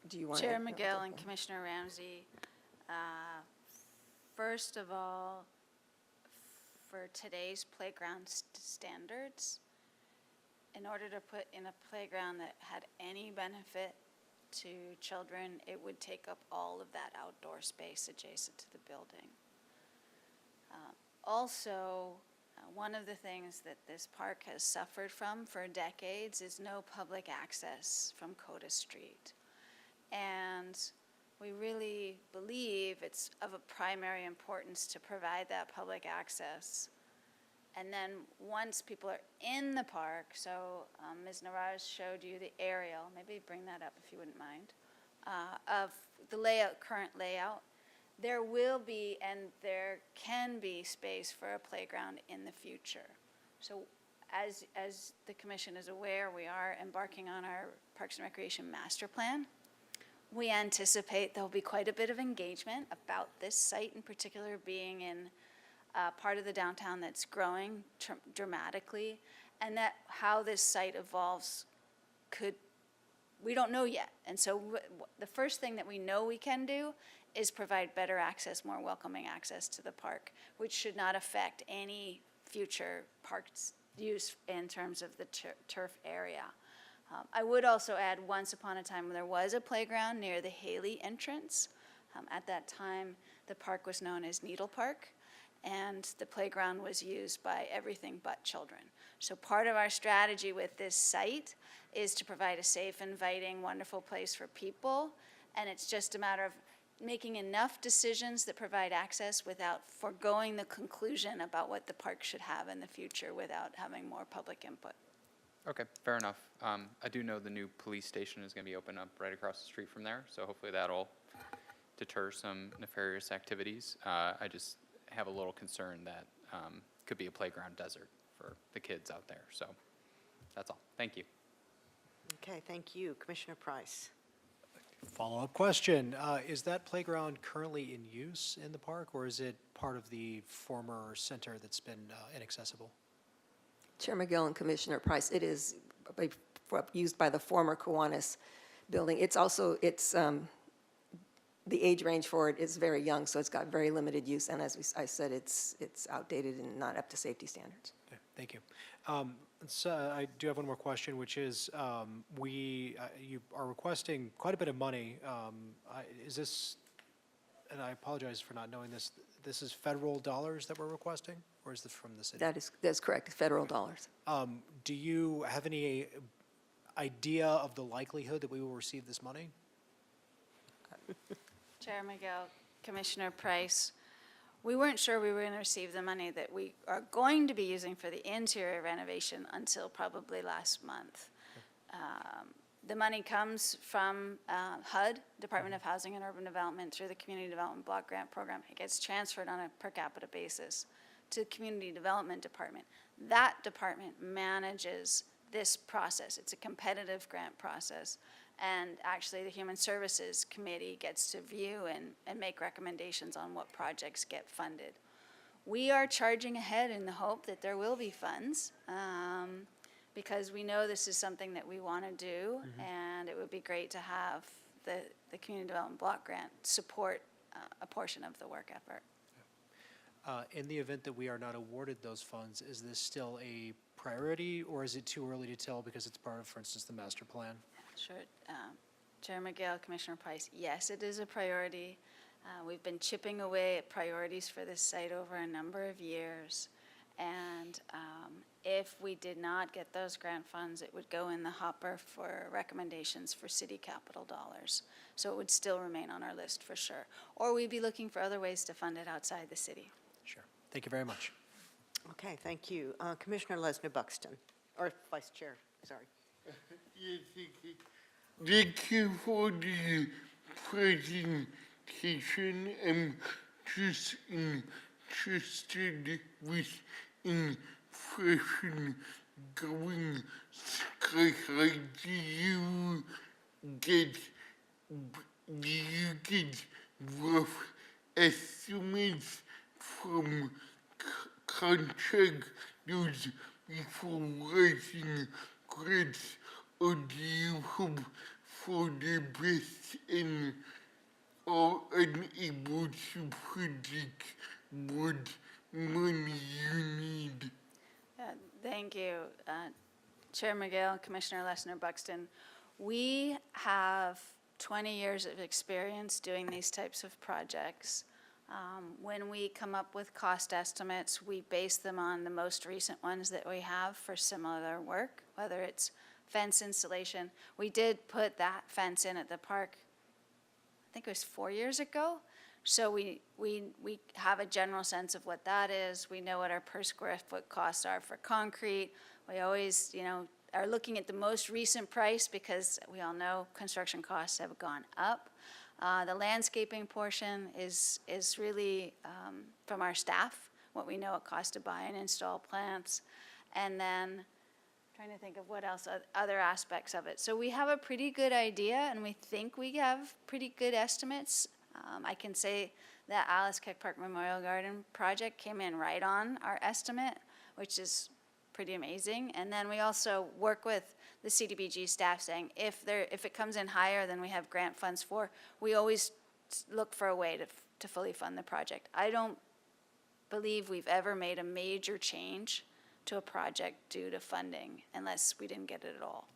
Do you want Chair to- McGill and Commissioner Ramsey, first of all, for today's playground standards, in order to put in a playground that had any benefit to children, it would take up all of that outdoor space adjacent to the building. Also, one of the things that this park has suffered from for decades is no public access from Coda Street. And we really believe it's of a primary importance to provide that public access. And then once people are in the park, so Ms. Navarez showed you the aerial, maybe bring that up if you wouldn't mind, of the layout, current layout, there will be and there can be space for a playground in the future. So as the commission is aware, we are embarking on our Parks and Recreation Master Plan. We anticipate there'll be quite a bit of engagement about this site in particular being in part of the downtown that's growing dramatically, and that how this site evolves we don't know yet. And so the first thing that we know we can do is provide better access, more welcoming access to the park, which should not affect any future parks use in terms of the turf area. I would also add, once upon a time, there was a playground near the Haley entrance. At that time, the park was known as Needle Park, and the playground was used by everything but children. So part of our strategy with this site is to provide a safe, inviting, wonderful place for people, and it's just a matter of making enough decisions that provide access without foregoing the conclusion about what the park should have in the future without having more public input. Okay, fair enough. I do know the new police station is going to be opened up right across the street from there, so hopefully that'll deter some nefarious activities. I just have a little concern that could be a playground desert for the kids out there. So that's all. Thank you. Okay, thank you. Commissioner Price? Follow-up question. Is that playground currently in use in the park, or is it part of the former center that's been inaccessible? Chair McGill and Commissioner Price, it is used by the former Kiwanis building. It's also, the age range for it is very young, so it's got very limited use, and as I said, it's outdated and not up to safety standards. Okay, thank you. So I do have one more question, which is you are requesting quite a bit of money. Is this, and I apologize for not knowing this, this is federal dollars that we're requesting, or is this from the city? That's correct, federal dollars. Do you have any idea of the likelihood that we will receive this money? Chair McGill, Commissioner Price, we weren't sure we were going to receive the money that we are going to be using for the interior renovation until probably last month. The money comes from HUD, Department of Housing and Urban Development, through the Community Development Block Grant Program. It gets transferred on a per capita basis to the Community Development Department. That department manages this process. It's a competitive grant process. And actually, the Human Services Committee gets to view and make recommendations on what projects get funded. We are charging ahead in the hope that there will be funds, because we know this is something that we want to do, and it would be great to have the Community Development Block Grant support a portion of the work effort. In the event that we are not awarded those funds, is this still a priority, or is it too early to tell because it's part of, for instance, the master plan? Sure. Chair McGill, Commissioner Price, yes, it is a priority. We've been chipping away at priorities for this site over a number of years. And if we did not get those grant funds, it would go in the hopper for recommendations for city capital dollars. So it would still remain on our list for sure. Or we'd be looking for other ways to fund it outside the city. Sure. Thank you very much. Okay, thank you. Commissioner Lesnar Buxton, or Vice Chair, sorry. Yes, thank you for the presentation. I'm just interested with inflation going sky high. Do you get rough estimates from contractors before writing grants, or do you hope for the best and are unable to predict what money you need? Thank you, Chair McGill, Commissioner Lesnar Buxton. We have 20 years of experience doing these types of projects. When we come up with cost estimates, we base them on the most recent ones that we have for similar work, whether it's fence installation. We did put that fence in at the park, I think it was 4 years ago. So we have a general sense of what that is. We know what our per square foot costs are for concrete. We always, are looking at the most recent price because we all know construction costs have gone up. The landscaping portion is really from our staff, what we know it costs to buy and install plants. And then trying to think of what else, other aspects of it. So we have a pretty good idea, and we think we have pretty good estimates. I can say that Alice Keck Park Memorial Garden project came in right on our estimate, which is pretty amazing. And then we also work with the CDBG staff saying if it comes in higher than we have grant funds for, we always look for a way to fully fund the project. I don't believe we've ever made a major change to a project due to funding unless we didn't get it at all.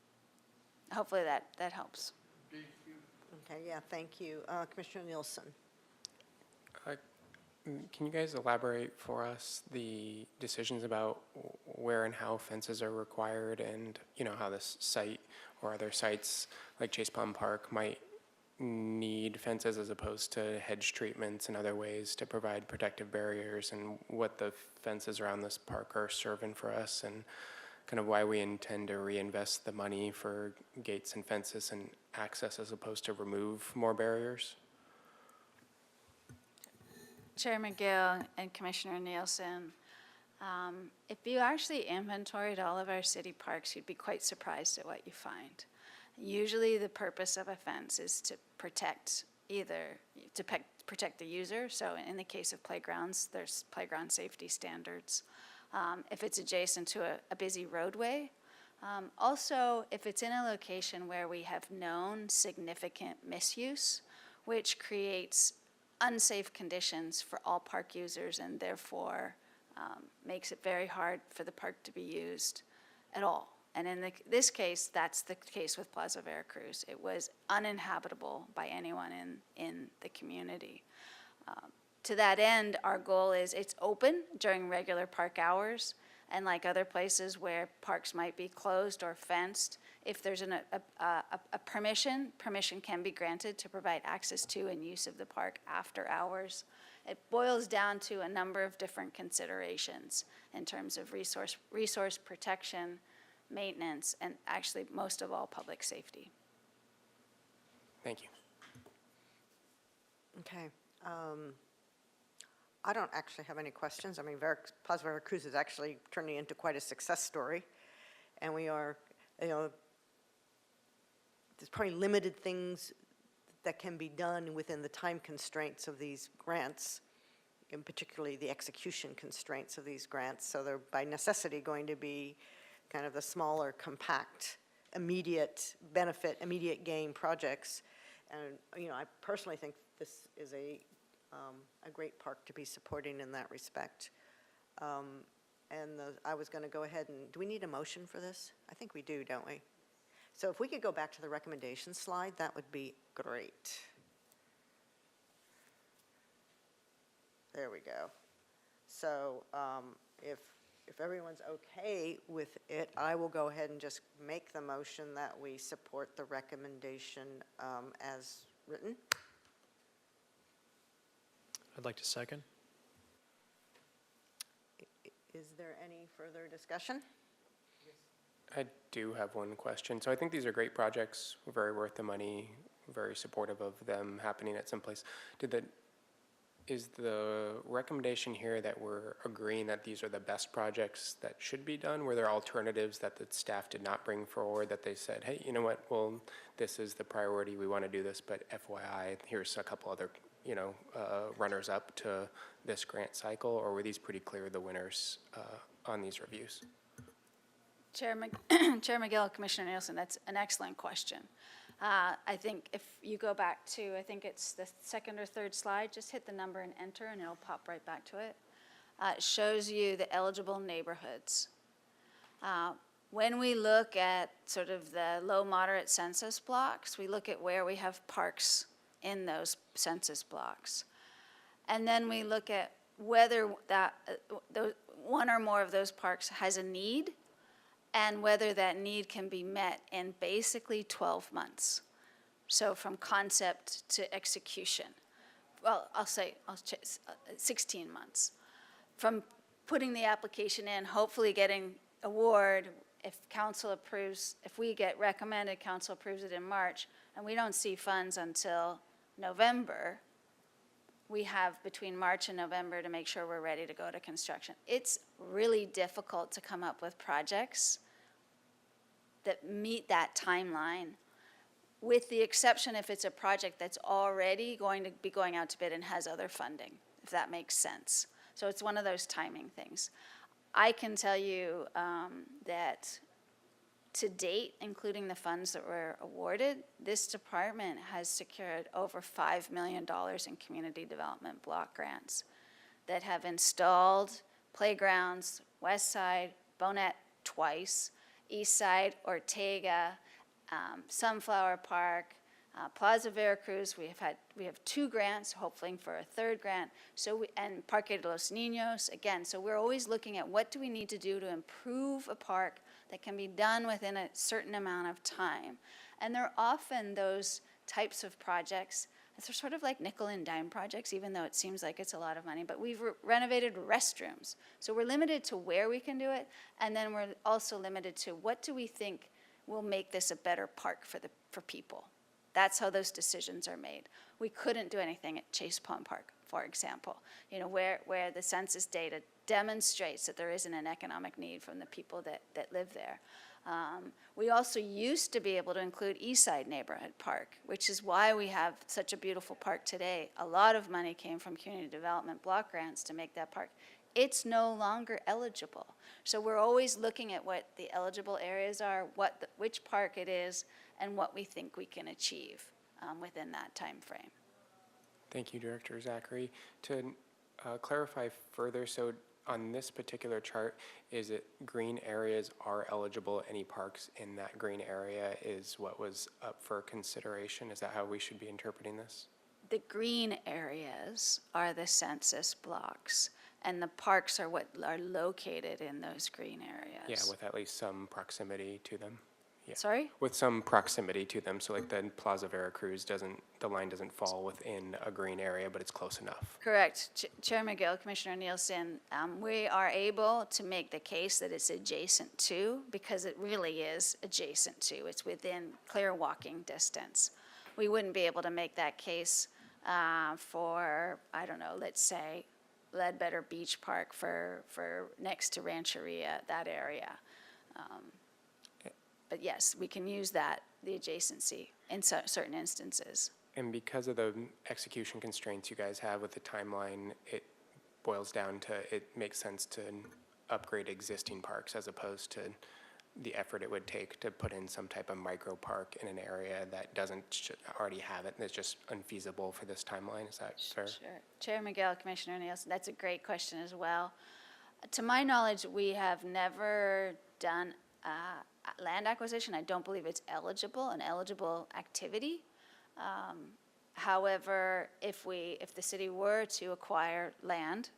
Hopefully that helps. Okay, yeah, thank you. Commissioner Nielsen. Can you guys elaborate for us the decisions about where and how fences are required, and how this site or other sites like Chase Plum Park might need fences as opposed to hedge treatments and other ways to provide protective barriers, and what the fences around this park are serving for us, and kind of why we intend to reinvest the money for gates and fences and access as opposed to remove more barriers? Chair McGill and Commissioner Nielsen, if you actually inventoried all of our city parks, you'd be quite surprised at what you find. Usually the purpose of a fence is to protect protect the user. So in the case of playgrounds, there's playground safety standards. If it's adjacent to a busy roadway. Also, if it's in a location where we have known significant misuse, which creates unsafe conditions for all park users and therefore makes it very hard for the park to be used at all. And in this case, that's the case with Plaza Veracruz. It was uninhabitable by anyone in the community. To that end, our goal is it's open during regular park hours, and like other places where parks might be closed or fenced, if there's a permission can be granted to provide access to and use of the park after hours. It boils down to a number of different considerations in terms of resource protection, maintenance, and actually, most of all, public safety. Thank you. Okay. I don't actually have any questions. I mean, Plaza Veracruz is actually turning into quite a success story. And we are, there's probably limited things that can be done within the time constraints of these grants, and particularly the execution constraints of these grants. So they're by necessity going to be kind of the smaller, compact, immediate benefit, immediate gain projects. And, I personally think this is a a great park to be supporting in that respect. I was going to go ahead and, do we need a motion for this? I think we do, don't we? So if we could go back to the recommendation slide, that would be great. There we go. So if everyone's okay with it, I will go ahead and just make the motion that we support the recommendation as written. I'd like to second. Is there any further discussion? I do have one question. So I think these are great projects, very worth the money, very supportive of them happening at some place. Is the recommendation here that we're agreeing that these are the best projects that should be done? Were there alternatives that the staff did not bring forward that they said, hey, you know what, well, this is the priority, we want to do this, but FYI, here's a couple other, runners up to this grant cycle, or were these pretty clear the winners on these reviews? Chair McGill, Commissioner Nielsen, that's an excellent question. I think if you go back to, I think it's the second or third slide, just hit the number and enter and it'll pop right back to it. It shows you the eligible neighborhoods. When we look at sort of the low moderate census blocks, we look at where we have parks in those census blocks. And then we look at whether one or more of those parks has a need and whether that need can be met in basically 12 months. So from concept to execution. Well, I'll say 16 months. From putting the application in, hopefully getting award, if council approves, if we get recommended, council approves it in March, and we don't see funds until November, we have between March and November to make sure we're ready to go to construction. It's really difficult to come up with projects that meet that timeline, with the exception if it's a project that's already going to be going out to bid and has other funding, if that makes sense. So it's one of those timing things. I can tell you that to date, including the funds that were awarded, this department has secured over $5 million in community development block grants that have installed playgrounds, West Side, Bonnet twice, East Side, Ortega, Sunflower Park, Plaza Veracruz. We have 2 grants, hoping for a 3rd grant. And Parque de los Niños again. So we're always looking at what do we need to do to improve a park that can be done within a certain amount of time. And they're often those types of projects. They're sort of like nickel and dime projects, even though it seems like it's a lot of money. But we've renovated restrooms. So we're limited to where we can do it. And then we're also limited to what do we think will make this a better park for people. That's how those decisions are made. We couldn't do anything at Chase Pond Park, for example, where the census data demonstrates that there isn't an economic need from the people that live there. We also used to be able to include East Side Neighborhood Park, which is why we have such a beautiful park today. A lot of money came from community development block grants to make that park. It's no longer eligible. So we're always looking at what the eligible areas are, which park it is, and what we think we can achieve within that time frame. Thank you, Director Zachary. To clarify further, so on this particular chart, is it green areas are eligible? Any parks in that green area is what was up for consideration? Is that how we should be interpreting this? The green areas are the census blocks, and the parks are what are located in those green areas. Yeah, with at least some proximity to them. Yeah. Sorry? With some proximity to them, so like the Plaza Veracruz the line doesn't fall within a green area, but it's close enough. Correct. Chair McGill, Commissioner Nielsen, we are able to make the case that it's adjacent to, because it really is adjacent to. It's within clear walking distance. We wouldn't be able to make that case for, I don't know, let's say Ledbetter Beach Park for next to Rancheria, that area. But yes, we can use the adjacency in certain instances. And because of the execution constraints you guys have with the timeline, it boils down to it makes sense to upgrade existing parks as opposed to the effort it would take to put in some type of micro park in an area that doesn't already have it, and it's just unfeasible for this timeline. Is that fair? Sure. Chair Miguel, Commissioner Nielsen, that's a great question as well. To my knowledge, we have never done land acquisition. I don't believe it's an eligible activity. However, if the city were to acquire land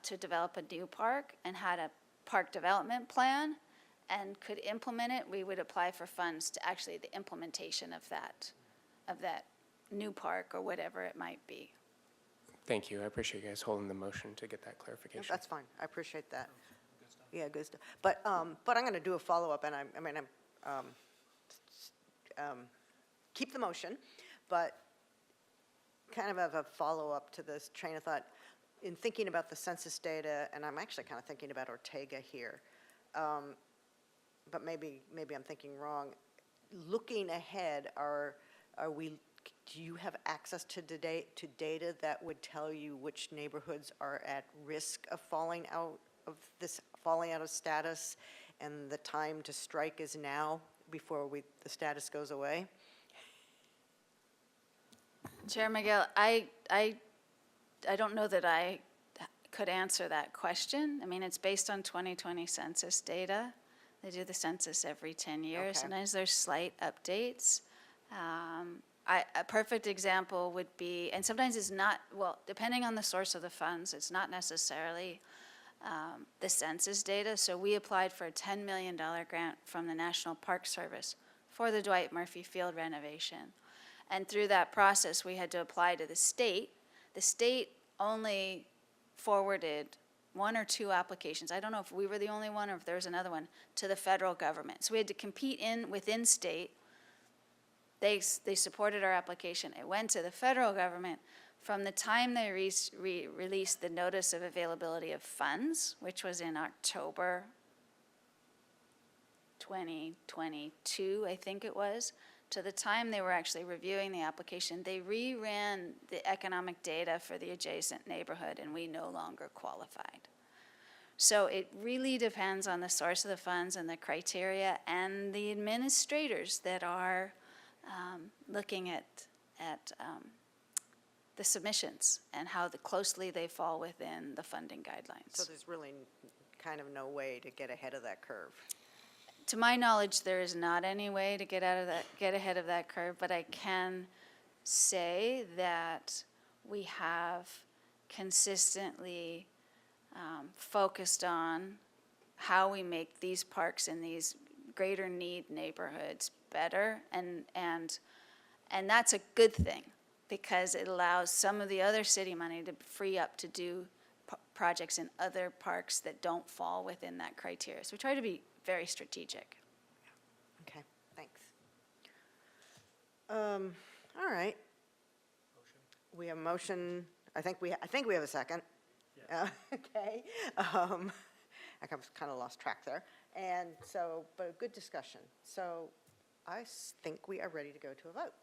to develop a new park and had a park development plan and could implement it, we would apply for funds to actually the implementation of that new park or whatever it might be. Thank you. I appreciate you guys holding the motion to get that clarification. That's fine, I appreciate that. Yeah, good stuff. But I'm going to do a follow-up, and keep the motion, but kind of have a follow-up to this train of thought. In thinking about the census data, and I'm actually kind of thinking about Ortega here, but maybe I'm thinking wrong. Looking ahead, do you have access to data that would tell you which neighborhoods are at risk of falling out of status, and the time to strike is now before the status goes away? Chair Miguel, I don't know that I could answer that question. I mean, it's based on 2020 census data. They do the census every 10 years. Okay. Sometimes there's slight updates. A perfect example would be, and sometimes it's not, well, depending on the source of the funds, it's not necessarily the census data. So we applied for a $10 million grant from the National Park Service for the Dwight Murphy Field renovation. And through that process, we had to apply to the state. The state only forwarded 1 or 2 applications. I don't know if we were the only one or if there was another one to the federal government. So we had to compete within state. They supported our application. It went to the federal government. From the time they released the notice of availability of funds, which was in October 2022, I think it was, to the time they were actually reviewing the application, they reran the economic data for the adjacent neighborhood, and we no longer qualified. So it really depends on the source of the funds and the criteria and the administrators that are looking at the submissions and how closely they fall within the funding guidelines. So there's really kind of no way to get ahead of that curve. To my knowledge, there is not any way to get ahead of that curve, but I can say that we have consistently focused on how we make these parks in these greater need neighborhoods better, and that's a good thing because it allows some of the other city money to free up to do projects in other parks that don't fall within that criteria. So we try to be very strategic. Okay, thanks. All right. We have a motion. I think we have a second. Yeah. Okay. I kind of lost track there. And so, but a good discussion. So I think we are ready to go to a vote.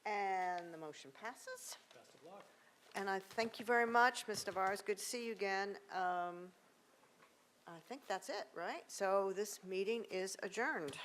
And the motion passes. Best of luck. And I thank you very much, Ms. Navarez. Good to see you again. I think that's it, right? So this meeting is adjourned.